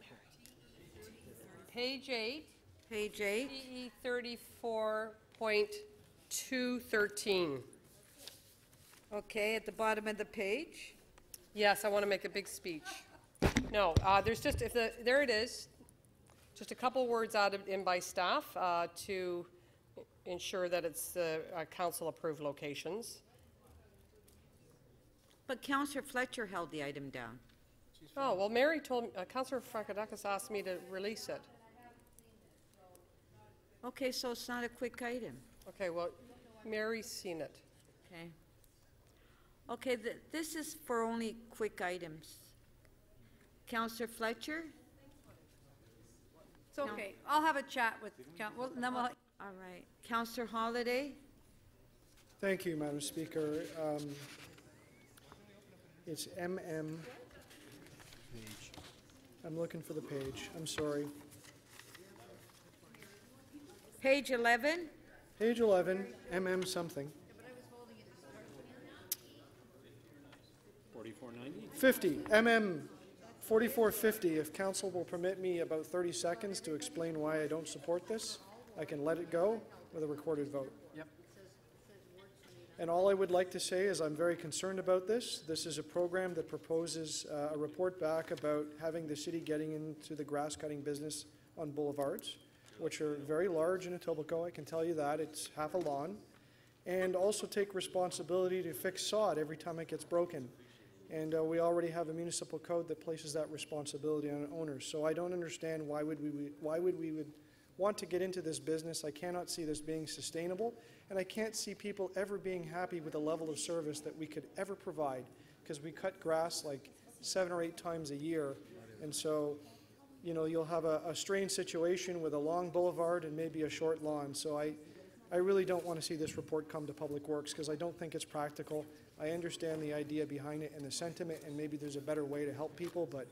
Mary? Page 8. Page 8. PE 34.213. Okay, at the bottom of the page. Yes, I want to make a big speech. No, there's just, there it is. Just a couple words added in by staff to ensure that it's the council-approved locations. But Councillor Fletcher held the item down. Oh, well, Mary told me, Councillor Fragedakis asked me to release it. Okay, so it's not a quick item. Okay, well, Mary's seen it. Okay. Okay, this is for only quick items. Councillor Fletcher? It's okay. I'll have a chat with, well, then we'll. All right. Councillor Holliday? Thank you, Madam Speaker. It's MM. I'm looking for the page. I'm sorry. Page 11? Page 11, MM something. 4490? 50, MM 4450. If council will permit me about 30 seconds to explain why I don't support this, I can let it go with a recorded vote. Yep. And all I would like to say is I'm very concerned about this. This is a program that proposes a report back about having the city getting into the grass cutting business on boulevards, which are very large in Etobicoke, I can tell you that. It's half a lawn. And also take responsibility to fix sod every time it gets broken. And we already have a municipal code that places that responsibility on owners. So I don't understand why would we would want to get into this business. I cannot see this being sustainable, and I can't see people ever being happy with the level of service that we could ever provide, because we cut grass like 7 or 8 times a year. And so, you know, you'll have a strange situation with a long boulevard and maybe a short lawn. So I really don't want to see this report come to Public Works because I don't think it's practical. I understand the idea behind it and the sentiment, and maybe there's a better way to help people, but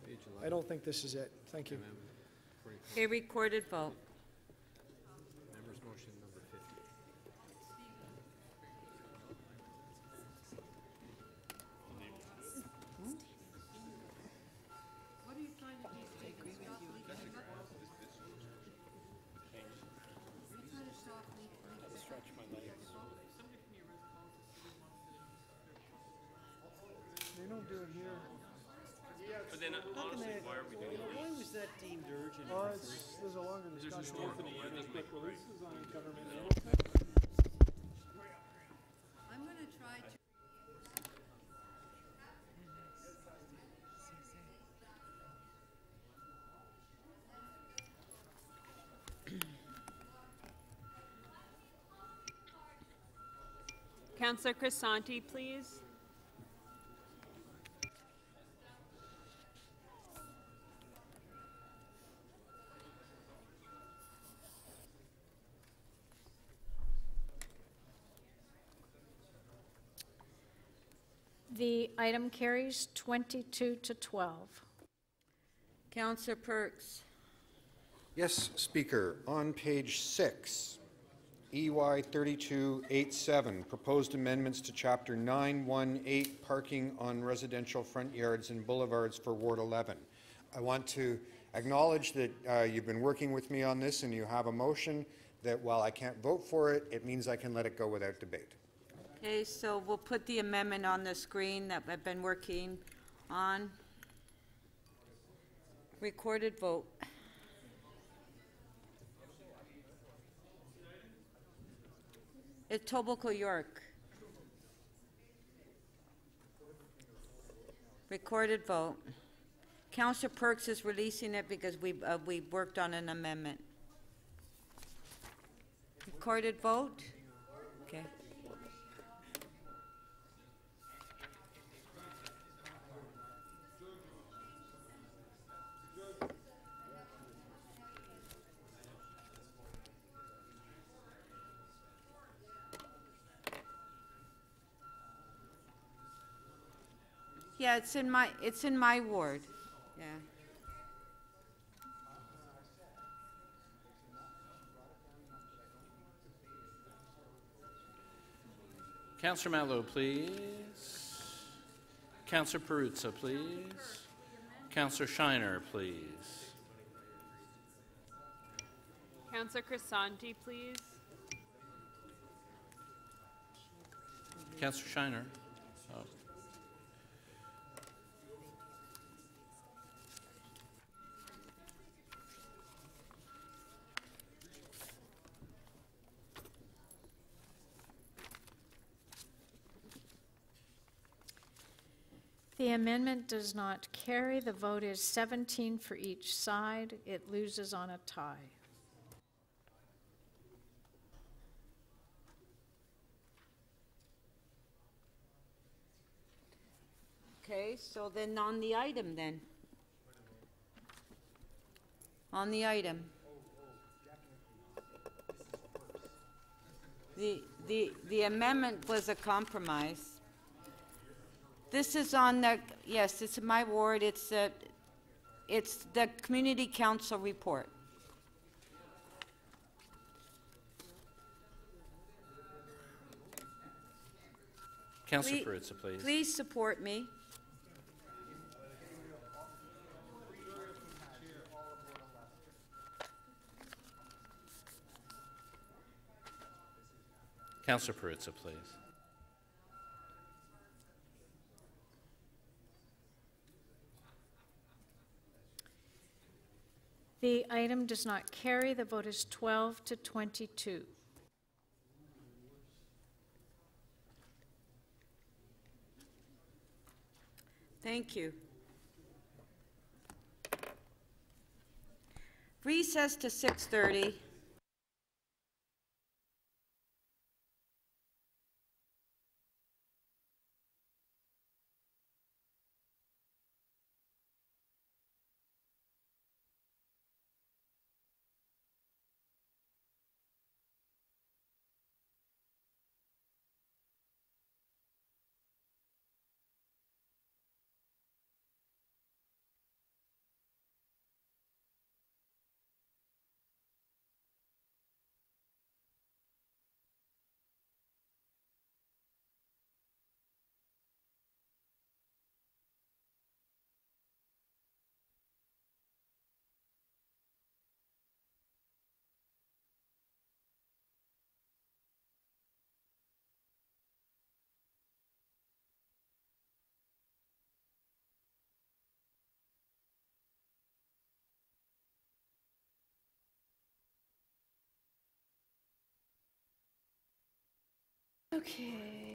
I don't think this is it. Thank you. Okay, recorded vote. Members' motion number 50. They don't do it here. But then, honestly, why are we doing it? Why was that deemed urgent? There's a longer discussion. I'm going to try to. Councillor Crisanti, please. The item carries 22 to 12. Councillor Perks. Yes, Speaker. On page 6, EY 3287, proposed amendments to Chapter 918, parking on residential front yards and boulevards for Ward 11. I want to acknowledge that you've been working with me on this and you have a motion that while I can't vote for it, it means I can let it go without debate. Okay, so we'll put the amendment on the screen that I've been working on. Recorded vote. Etobicoke York. Recorded vote. Councillor Perks is releasing it because we worked on an amendment. Recorded vote? Okay. Yeah, it's in my ward. Yeah. Councillor Matlow, please. Councillor Perruzza, please. Councillor Shiner, please. Councillor Crisanti, please. Councillor Shiner. Oh. The amendment does not carry. The vote is 17 for each side. It loses on a tie. Okay, so then on the item then. On the item. The amendment was a compromise. This is on the, yes, it's in my ward, it's the Community Council report. Councillor Perruzza, please. Please support me. Councillor Perruzza, please. The item does not carry. The vote is 12 to 22. Thank you. Recess to 6:30. Okay.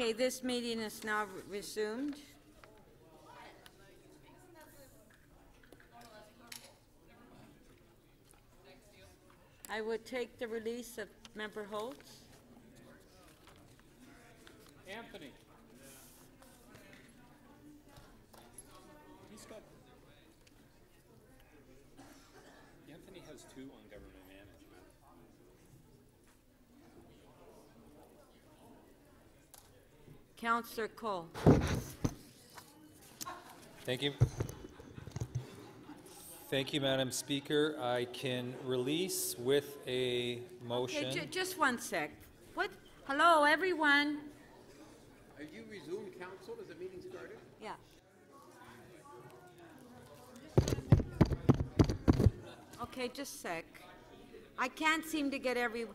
Okay, this meeting is now resumed. I would take the release of Member Holtz. Anthony. Anthony has 2 on government management. Councillor Cole. Thank you. Thank you, Madam Speaker. I can release with a motion. Okay, just one sec. What? Hello, everyone. Have you resumed council? Has the meeting started? Yeah. Okay, just a sec. I can't seem to get every...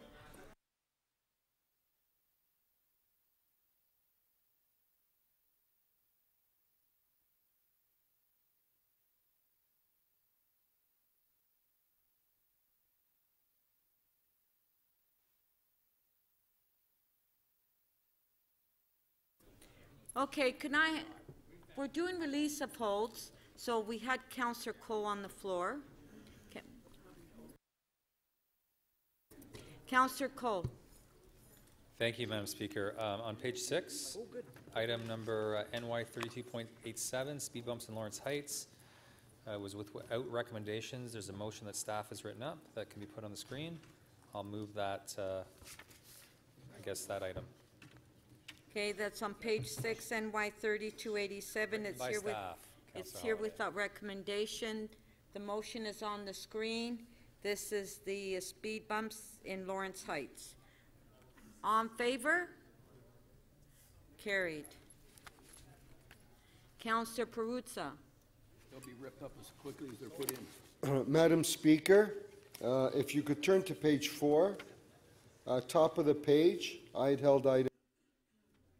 Okay, we're doing release of holds, so we had Councillor Cole on the floor. Councillor Cole. Thank you, Madam Speaker. On page 6, item number NY 32.87, speed bumps in Lawrence Heights, was without recommendations. There's a motion that staff has written up that can be put on the screen. I'll move that, that item. Okay, that's on page 6, NY 3287. By staff, It's here without recommendation. The motion is on the screen. This is the speed bumps in Lawrence Heights. On favor? Carried. Councillor Perruzza. They'll be ripped up as quickly as they're put in. Madam Speaker, if you could turn to page 4, top of the page, I had held item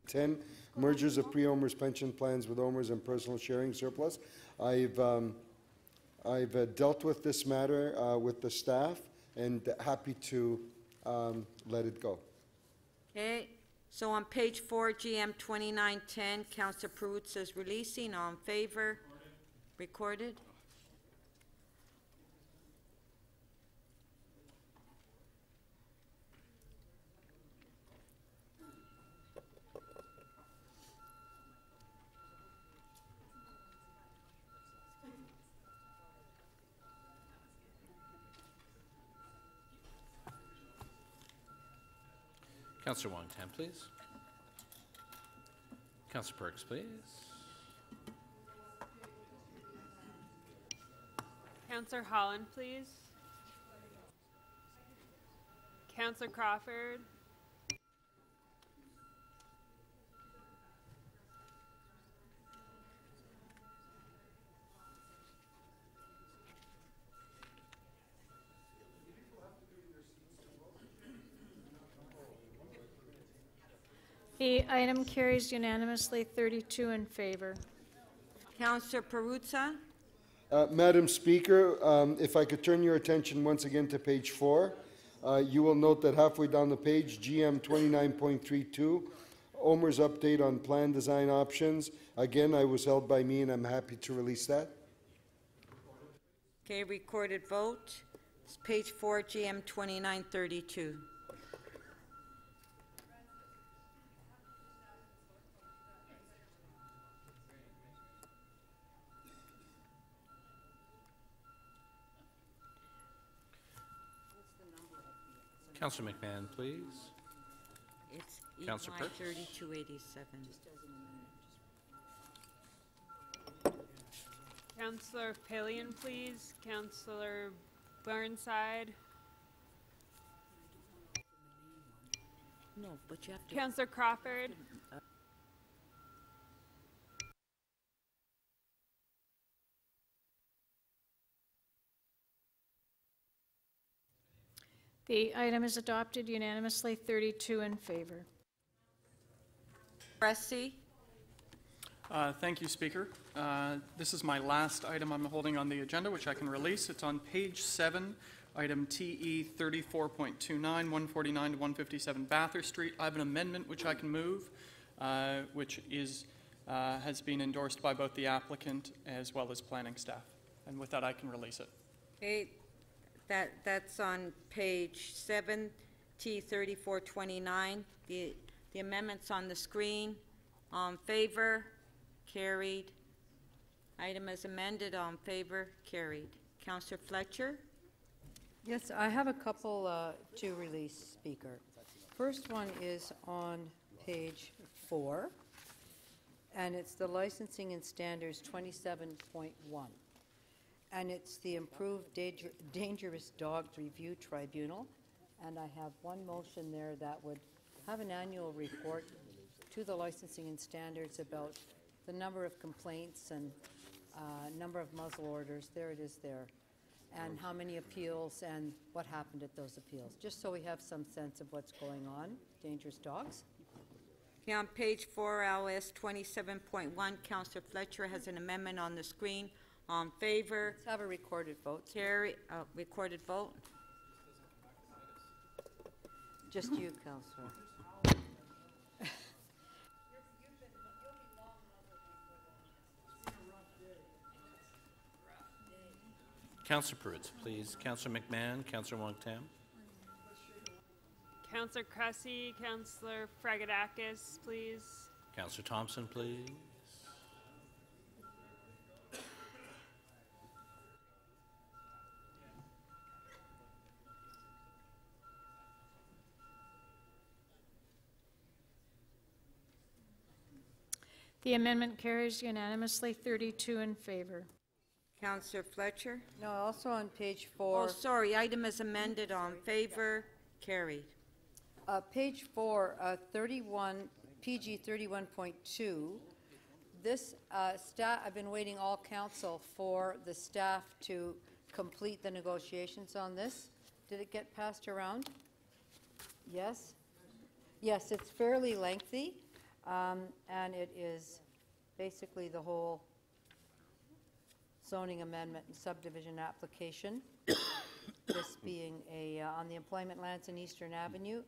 10, mergers of pre-OMERS pension plans with OMERS and personal sharing surplus. I've dealt with this matter with the staff and happy to let it go. Okay, so on page 4, GM 2910, Councillor Perruzza is releasing. All in favor? Recorded. Councillor Wong-Tam, please. Councillor Perks, please. Councillor Holland, please. Councillor Crawford. The item carries unanimously, 32 in favor. Councillor Perruzza. Madam Speaker, if I could turn your attention once again to page 4, you will note that halfway down the page, GM 29.32, OMERS update on plan design options. Again, I was held by me, and I'm happy to release that. Okay, recorded vote. It's page 4, GM 2932. Councillor McMahon, please. It's Councillor Perks. 3287. Councillor Pillion, please. Councillor Burnside. No, but you have to... Councillor Crawford. The item is adopted unanimously, 32 in favor. Pressley. Thank you, Speaker. This is my last item I'm holding on the agenda, which I can release. It's on page 7, item TE 34.29, 149 to 157 Bathurst Street. I have an amendment which I can move which is, has been endorsed by both the applicant as well as planning staff. And with that, I can release it. Okay, that's on page 7, T3429. The amendment's on the screen. All in favor? Carried. Item as amended, all in favor? Carried. Councillor Fletcher? Yes, I have a couple to release, Speaker. First one is on page 4, and it's the Licensing and Standards 27.1. And it's the Improved Dangerous Dogs Review Tribunal. And I have one motion there that would have an annual report to the Licensing and Standards about the number of complaints and number of muzzle orders. There it is there. And how many appeals and what happened at those appeals, just so we have some sense of what's going on. Dangerous dogs. Okay, on page 4, LS 27.1, Councillor Fletcher has an amendment on the screen. All in favor? Let's have a recorded vote. Carry, recorded vote. Just you, Councillor. Councillor Perruzza, please. Councillor McMahon, Councillor Wong-Tam. Councillor Cressy, Councillor Fragedakis, please. Councillor Thompson, please. The amendment carries unanimously, 32 in favor. Councillor Fletcher? No, also on page 4. Oh, sorry, item is amended, all in favor? Carried. Page 4, 31, PG 31.2. This staff, I've been waiting all council for the staff to complete the negotiations on this. Did it get passed around? Yes? Yes, it's fairly lengthy, and it is basically the whole zoning amendment and subdivision application, this being on the employment lands in Eastern Avenue.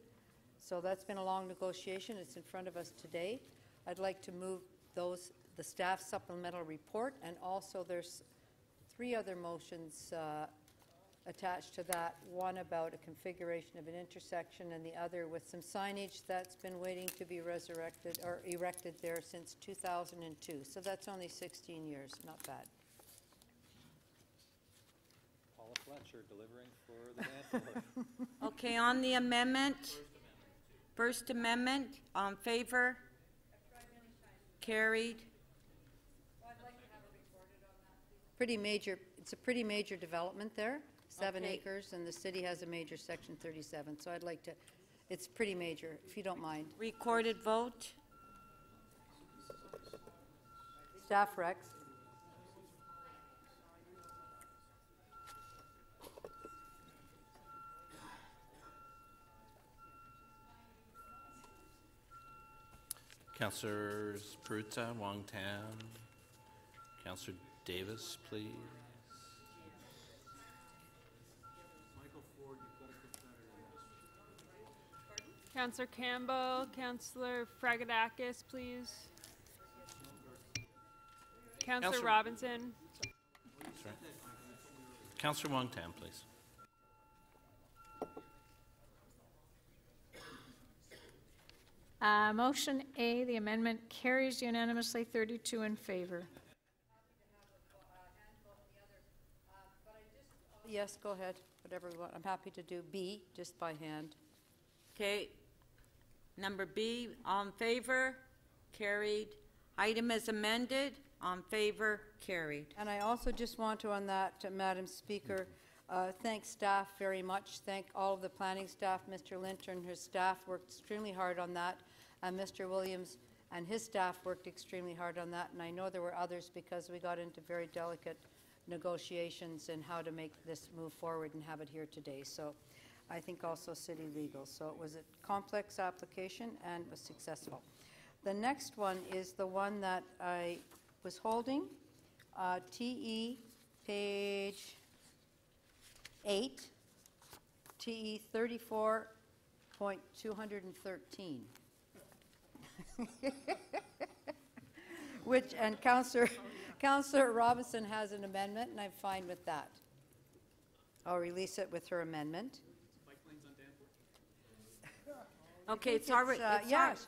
So that's been a long negotiation. It's in front of us today. I'd like to move the staff supplemental report, and also there's 3 other motions attached to that, one about a configuration of an intersection and the other with some signage that's been waiting to be resurrected or erected there since 2002. So that's only 16 years, not bad. Fletcher delivering for the dance floor. Okay, on the amendment, First Amendment, all in favor? Carried. Pretty major, it's a pretty major development there, 7 Okay. acres, and the city has a major section 37, so I'd like to, it's pretty major, if you don't mind. Recorded vote. Staff recs. Councillors Perruzza, Wong-Tam. Councillor Davis, please. Councillor Campbell, Councillor Fragedakis, please. Councillor Councillor- Robinson. That's right. Councillor Wong-Tam, please. Motion A, the amendment carries unanimously, 32 in favor. Yes, go ahead, whatever you want. I'm happy to do B, just by hand. Okay. Number B, all in favor? Carried. Item as amended, all in favor? Carried. And I also just want to, on that, Madam Speaker, thank staff very much. Thank all of the planning staff. Mr. Linter and his staff worked extremely hard on that, and Mr. Williams and his staff worked extremely hard on that. And I know there were others because we got into very delicate negotiations and how to make this move forward and have it here today. So I think also city legal. So it was a complex application and was successful. The next one is the one that I was holding, TE page 8, TE 34.213. And Councillor Robinson has an amendment, and I'm fine with that. I'll release it with her amendment. Okay, it's already, Yes.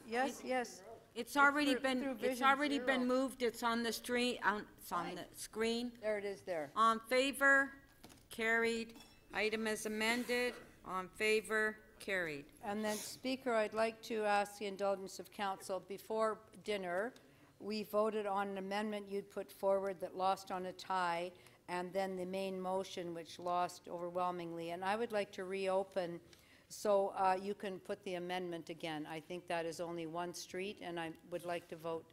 it's already been, through it's Vision already Zero. been moved, it's on the street, it's on the screen. There it is there. On favor, carried. Item as amended, on favor, carried. And then, Speaker, I'd like to ask the indulgence of council. Before dinner, we voted on an amendment you'd put forward that lost on a tie, and then the main motion, which lost overwhelmingly. And I would like to reopen so you can put the amendment again. I think that is only one street, and I would like to vote,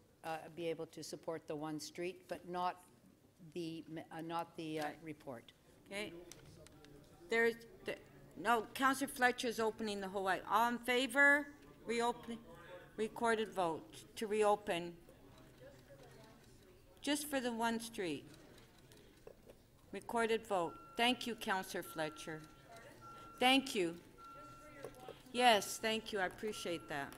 be able to support the one street, but not the report. Okay. No, Councillor Fletcher is opening the whole, all in favor, reopen, recorded vote to reopen. Just for the one street. Recorded vote. Thank you, Councillor Fletcher. Thank you. Yes, thank you, I appreciate that.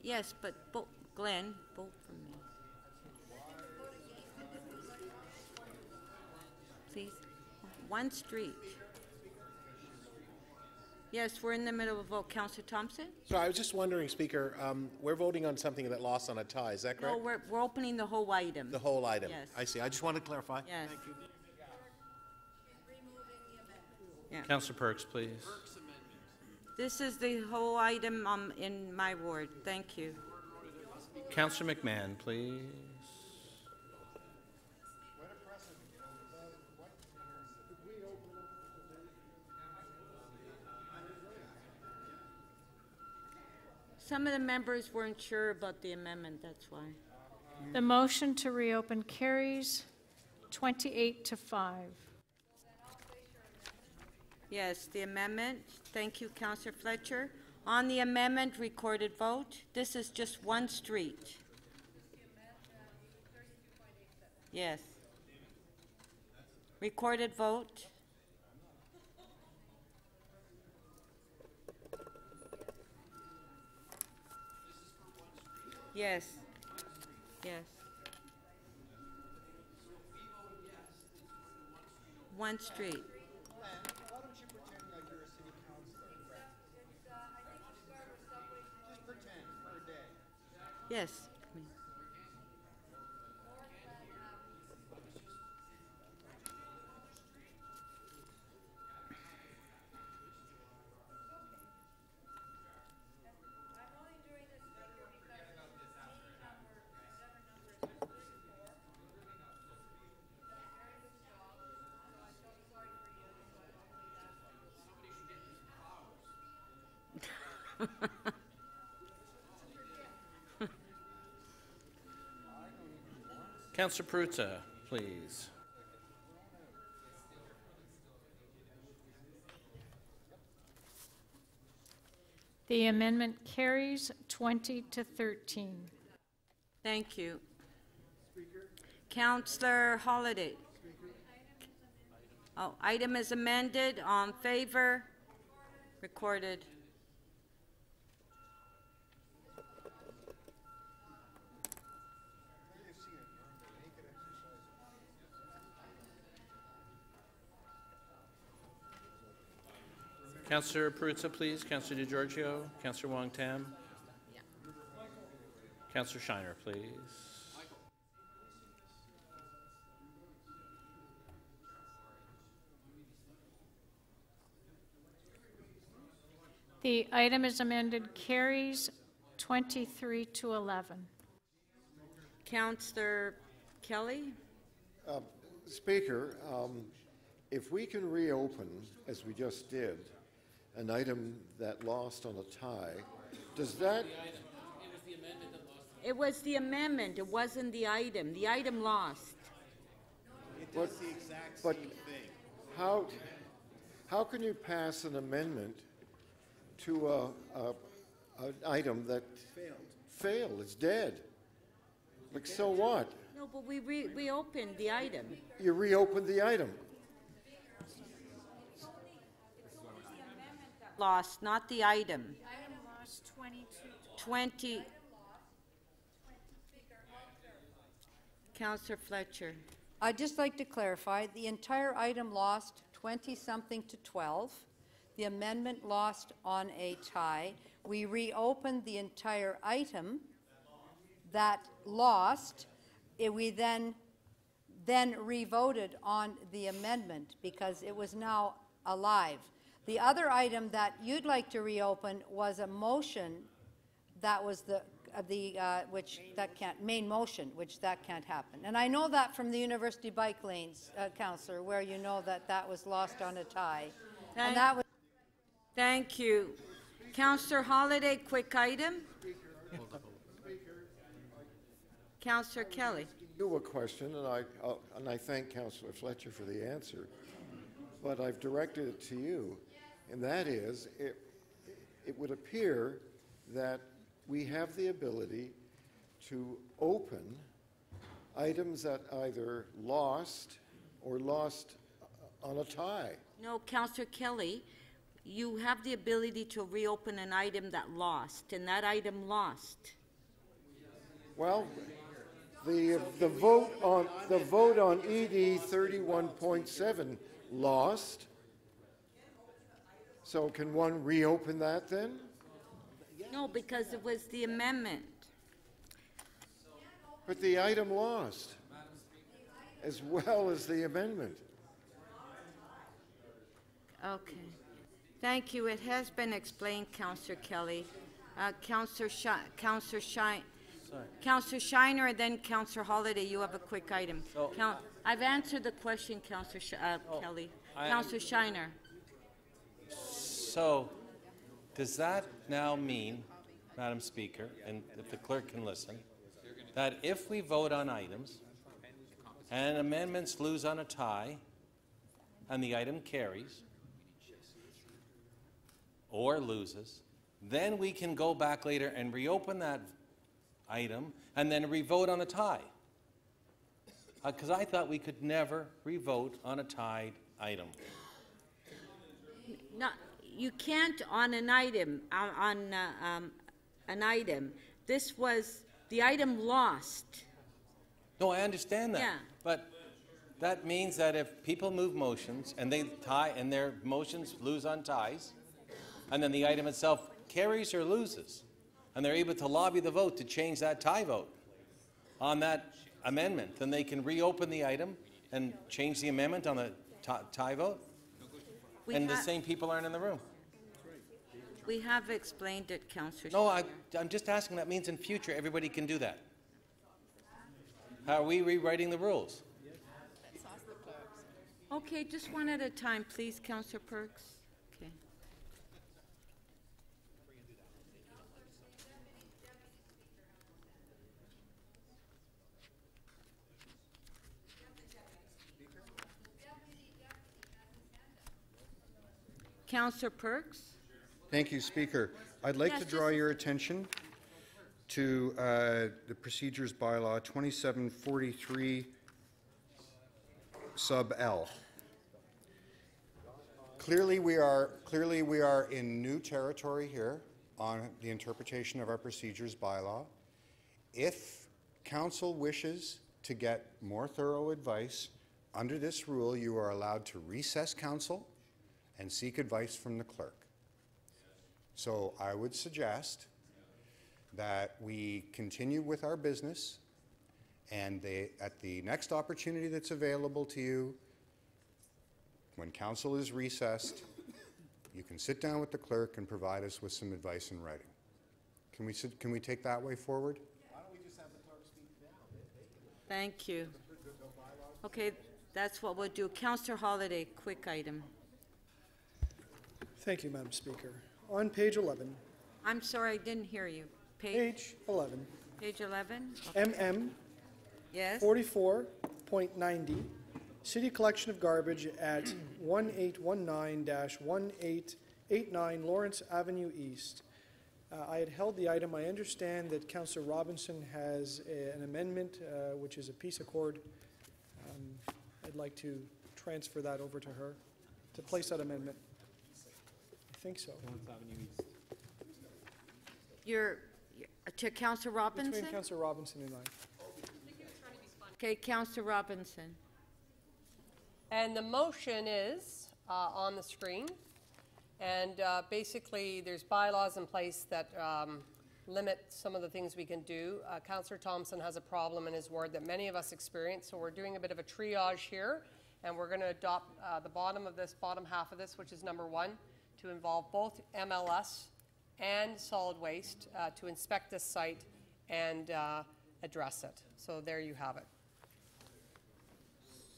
Yes, but Glenn, vote for me. Please, one street. Yes, we're in the middle of a vote. Councillor Thompson? So I was just wondering, Speaker, we're voting on something that lost on a tie, is that correct? No, we're opening the whole item. The whole item? Yes. I see. I just wanted to clarify. Yes. Thank you. Yeah. Councillor Perks, please. This is the whole item in my ward. Thank you. Councillor McMahon, please. Some of the members weren't sure about the amendment, that's why. The motion to reopen carries 28-5. Yes, the amendment. Thank you, Councillor Fletcher. On the amendment, recorded vote. This is just one street. Yes. Recorded vote. Yes. Yes. One street. Yes. Councillor Perruzza, please. The amendment carries 20-13. Thank you. Councillor Holliday. Oh, item is amended. On favor? Recorded. Councillor Perruzza, please. Councillor DiGiorgio. Councillor Wong Tam. Councillor Shiner, please. The item is amended, carries 23-11. Councillor Kelly? Speaker, if we can reopen, as we just did, an item that lost on a tie, does that... It was the amendment. It wasn't the item. The item lost. It does the exact same thing. How can you pass an amendment to an item that failed? It's dead. Like, so what? No, but we reopened the item. You reopened the item. Lost, not the item. Item lost 22. 20. Counselor Fletcher. I'd just like to clarify, the entire item lost 20-something to 12. The amendment lost on a tie. We reopened the entire item that lost. We then revoted on the amendment because it was now alive. The other item that you'd like to reopen was a motion that was main motion, which that can't happen. And I know that from the University Bike Lanes, Councillor, where you know that was lost on a tie. And that was. Thank you. Councillor Holliday, quick item. Councillor Kelly. You have a question, and I thank Councillor Fletcher for the answer, but I've directed it to you, and that is, it would appear that we have the ability to open items that either lost or lost on a tie. No, Councillor Kelly, you have the ability to reopen an item that lost, and that item lost. Well, the vote on ED 31.7 lost. So can one reopen that then? No, because it was the amendment. But the item lost, as well as the amendment. Okay. Thank you. It has been explained, Councillor Kelly. Councillor Shiner, and then Councillor Holliday, you have a quick item. I've answered the question, Councillor Kelly. Councillor Shiner. So, does that now mean, Madam Speaker, and if the clerk can listen, that if we vote on items and amendments lose on a tie and the item carries or loses, then we can go back later and reopen that item and then revote on a tie? Because I thought we could never revote on a tied item. No, you can't on an item, an item. This was, the item lost. No, I understand that. Yeah. But that means that if people move motions and they tie and their motions lose on ties, and then the item itself carries or loses, and they're able to lobby the vote to change that tie vote on that amendment, then they can reopen the item and change the amendment on the tie vote? And the same people aren't in the room. We have explained it, Councillor. No, I'm just asking, that means in future everybody can do that. How are we rewriting the rules? Okay, just one at a time, please, Councillor Perks. Okay. Councillor Perks? Thank you, Speaker. I'd like to draw your attention to the Procedures Bylaw 2743 sub L. Clearly we are in new territory here on the interpretation of our Procedures Bylaw. If Council wishes to get more thorough advice under this rule, you are allowed to recess Council and seek advice from the clerk. So I would suggest that we continue with our business, and at the next opportunity that's available to you, when Council is recessed, you can sit down with the clerk and provide us with some advice in writing. Can we take that way forward? Why don't we just have the clerk speak now? Thank you. Okay, that's what we'll do. Councillor Holliday, quick item. Thank you, Madam Speaker. On page 11. I'm sorry, I didn't hear you. Page 11. Page 11? MM. Yes. 44.90. City collection of garbage at 1819-1889 Lawrence Avenue East. I had held the item. I understand that Councillor Robinson has an amendment, which is a peace accord. I'd like to transfer that over to her, to place that amendment. I think so. You're to Councillor Robinson? Between Councillor Robinson and I. Okay, Councillor Robinson. And the motion is on the screen. And basically, there's bylaws in place that limit some of the things we can do. Councillor Thompson has a problem in his ward that many of us experience, so we're doing a bit of a triage here. And we're going to adopt the bottom half of this, which is number 1, to involve both MLS and solid waste to inspect this site and address it. So there you have it.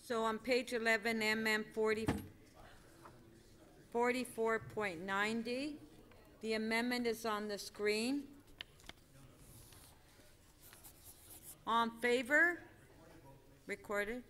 So on page 11, MM 44.90, the amendment is on the screen. On favor? Recorded.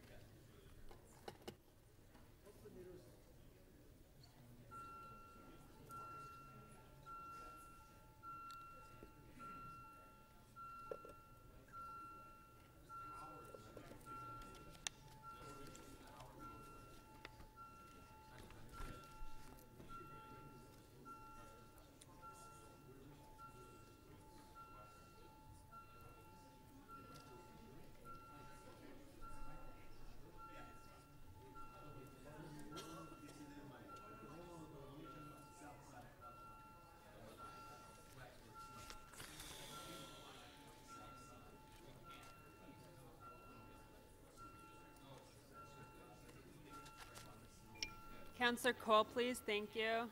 Councillor Cole, please. Thank you.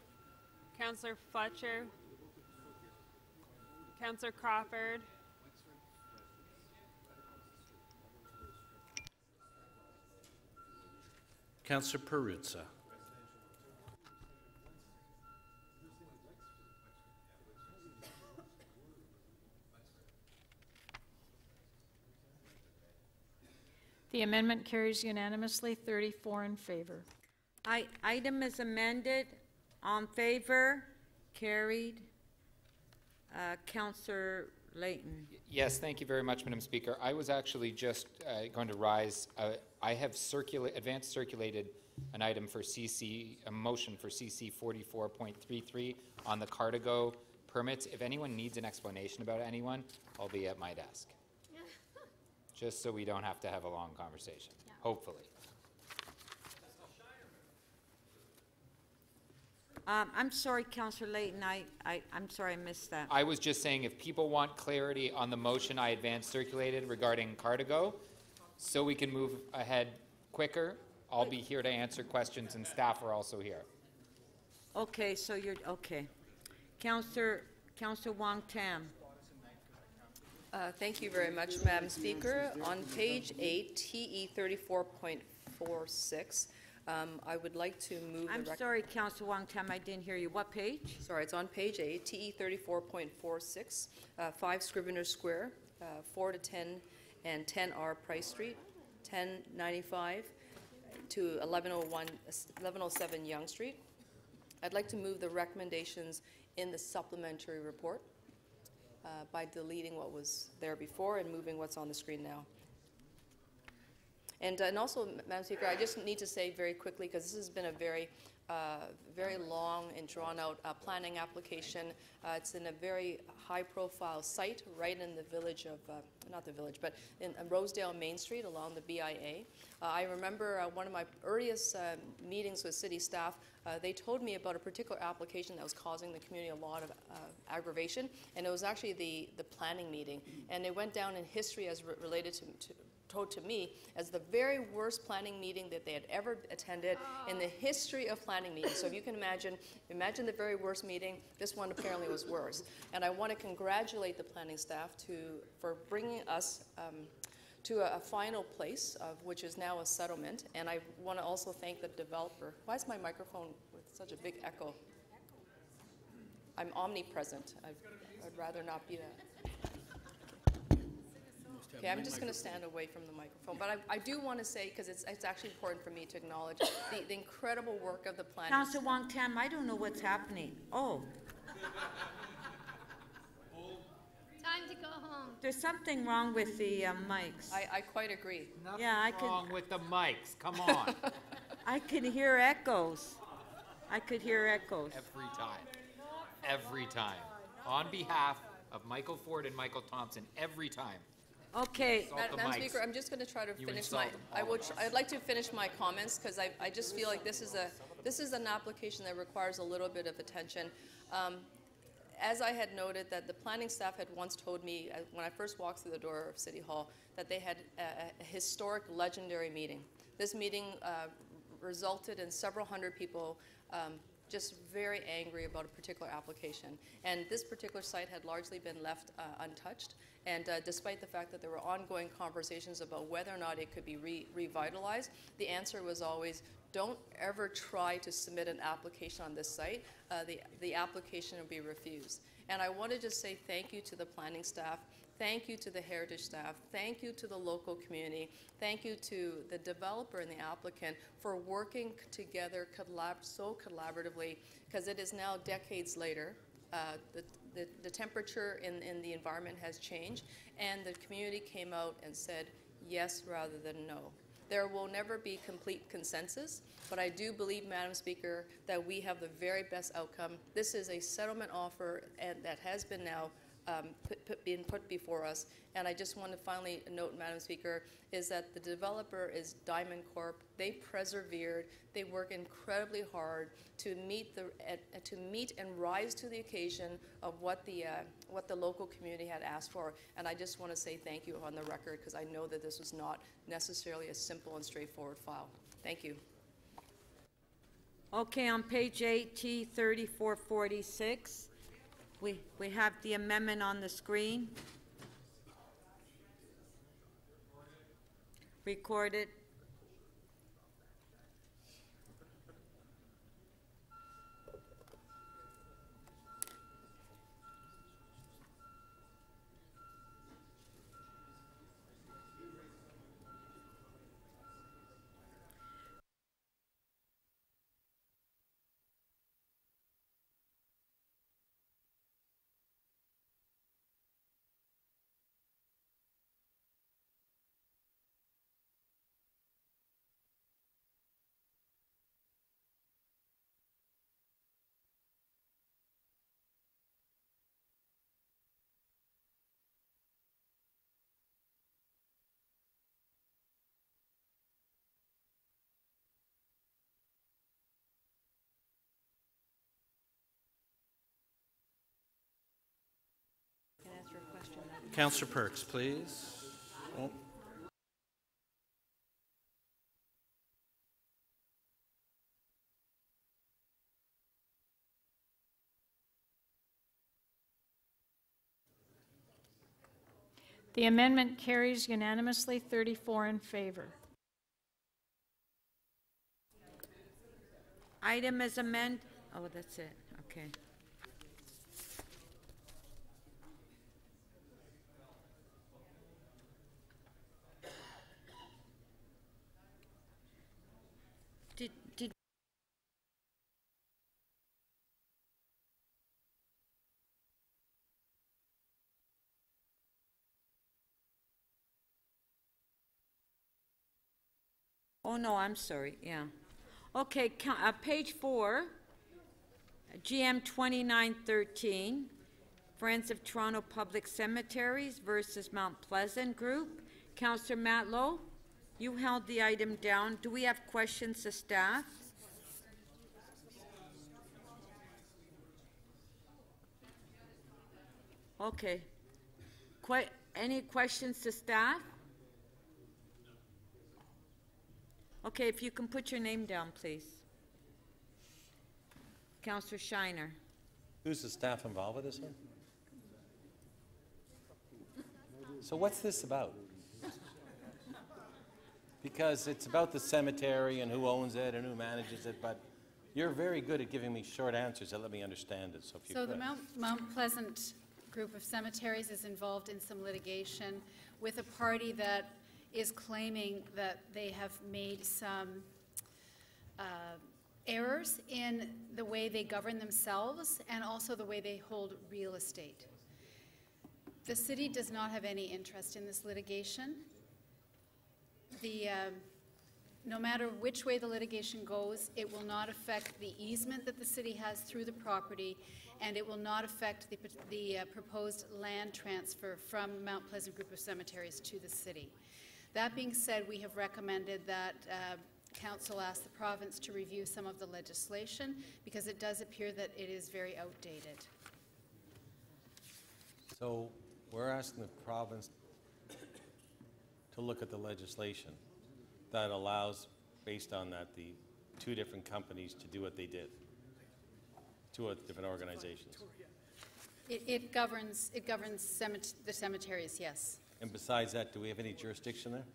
Councillor Fletcher. Councillor Crawford. Councillor Perruzza. The amendment carries unanimously, 34 in favor. Item is amended. On favor? Carried. Councillor Layton. Yes, thank you very much, Madam Speaker. I was actually just going to rise. I have advanced circulated an item for CC, a motion for CC 44.33 on the Cartago permits. If anyone needs an explanation about anyone, I'll be at my desk. Just so we don't have to have a long conversation, hopefully. I'm sorry, Councillor Layton, I'm sorry I missed that. I was just saying if people want clarity on the motion I advanced circulated regarding Cartago, so we can move ahead quicker, I'll be here to answer questions and staff are also here. Okay, so you're, okay. Councillor Wong Tam. Thank you very much, Madam Speaker. On page 8, TE 34.46, I would like to move I'm sorry, Councillor Wong Tam, I didn't hear you. What page? Sorry, it's on page 8, TE 34.46, 5 Scrivener Square, 4 to 10 and 10R Price Street, 1095 to 1107 Yonge Street. I'd like to move the recommendations in the supplementary report by deleting what was there before and moving what's on the screen now. And also, Madam Speaker, I just need to say very quickly, because this has been a very long and drawn-out planning application. It's in a very high-profile site right in the village of, not the village, but in Rosedale Main Street along the BIA. I remember one of my earliest meetings with city staff, they told me about a particular application that was causing the community a lot of aggravation, and it was actually the planning meeting. And it went down in history as related told to me as the very worst planning meeting that they had ever attended in the history of planning meetings. So if you can imagine the very worst meeting, this one apparently was worse. And I want to congratulate the planning staff for bringing us to a final place, which is now a settlement. And I want to also thank the developer. Why is my microphone with such a big echo? I'm omnipresent. I'd rather not be that. Okay, I'm just going to stand away from the microphone. But I do want to say, because it's actually important for me to acknowledge the incredible work of the planning. Councillor Wong Tam, I don't know what's happening. Oh. There's something wrong with the mics. I quite agree. Yeah, I could, Wrong with the mics, come on. I could hear echoes. I could hear echoes. Every time. Every time. On behalf of Michael Ford and Michael Thompson, every time. Okay. Insult the Madam mics. Speaker, I'm just going to try to You finish insult my, them. I'd like to finish my comments because I just feel like this is an application that requires a little bit of attention. As I had noted, that the planning staff had once told me when I first walked through the door of City Hall that they had a historic, legendary meeting. This meeting resulted in several hundred people just very angry about a particular application. And this particular site had largely been left untouched. And despite the fact that there were ongoing conversations about whether or not it could be revitalized, the answer was always, don't ever try to submit an application on this site. The application will be refused. And I want to just say thank you to the planning staff. Thank you to the heritage staff. Thank you to the local community. Thank you to the developer and the applicant for working together so collaboratively, because it is now decades later. The temperature in the environment has changed, and the community came out and said yes rather than no. There will never be complete consensus, but I do believe, Madam Speaker, that we have the very best outcome. This is a settlement offer and that has been now been put before us. And I just want to finally note, Madam Speaker, is that the developer is Diamond Corp. They persevered. They work incredibly hard to meet and rise to the occasion of what the local community had asked for. And I just want to say thank you on the record, because I know that this was not necessarily a simple and straightforward file. Thank you. Okay, on page 8, T 3446, we have the amendment on the screen. Recorded. Can I answer a question? Councillor Perks, please. Oh. The amendment carries unanimously, 34 in favor. Item is amend. Oh, that's it. Okay. Did Oh, no, I'm sorry, yeah. Okay, page 4, GM 2913, Friends of Toronto Public Cemeteries versus Mount Pleasant Group. Councillor Matlow, you held the item down. Do we have questions to staff? Okay. Any questions to staff? Okay, if you can put your name down, please. Councillor Shiner. Who's the staff involved with this one? So what's this about? Because it's about the cemetery and who owns it and who manages it, but you're very good at giving me short answers that let me understand it, so if you So could. the Mount Pleasant Group of Cemeteries is involved in some litigation with a party that is claiming that they have made some errors in the way they govern themselves and also the way they hold real estate. The city does not have any interest in this litigation. No matter which way the litigation goes, it will not affect the easement that the city has through the property, and it will not affect the proposed land transfer from Mount Pleasant Group of Cemeteries to the city. That being said, we have recommended that Council ask the province to review some of the legislation because it does appear that it is very outdated. So we're asking the province to look at the legislation that allows, based on that, the two different companies to do what they did, two different organizations. It governs the cemeteries, yes. And besides that, do we have any jurisdiction there?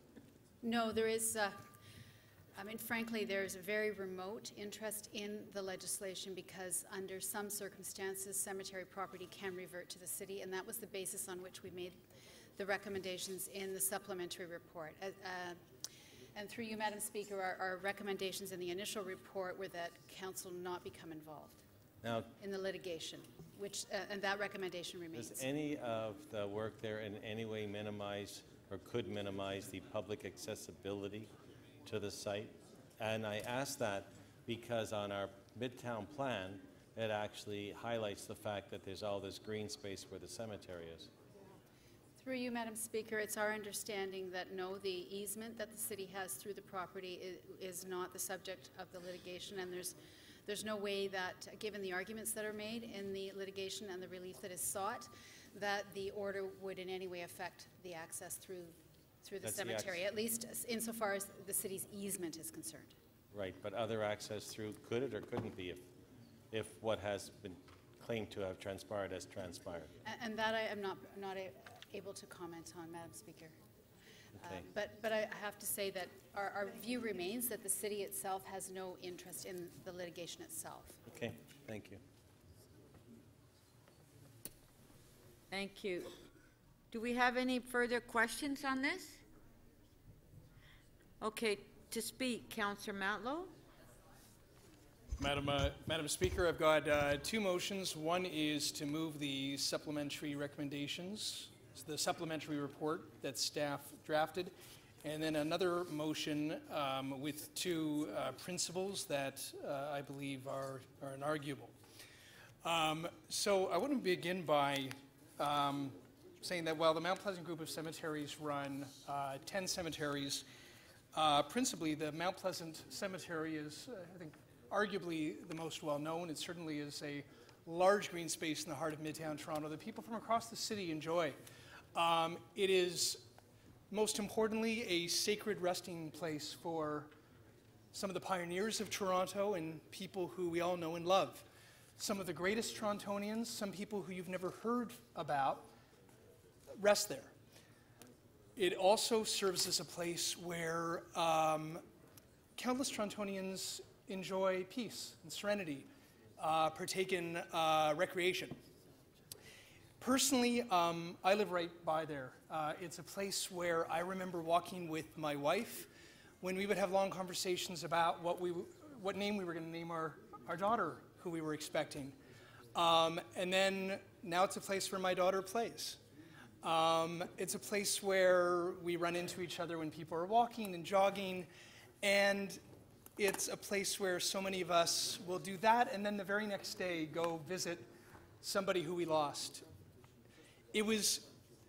No, there is, I mean, frankly, there's a very remote interest in the legislation because under some circumstances, cemetery property can revert to the city, and that was the basis on which we made the recommendations in the supplementary report. And through you, Madam Speaker, our recommendations in the initial report were that Council not become involved Now, in the litigation, which, and that recommendation remains. does any of the work there in any way minimize or could minimize the public accessibility to the site? And I ask that because on our Midtown plan, it actually highlights the fact that there's all this green space where the cemetery is. Through you, Madam Speaker, it's our understanding that no, the easement that the city has through the property is not the subject of the litigation, and there's no way that, given the arguments that are made in the litigation and the relief that is sought, that the order would in any way affect the access through the cemetery, at least insofar as the city's easement is concerned. Right, but other access through, could it or couldn't be if what has been claimed to have transpired has transpired? And that I am not able to comment on, Madam Speaker. Okay. But I have to say that our view remains that the city itself has no interest in the litigation itself. Okay, thank you. Thank you. Do we have any further questions on this? Okay, to speak, Councillor Matlow. Madam Speaker, I've got two motions. One is to move the supplementary recommendations, the supplementary report that staff drafted, and then another motion with two principles that I believe are inarguable. So I want to begin by saying that while the Mount Pleasant Group of Cemeteries run 10 cemeteries, principally the Mount Pleasant Cemetery is, I think, arguably the most well-known. It certainly is a large green space in the heart of Midtown Toronto that people from across the city enjoy. It is, most importantly, a sacred resting place for some of the pioneers of Toronto and people who we all know and love. Some of the greatest Torontonians, some people who you've never heard about, rest there. It also serves as a place where countless Torontonians enjoy peace and serenity, partake in recreation. Personally, I live right by there. It's a place where I remember walking with my wife when we would have long conversations about what name we were going to name our daughter who we were expecting. And then now it's a place where my daughter plays. It's a place where we run into each other when people are walking and jogging, and it's a place where so many of us will do that and then the very next day go visit somebody who we lost. It was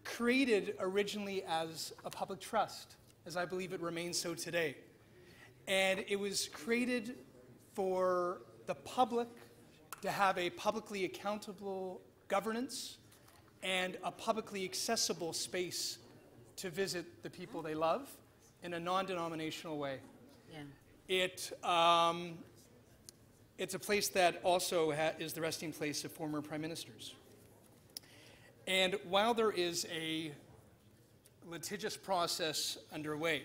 created originally as a public trust, as I believe it remains so today. And it was created for the public to have a publicly accountable governance and a publicly accessible space to visit the people they love in a non-denominational way. Yeah. It's a place that also is the resting place of former prime ministers. And while there is a litigious process underway,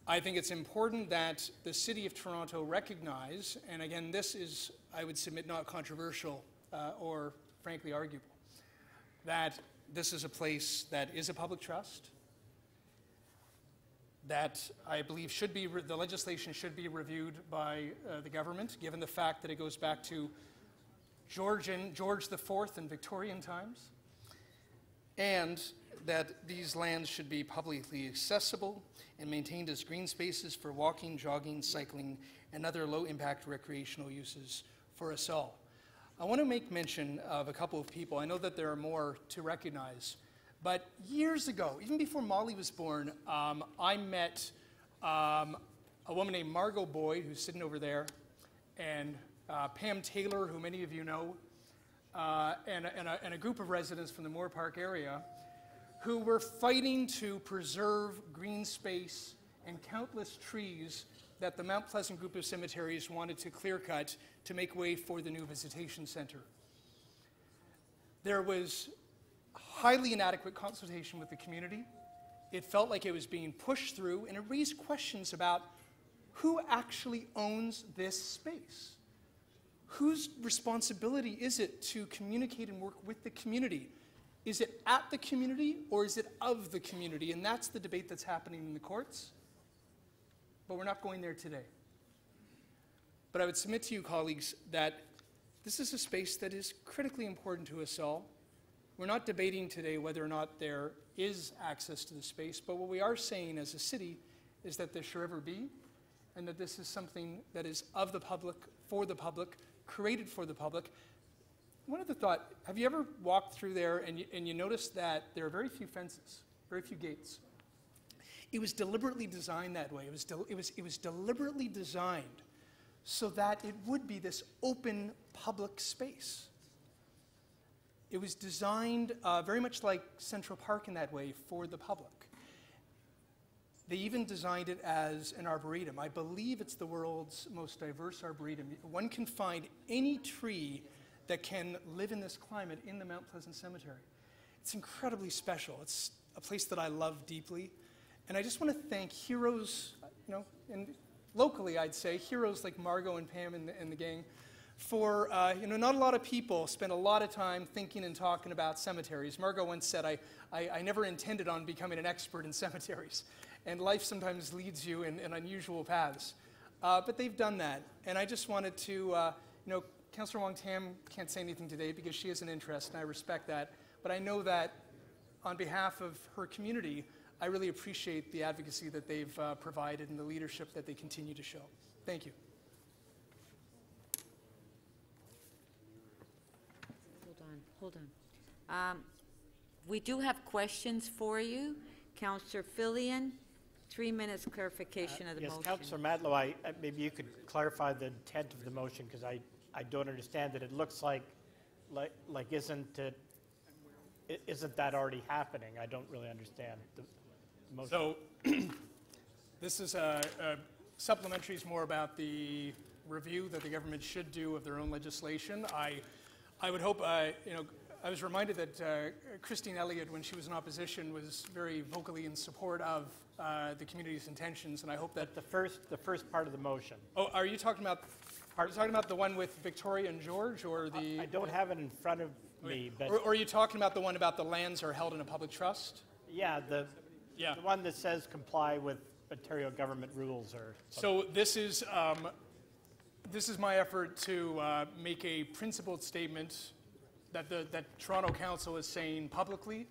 I think it's important that the City of Toronto recognize, and again, this is, I would submit, not controversial or frankly arguable, that this is a place that is a public trust, that I believe should be, the legislation should be reviewed by the government, given the fact that it goes back to George IV and Victorian times. and that these lands should be publicly accessible and maintained as green spaces for walking, jogging, cycling, and other low-impact recreational uses for us all. I want to make mention of a couple of people. I know that there are more to recognize, but years ago, even before Molly was born, I met a woman named Margot Boyd, who's sitting over there, and Pam Taylor, who many of you know, and a group of residents from the Moore Park area who were fighting to preserve green space and countless trees that the Mount Pleasant group of cemeteries wanted to clear cut to make way for the new visitation center. There was highly inadequate consultation with the community. It felt like it was being pushed through, and it raised questions about who actually owns this space. Whose responsibility is it to communicate and work with the community? Is it at the community or is it of the community? And that's the debate that's happening in the courts. But we're not going there today. But I would submit to you, colleagues, that this is a space that is critically important to us all. We're not debating today whether or not there is access to the space, but what we are saying as a city is that there should ever be, and that this is something that is of the public, for the public, created for the public. One other thought, have you ever walked through there and you notice that there are very few fences, very few gates? It was deliberately designed that way. It was deliberately designed so that it would be this open public space. It was designed very much like Central Park in that way for the public. They even designed it as an arboretum. I believe it's the world's most diverse arboretum. One can find any tree that can live in this climate in the Mount Pleasant Cemetery. It's incredibly special. It's a place that I love deeply. And I just want to thank heroes, and locally I'd say, heroes like Margot and Pam and the gang, for, not a lot of people spend a lot of time thinking and talking about cemeteries. Margot once said, I never intended on becoming an expert in cemeteries. And life sometimes leads you in unusual paths. But they've done that. And I just wanted to, Councillor Wong Tam can't say anything today because she has an interest, and I respect that. But I know that on behalf of her community, I really appreciate the advocacy that they've provided and the leadership that they continue to show. Thank you. Hold on. We do have questions for you. Councillor Fillion, 3 minutes clarification of the motion. Yes, Councillor Matlow, maybe you could clarify the intent of the motion, because I don't understand it. It looks like isn't that already happening? I don't really understand the motion. So this is supplementary is more about the review that the government should do of their own legislation. I would hope, I was reminded that Christine Elliott, when she was in opposition, was very vocally in support of the community's intentions, and I hope that the first part of the motion. Oh, are you talking about? Are you talking about the one with Victoria and George, or the? I don't have it in front of me, but. Or are you talking about the one about the lands are held in a public trust? Yeah, the one that says comply with Ontario government rules or. So this is my effort to make a principled statement that Toronto Council is saying publicly,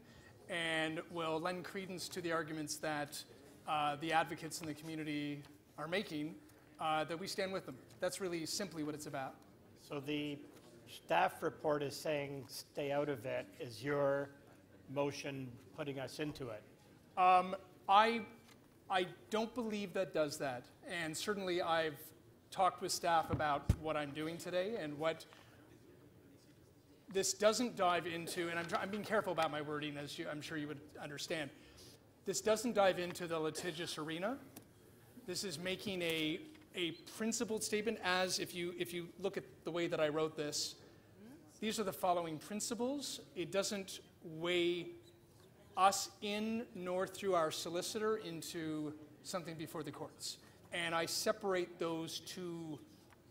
and will lend credence to the arguments that the advocates in the community are making, that we stand with them. That's really simply what it's about. So the staff report is saying stay out of it. Is your motion putting us into it? I don't believe that does that, and certainly I've talked with staff about what I'm doing today and what this doesn't dive into, and I'm being careful about my wording, as I'm sure you would understand. This doesn't dive into the litigious arena. This is making a principled statement, as if you look at the way that I wrote this, these are the following principles. It doesn't weigh us in nor through our solicitor into something before the courts. And I separate those two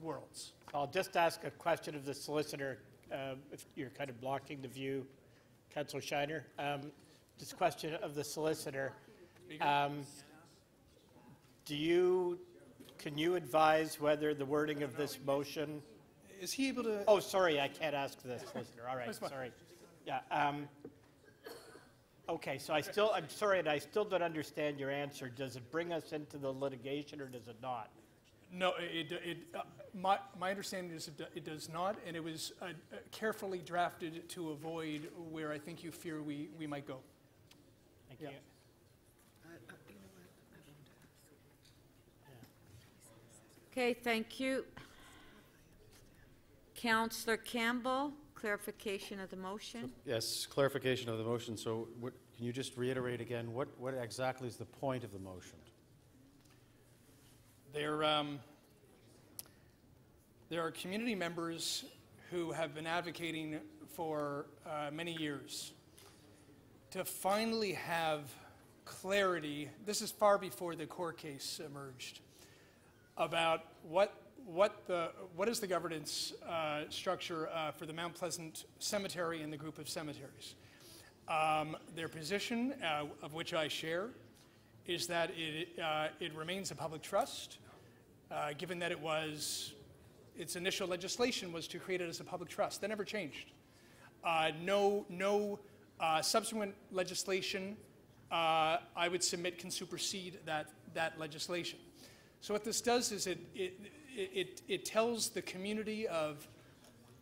worlds. I'll just ask a question of the solicitor, if you're kind of blocking the view, Councillor Shiner. This question of the solicitor. Can you advise whether the wording of this motion? Is he able to? Oh, sorry, I can't ask the solicitor. All right, sorry. Yeah. Okay, so I'm sorry, and I still don't understand your answer. Does it bring us into the litigation or does it not? No, my understanding is it does not, and it was carefully drafted to avoid where I think you fear we might go. Thank you. Okay, thank you. Councillor Campbell, clarification of the motion? Yes, clarification of the motion. So can you just reiterate again, what exactly is the point of the motion? There are community members who have been advocating for many years to finally have clarity. This is far before the court case emerged, about what is the governance structure for the Mount Pleasant Cemetery and the group of cemeteries. Their position, of which I share, is that it remains a public trust, given that its initial legislation was to create it as a public trust. That never changed. No subsequent legislation, I would submit, can supersede that legislation. So what this does is it tells the community of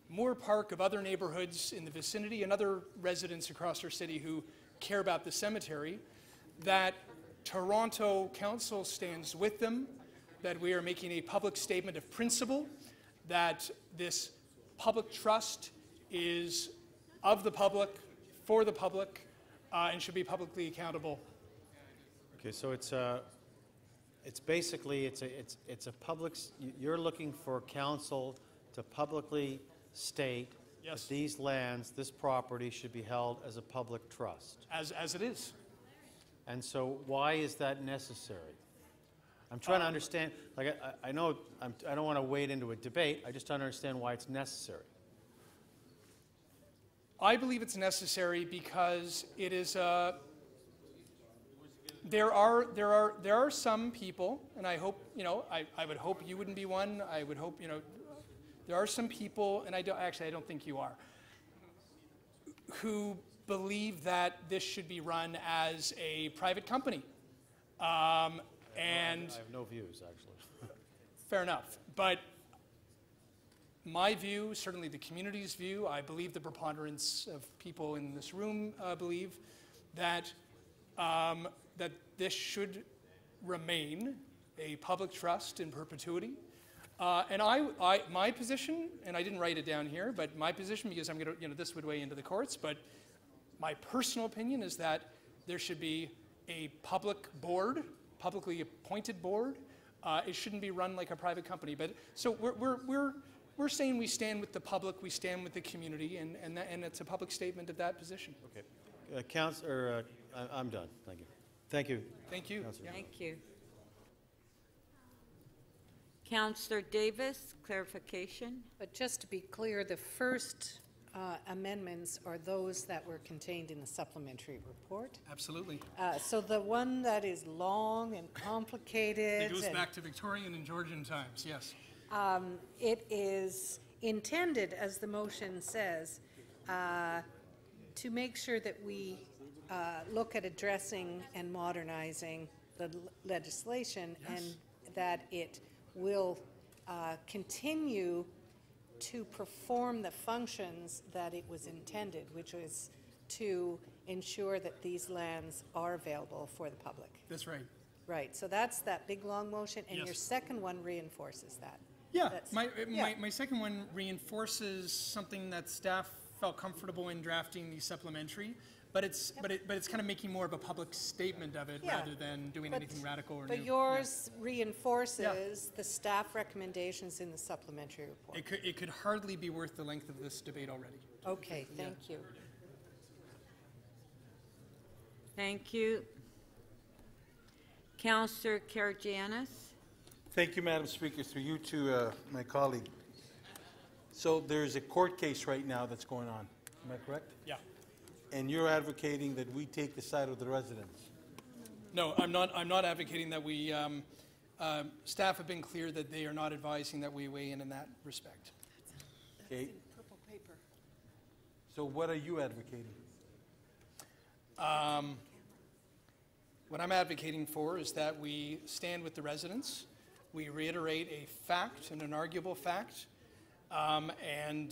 Moore Park, of other neighborhoods in the vicinity, and other residents across our city who care about the cemetery, that Toronto Council stands with them, that we are making a public statement of principle, that this public trust is of the public, for the public, and should be publicly accountable. Okay, so it's basically a public. You're looking for council to publicly state that these lands, this property, should be held as a public trust. As it is. And so, why is that necessary? I'm trying to understand. Like I know I don't want to wade into a debate. I just don't understand why it's necessary. I believe it's necessary because it is there are some people, and I hope, I would hope you wouldn't be one. I would hope, there are some people, and I don't think you are, who believe that this should be run as a private company. And I have no views, actually. Fair enough. But my view, certainly the community's view, I believe the preponderance of people in this room believe that that this should remain a public trust in perpetuity. And my position, and I didn't write it down here, but my position, because I'm going to, this would weigh into the courts, but my personal opinion is that there should be a public board, publicly appointed board. It shouldn't be run like a private company. But so we're saying we stand with the public, we stand with the community, and it's a public statement of that position. Okay, I'm done. Thank you. Thank you. Thank you. Thank you. Councillor Davis, clarification. But just to be clear, the first amendments are those that were contained in the supplementary report. Absolutely. So the one that is long and complicated. It goes back to Victorian and Georgian times, yes. It is intended, as the motion says, to make sure that we look at addressing and modernizing the legislation, and that it will continue to perform the functions that it was intended, which was to ensure that these lands are available for the public. That's right. Right, so that's that big long motion, and Yes. your second one reinforces that. Yeah, That's- my second one reinforces something that staff felt comfortable in drafting the supplementary, but it's kind of making more of a public statement of it Yeah. rather than doing anything radical or But new. yours reinforces the staff recommendations in the supplementary report. It could hardly be worth the length of this debate already. Okay, thank you. Thank you. Councillor Karygiannis. Thank you, Madam Speaker. Through you to my colleague. So there's a court case right now that's going on. Am I correct? Yeah. And you're advocating that we take the side of the residents. No, I'm not advocating that we. Staff have been clear that they are not advising that we weigh in that respect. Okay. So what are you advocating? What I'm advocating for is that we stand with the residents, we reiterate a fact and an arguable fact, and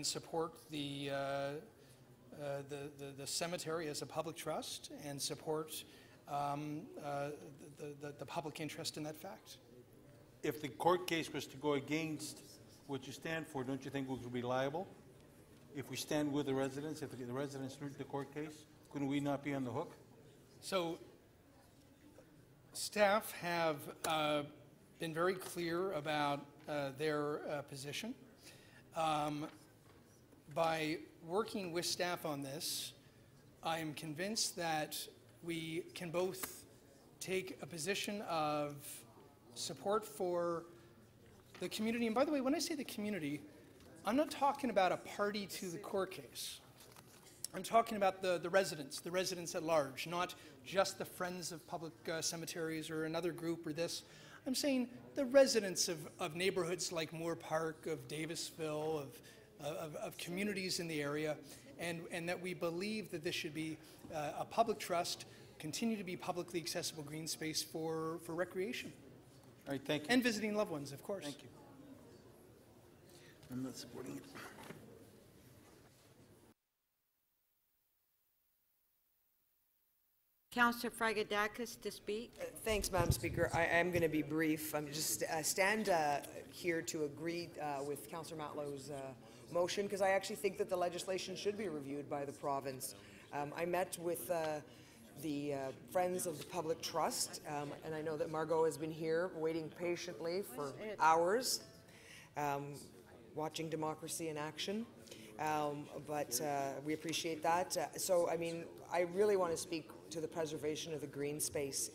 support the cemetery as a public trust, and support the public interest in that fact. If the court case was to go against what you stand for, don't you think we could be liable? If we stand with the residents, if the residents lose the court case, couldn't we not be on the hook? So staff have been very clear about their position. By working with staff on this, I am convinced that we can both take a position of support for the community. And by the way, when I say the community, I'm not talking about a party to the court case. I'm talking about the residents at large, not just the Friends of Public Cemeteries or another group or this. I'm saying the residents of neighborhoods like Moore Park, of Davisville, of communities in the area, and that we believe that this should be a public trust, continue to be publicly accessible green space for recreation. All right, thank you. And visiting loved ones, of course. Thank you. I'm not supporting it. Councillor Fragedakis to speak. Thanks, Madam Speaker. I am going to be brief. I'm just stand here to agree with Councillor Matlow's motion, because I actually think that the legislation should be reviewed by the province. I met with the Friends of the Public Trust, and I know that Margot has been here waiting patiently for hours, watching democracy in action. But we appreciate that. So, I mean, I really want to speak to the preservation of the green space,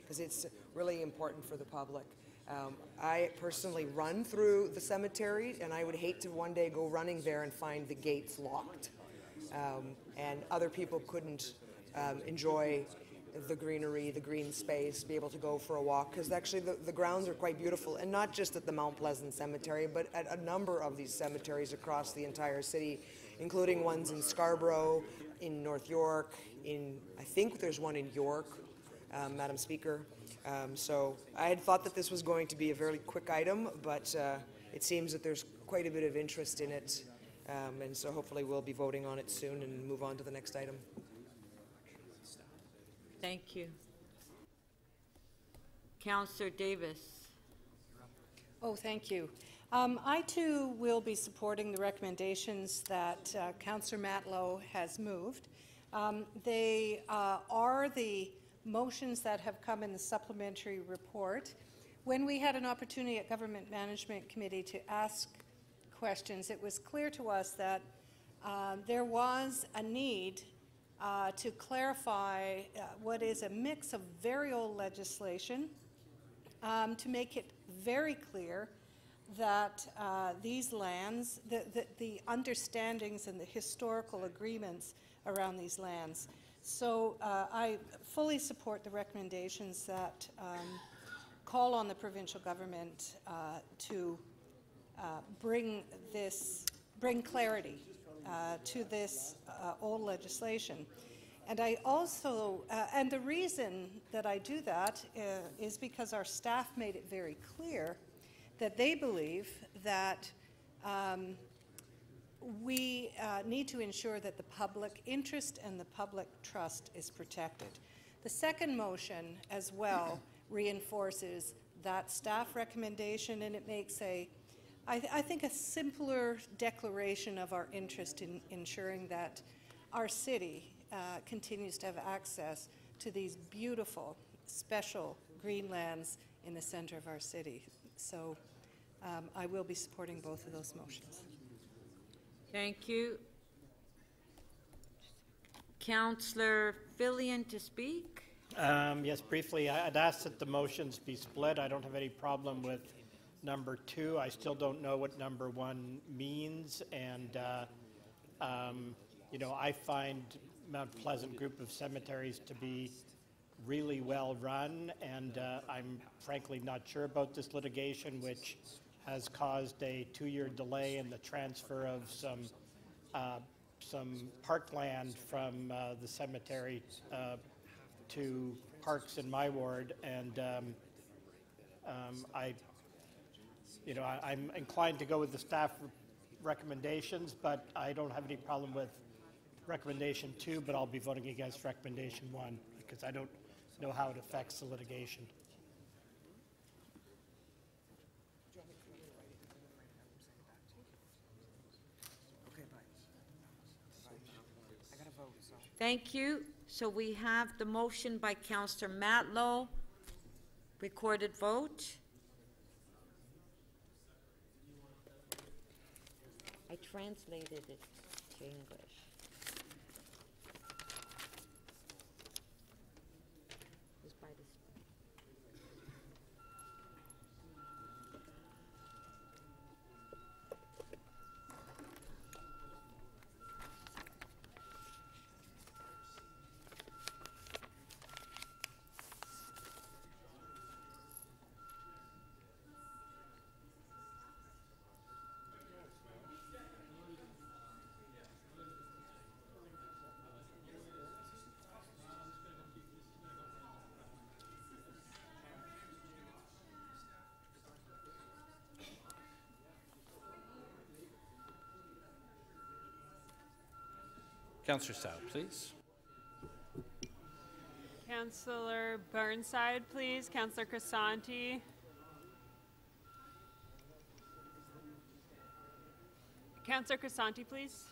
because it's really important for the public. I personally run through the cemetery, and I would hate to one day go running there and find the gates locked, and other people couldn't enjoy the greenery, the green space, be able to go for a walk, because actually the grounds are quite beautiful, and not just at the Mount Pleasant Cemetery, but at a number of these cemeteries across the entire city, including ones in Scarborough, in North York, I think there's one in York, Madam Speaker. So I had thought that this was going to be a very quick item, but it seems that there's quite a bit of interest in it, and so hopefully we'll be voting on it soon and move on to the next item. Thank you. Councillor Davis. Oh, thank you. I too will be supporting the recommendations that Councillor Matlow has moved. They are the motions that have come in the supplementary report. When we had an opportunity at Government Management Committee to ask questions, it was clear to us that there was a need to clarify what is a mix of very old legislation, to make it very clear that these lands, the understandings and the historical agreements around these lands. So I fully support the recommendations that call on the provincial government to bring clarity to this old legislation. And I also, and the reason that I do that is because our staff made it very clear that they believe that we need to ensure that the public interest and the public trust is protected. The second motion as well reinforces that staff recommendation, and it makes I think a simpler declaration of our interest in ensuring that our city continues to have access to these beautiful, special green lands in the center of our city. So I will be supporting both of those motions. Thank you. Councillor Fillion to speak. Yes, briefly, I'd ask that the motions be split. I don't have any problem with number 2. I still don't know what number 1 means, and you know, I find Mount Pleasant group of cemeteries to be really well run, and I'm frankly not sure about this litigation, which has caused a 2-year delay in the transfer of some parkland from the cemetery to parks in my ward, and I'm inclined to go with the staff recommendations, but I don't have any problem with recommendation 2, but I'll be voting against recommendation 1 because I don't know how it affects the litigation. Thank you. So we have the motion by Councillor Matlow. Recorded vote. I translated it to English. It was by this. Councillor Stout, please. Councillor Burnside, please. Councillor Crisanti. Councillor Crisanti, please.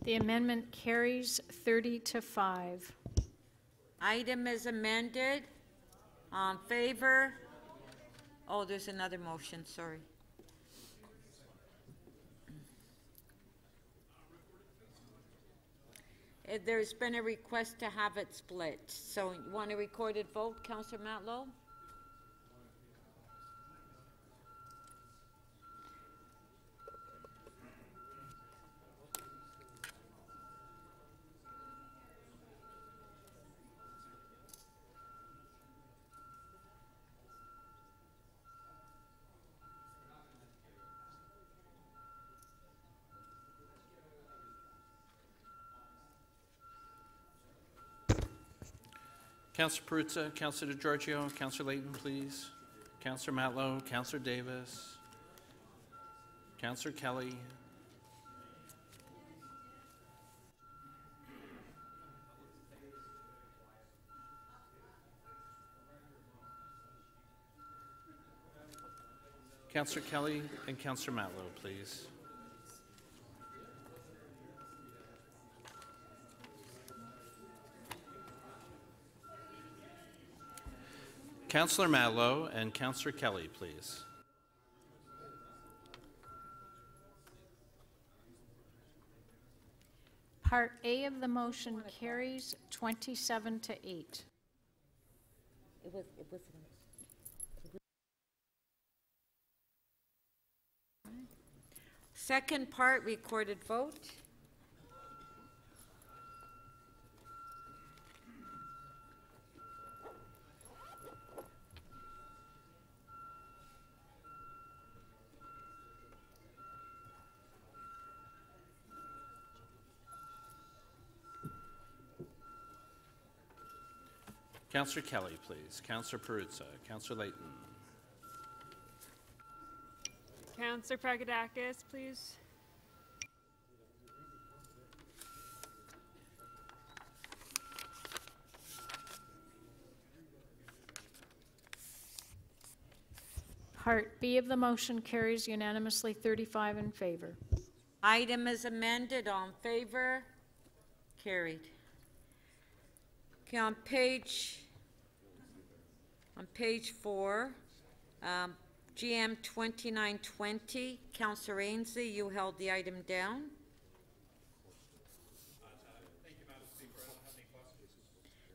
The amendment carries 30-5. Item is amended. On favor? Oh, there's another motion, sorry. There's been a request to have it split. So you want a recorded vote, Councillor Matlow? Councillor Perruzza, Councillor DeGiorgio, Councillor Layton, please. Councillor Matlow, Councillor Davis, Councillor Kelly. Councillor Kelly and Councillor Matlow, please. Councillor Matlow and Councillor Kelly, please. Part A of the motion carries 27-8. It was. Second part, recorded vote. Councillor Kelly, please. Councillor Perruzza, Councillor Layton. Councillor Pragadakis, please. Part B of the motion carries unanimously 35 in favor. Item is amended. On favor? Carried. Okay, on page 4, GM 2920, Councillor Ainsley, you held the item down.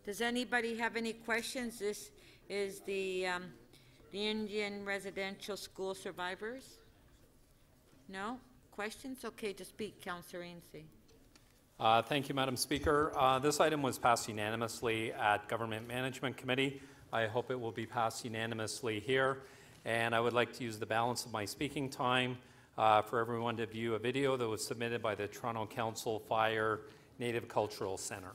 Does anybody have any questions? This is the Indian Residential School Survivors? No? Questions? Okay, to speak, Councillor Ainsley. Thank you, Madam Speaker. This item was passed unanimously at Government Management Committee. I hope it will be passed unanimously here. And I would like to use the balance of my speaking time for everyone to view a video that was submitted by the Toronto Council Fire Native Cultural Centre.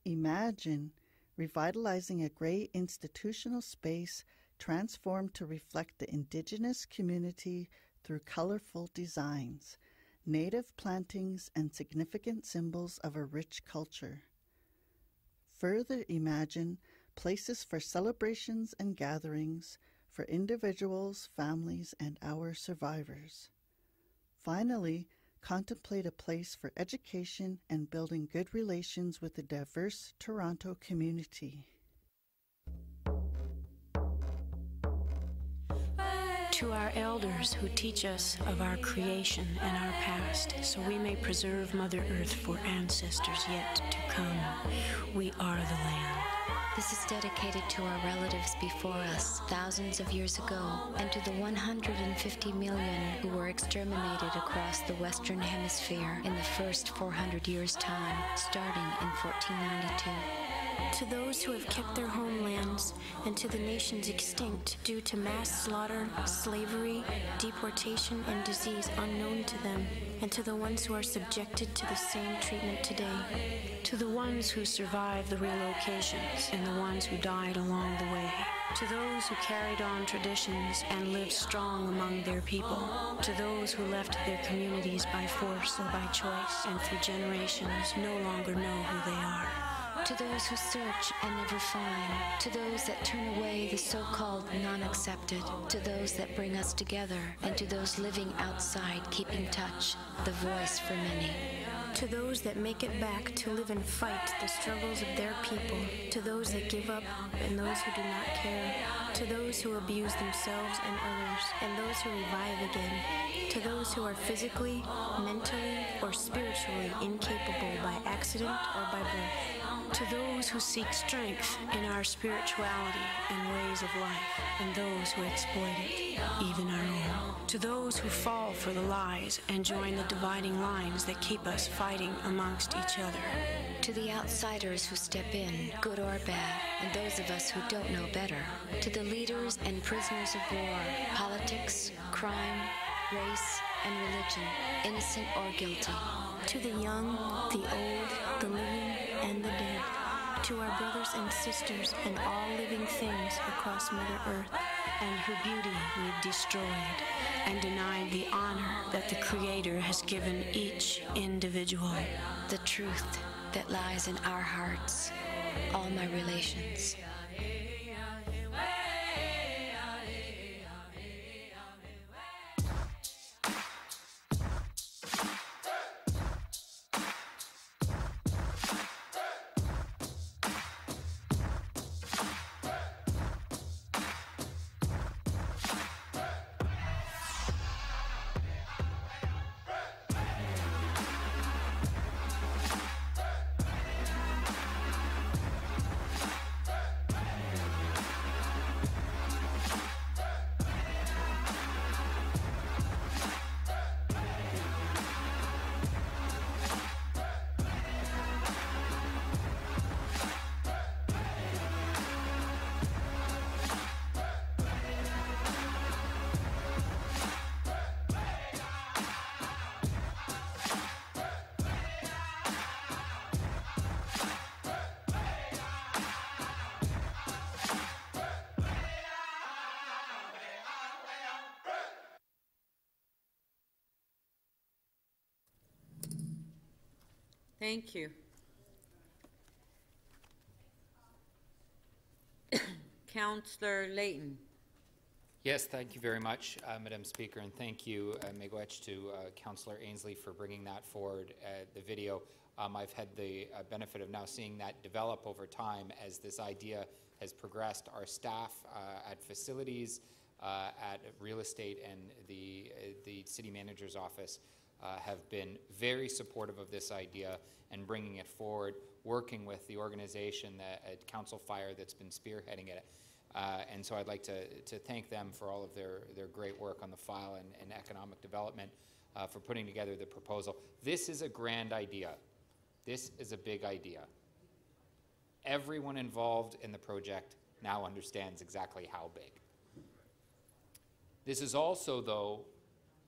Imagine revitalizing a grey institutional space transformed to reflect the Indigenous community through colorful designs, native plantings, and significant symbols of a rich culture. Further imagine places for celebrations and gatherings for individuals, families, and our survivors. Finally, contemplate a place for education and building good relations with the diverse Toronto community. To our elders who teach us of our creation and our past, so we may preserve Mother Earth for ancestors yet to come, we are the land. This is dedicated to our relatives before us thousands of years ago, and to the 150 million who were exterminated across the Western Hemisphere in the first 400 years' time, starting in 1492. To those who have kept their homelands, and to the nations extinct due to mass slaughter, slavery, deportation, and disease unknown to them, and to the ones who are subjected to the same treatment today. To the ones who survived the relocations, and the ones who died along the way. To those who carried on traditions and lived strong among their people. To those who left their communities by force or by choice, and for generations no longer know who they are. To those who search and never find, to those that turn away the so-called non-accepted, to those that bring us together, and to those living outside keeping touch, the voice for many. To those that make it back to live and fight the struggles of their people, to those that give up and those who do not care, to those who abuse themselves and others, and those who revive again, to those who are physically, mentally, or spiritually incapable by accident or by birth. To those who seek strength in our spirituality and ways of life, and those who exploit it, even our own. To those who fall for the lies and join the dividing lines that keep us fighting amongst each other. To the outsiders who step in, good or bad, and those of us who don't know better. To the leaders and prisoners of war, politics, crime, race, and religion, innocent or guilty. To the young, the old, the living, and the dead. To our brothers and sisters and all living things across Mother Earth, and her beauty we've destroyed and denied the honor that the Creator has given each individual. The truth that lies in our hearts, all my relations. Thank you. Councillor Layton. Yes, thank you very much, Madam Speaker, and thank you, Miigwech, to Councillor Ainsley for bringing that forward, the video. I've had the benefit of now seeing that develop over time as this idea has progressed. Our staff at facilities, at real estate, and the city manager's office have been very supportive of this idea and bringing it forward, working with the organization at Council Fire that's been spearheading it. And so I'd like to thank them for all of their great work on the file and economic development for putting together the proposal. This is a grand idea. This is a big idea. Everyone involved in the project now understands exactly how big. This is also, though,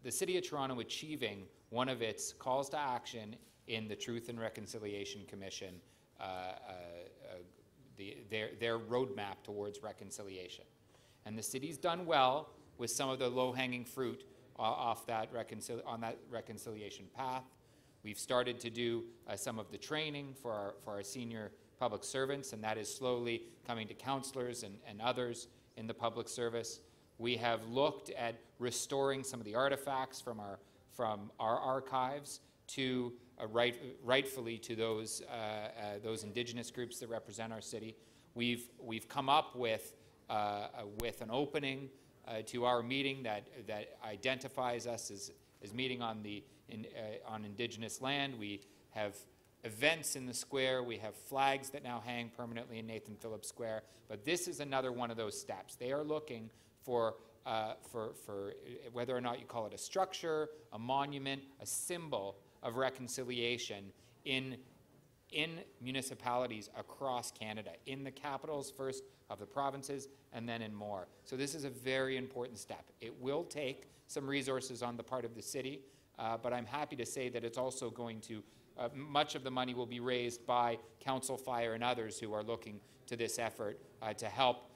the City of Toronto achieving one of its calls to action in the Truth and Reconciliation Commission, their roadmap towards reconciliation. And the city's done well with some of the low-hanging fruit off that on that reconciliation path. We've started to do some of the training for our senior public servants, and that is slowly coming to councillors and others in the public service. We have looked at restoring some of the artifacts from our archives to rightfully to those Indigenous groups that represent our city. We've come up with an opening to our meeting that identifies us as meeting on Indigenous land. We have events in the square. We have flags that now hang permanently in Nathan Phillips Square. But this is another one of those steps. They are looking for whether or not you call it a structure, a monument, a symbol of reconciliation in municipalities across Canada, in the capitals first of the provinces and then in more. So this is a very important step. It will take some resources on the part of the city, but I'm happy to say that it's also going to, much of the money will be raised by Council Fire and others who are looking to this effort to help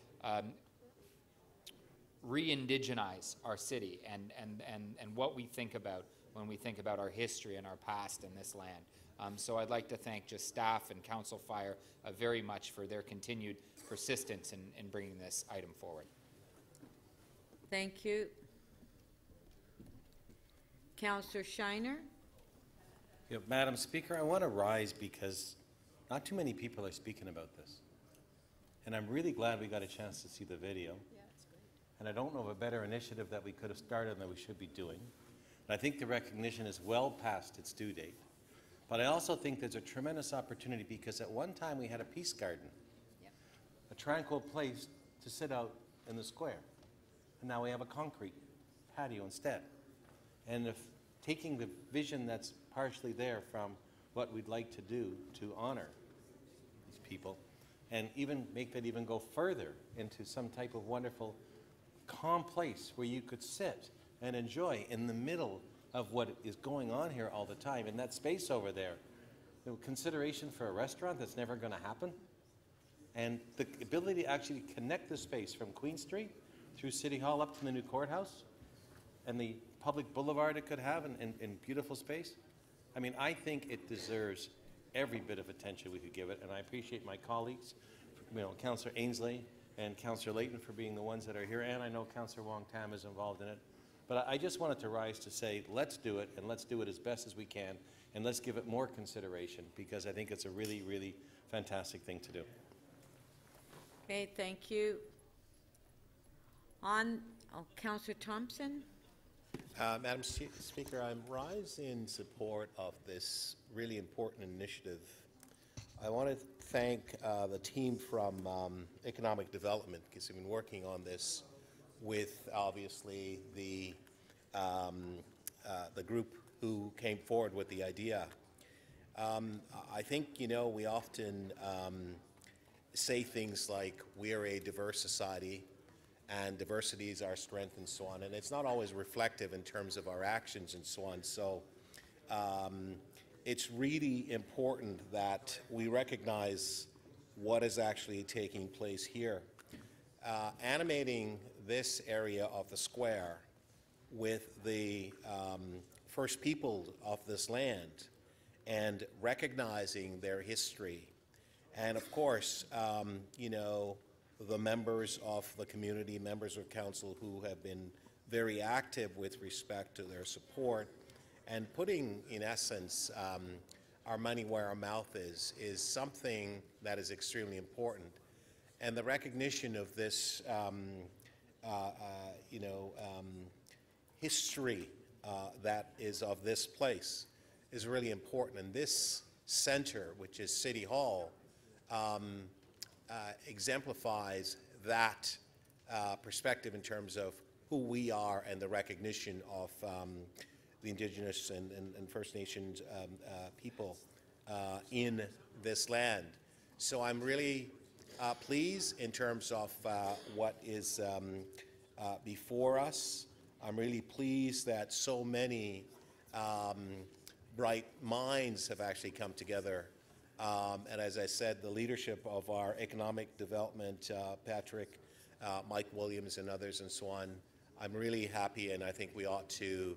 re-indigenize our city and what we think about when we think about our history and our past in this land. So I'd like to thank just staff and Council Fire very much for their continued persistence in bringing this item forward. Thank you. Councillor Shiner. Yeah, Madam Speaker, I want to rise because not too many people are speaking about this. And I'm really glad we got a chance to see the video. Yeah, it's great. And I don't know of a better initiative that we could have started and that we should be doing. And I think the recognition is well past its due date. But I also think there's a tremendous opportunity because at one time we had a peace garden, a tranquil place to sit out in the square. And now we have a concrete patio instead. And if taking the vision that's partially there from what we'd like to do to honor these people and even make that even go further into some type of wonderful calm place where you could sit and enjoy in the middle of what is going on here all the time. In that space over there, the consideration for a restaurant that's never going to happen, and the ability to actually connect the space from Queen Street through City Hall up to the new courthouse, and the public boulevard it could have in beautiful space. I mean, I think it deserves every bit of attention we could give it, and I appreciate my colleagues, Councillor Ainsley and Councillor Layton for being the ones that are here, and I know Councillor Wong Tam is involved in it. But I just wanted to rise to say, let's do it, and let's do it as best as we can, and let's give it more consideration, because I think it's a really, really fantastic thing to do. Okay, thank you. Councillor Thompson. Madam Speaker, I rise in support of this really important initiative. I want to thank the team from Economic Development, because they've been working on this with obviously the group who came forward with the idea. I think, we often say things like we're a diverse society and diversity is our strength and so on, and it's not always reflective in terms of our actions and so on. So it's really important that we recognize what is actually taking place here. Animating this area of the square with the first people of this land and recognizing their history. And of course, the members of the community, members of council who have been very active with respect to their support, and putting, in essence, our money where our mouth is something that is extremely important. And the recognition of this, history that is of this place is really important. And this center, which is City Hall, exemplifies that perspective in terms of who we are and the recognition of the Indigenous and First Nations people in this land. So I'm really pleased in terms of what is before us. I'm really pleased that so many bright minds have actually come together. And as I said, the leadership of our economic development, Patrick, Mike Williams and others and so on, I'm really happy, and I think we ought to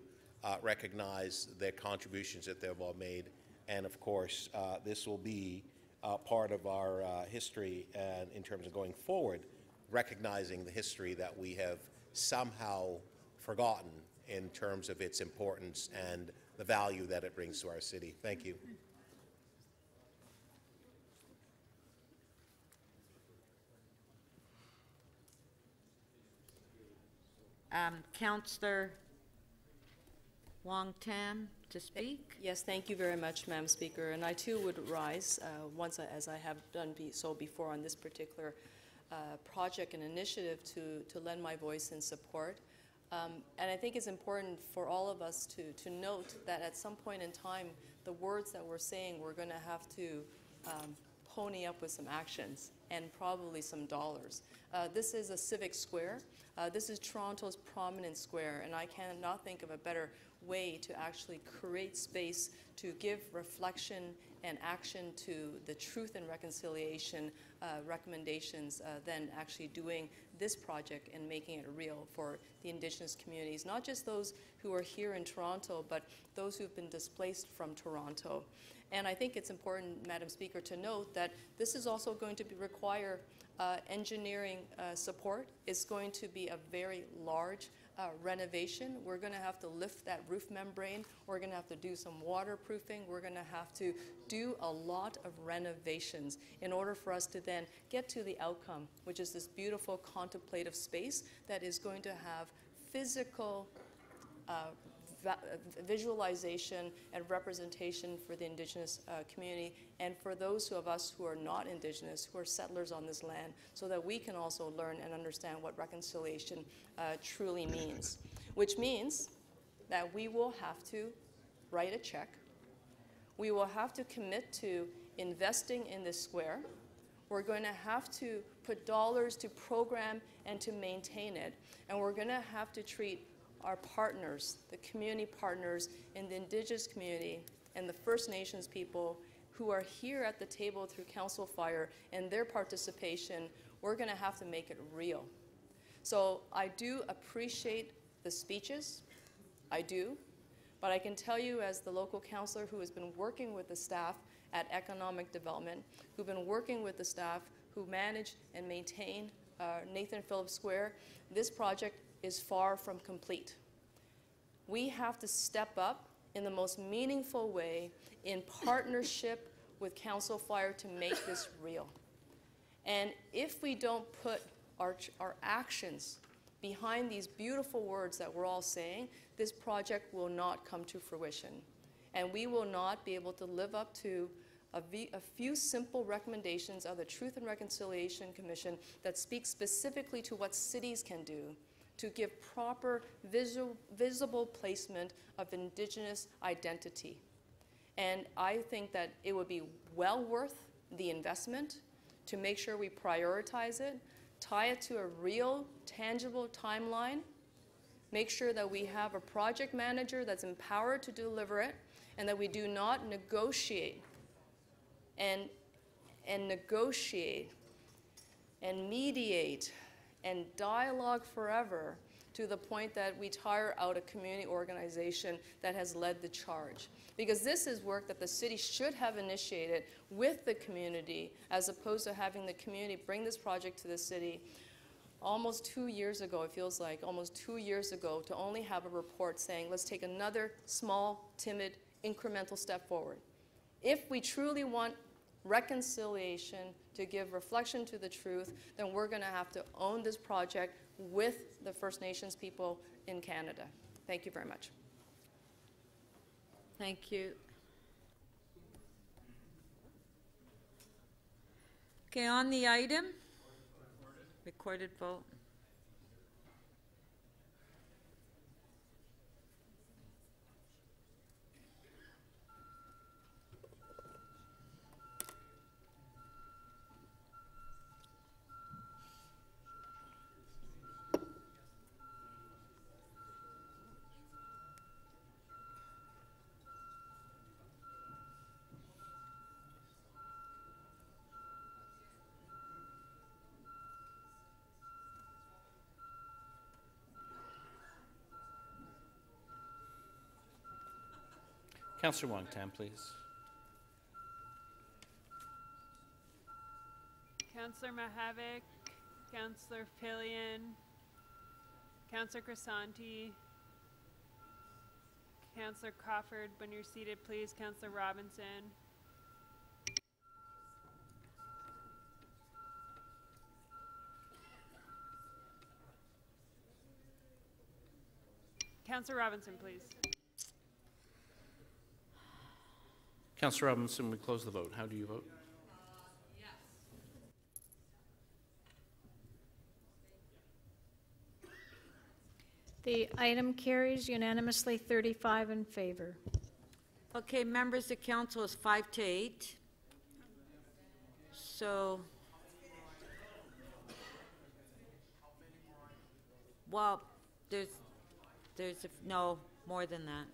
recognize their contributions that they've all made. And of course, this will be part of our history and in terms of going forward, recognizing the history that we have somehow forgotten in terms of its importance and the value that it brings to our city. Thank you. Councillor Wong Tam to speak. Yes, thank you very much, Madam Speaker. And I too would rise as I have done so before on this particular project and initiative to lend my voice in support. And I think it's important for all of us to note that at some point in time, the words that we're saying, we're going to have to pony up with some actions and probably some dollars. This is a civic square. This is Toronto's prominent square, and I cannot think of a better way to actually create space to give reflection and action to the Truth and Reconciliation recommendations than actually doing this project and making it real for the Indigenous communities, not just those who are here in Toronto, but those who've been displaced from Toronto. And I think it's important, Madam Speaker, to note that this is also going to require engineering support. It's going to be a very large renovation. We're going to have to lift that roof membrane. We're going to have to do some waterproofing. We're going to have to do a lot of renovations in order for us to then get to the outcome, which is this beautiful contemplative space that is going to have physical visualization and representation for the Indigenous community and for those of us who are not Indigenous, who are settlers on this land, so that we can also learn and understand what reconciliation truly means. Which means that we will have to write a check. We will have to commit to investing in this square. We're going to have to put dollars to program and to maintain it. And we're going to have to treat our partners, the community partners in the Indigenous community and the First Nations people who are here at the table through Council Fire and their participation, we're going to have to make it real. So I do appreciate the speeches, I do, but I can tell you as the local councillor who has been working with the staff at Economic Development, who've been working with the staff who manage and maintain Nathan Phillips Square, this project is far from complete. We have to step up in the most meaningful way in partnership with Council Fire to make this real. And if we don't put our actions behind these beautiful words that we're all saying, this project will not come to fruition. And we will not be able to live up to a few simple recommendations of the Truth and Reconciliation Commission that speak specifically to what cities can do to give proper visible placement of Indigenous identity. And I think that it would be well worth the investment to make sure we prioritize it, tie it to a real, tangible timeline, make sure that we have a project manager that's empowered to deliver it, and that we do not negotiate and negotiate and mediate and dialogue forever to the point that we tire out a community organization that has led the charge. Because this is work that the city should have initiated with the community, as opposed to having the community bring this project to the city almost 2 years ago, it feels like, almost 2 years ago, to only have a report saying, let's take another small, timid, incremental step forward. If we truly want reconciliation to give reflection to the truth, then we're going to have to own this project with the First Nations people in Canada. Thank you very much. Thank you. Okay, on the item, recorded vote. Councillor Wong-Tam, please. Councillor Mihevc, Councillor Filion, Councillor Crisanti, Councillor Crawford, when you're seated, please. Councillor Robinson. Councillor Robinson, please. Councillor Robinson, we close the vote. How do you vote? Yes. The item carries unanimously, 35 in favor. Okay, members of council is 5 to 8. So, well, there's no more than that.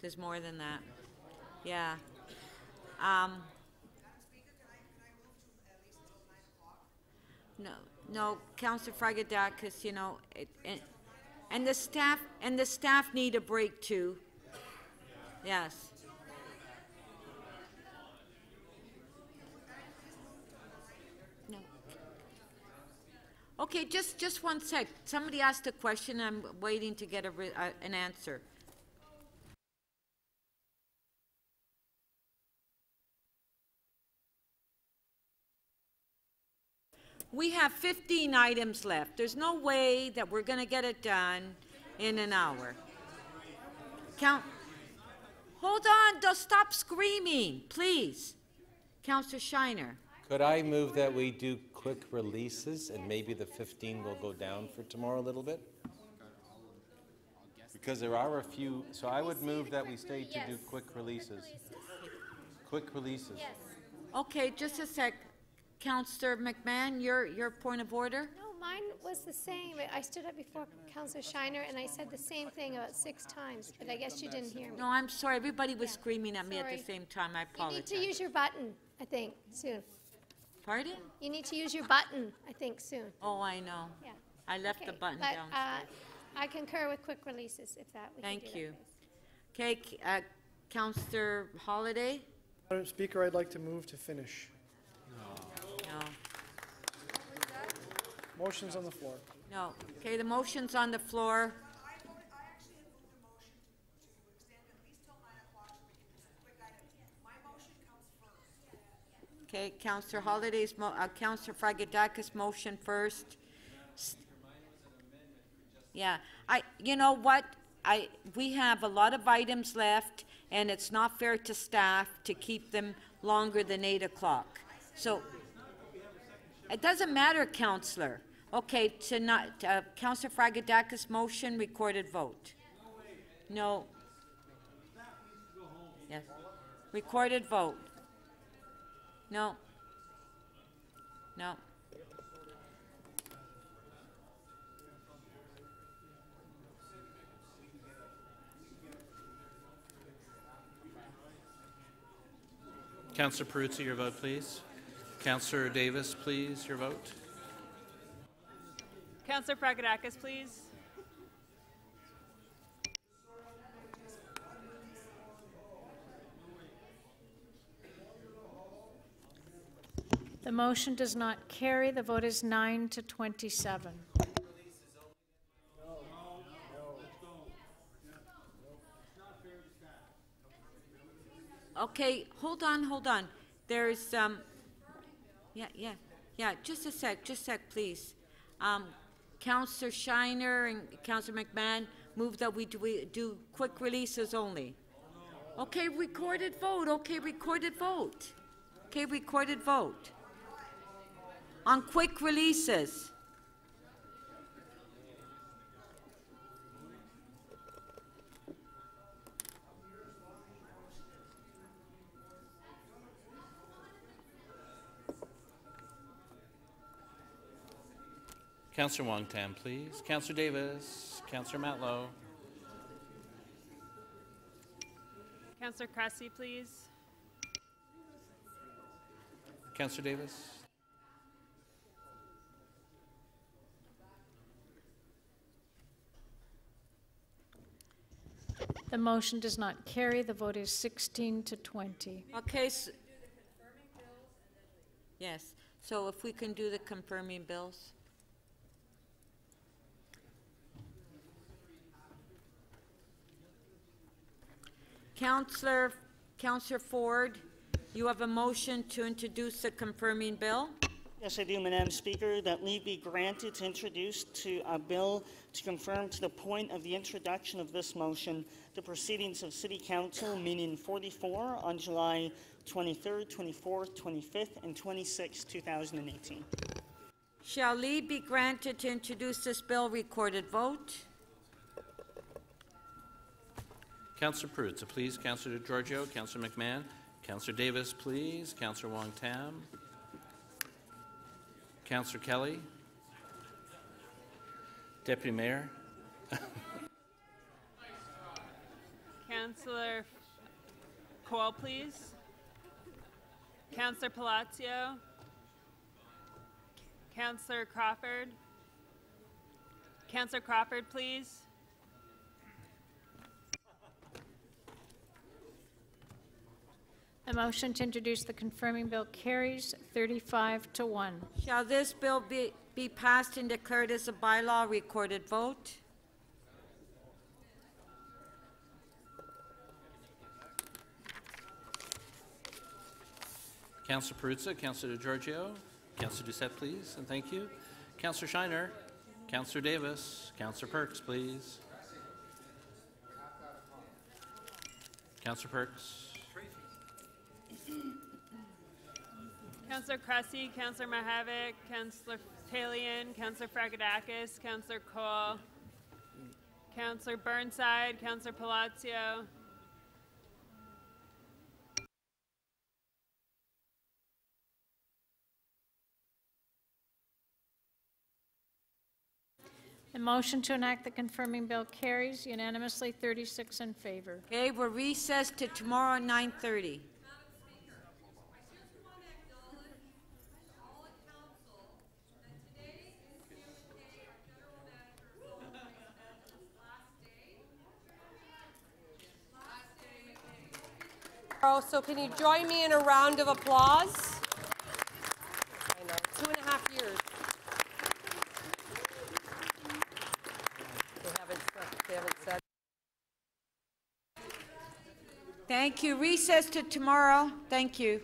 There's more than that. Yeah. No, Councillor Fragedakis, you know, and the staff need a break too. Yes. No. Okay, just one sec. Somebody asked a question. I'm waiting to get an answer. We have 15 items left. There's no way that we're going to get it done in an hour. Hold on, don't stop screaming, please. Councillor Shiner. Could I move that we do quick releases and maybe the 15 will go down for tomorrow a little bit? Because there are a few, so I would move that we stay to do quick releases. Quick releases. Yes. Okay, just a sec. Councillor McMahon, your point of order? No, mine was the same. I stood up before Councillor Shiner and I said the same thing about 6 times, but I guess you didn't hear me. No, I'm sorry. Everybody was screaming at me at the same time. I apologize. You need to use your button, I think, soon. Pardon? You need to use your button, I think, soon. Oh, I know. Yeah. I left the button but, down. I concur with quick releases, if that we Thank can do you. that, Okay, Councillor Holiday? Madam Speaker, I'd like to move to finish. No. Motion's on the floor. No. Okay, the motion's on the floor. Okay, Councillor Holiday's, Councillor Fragedakis' motion first. Yeah, you know what? We have a lot of items left, and it's not fair to staff to keep them longer than 8 o'clock. So, it doesn't matter, Councillor. Okay, Councillor Fragedakis' motion, recorded vote. No. Yes. Recorded vote. No. No. Councillor Peruzzi, your vote, please. Councillor Davis, please, your vote. Councillor Fragedakis, please. The motion does not carry. The vote is 9 to 27. Okay, hold on. There's, yeah, just a sec, please. Councillor Shiner and Councillor McMahon move that we do quick releases only. Okay, recorded vote. On quick releases. Councillor Wong-Tam, please. Councillor Davis. Councillor Matlow. Councillor Cressy, please. Councillor Davis. The motion does not carry. The vote is 16 to 20. Okay. Yes. So if we can do the confirming bills. Councillor Ford, you have a motion to introduce the confirming bill? Yes, I do, Madam Speaker, that leave be granted to introduce to a bill to confirm to the point of the introduction of this motion the proceedings of City Council meeting 44 on July 23rd, 24th, 25th, and 26th, 2018. Shall leave be granted to introduce this bill? Recorded vote. Councillor Perruzza, please. Councillor Giorgio. Councillor McMahon. Councillor Davis, please. Councillor Wong-Tam. Councillor Kelly. Deputy Mayor. Councillor Cole, please. Councillor Palacio. Councillor Crawford. Councillor Crawford, please. The motion to introduce the confirming bill carries 35 to 1. Shall this bill be passed and declared as a bylaw? Recorded vote. Councillor Perruzza, Councillor Giorgio, Councillor Doucette, please, and thank you. Councillor Shiner, Councillor Davis, Councillor Perks, please. Councillor Perks. Councillor Cressy, Councillor Mahavik, Councillor Talion, Councillor Fragedakis, Councillor Cole, Councillor Burnside, Councillor Palacio. The motion to enact the confirming bill carries unanimously, 36 in favor. Okay, we're recessed to tomorrow at 9:30. So can you join me in a round of applause? I know, 2.5 years. They haven't said. Thank you. Recess to tomorrow. Thank you.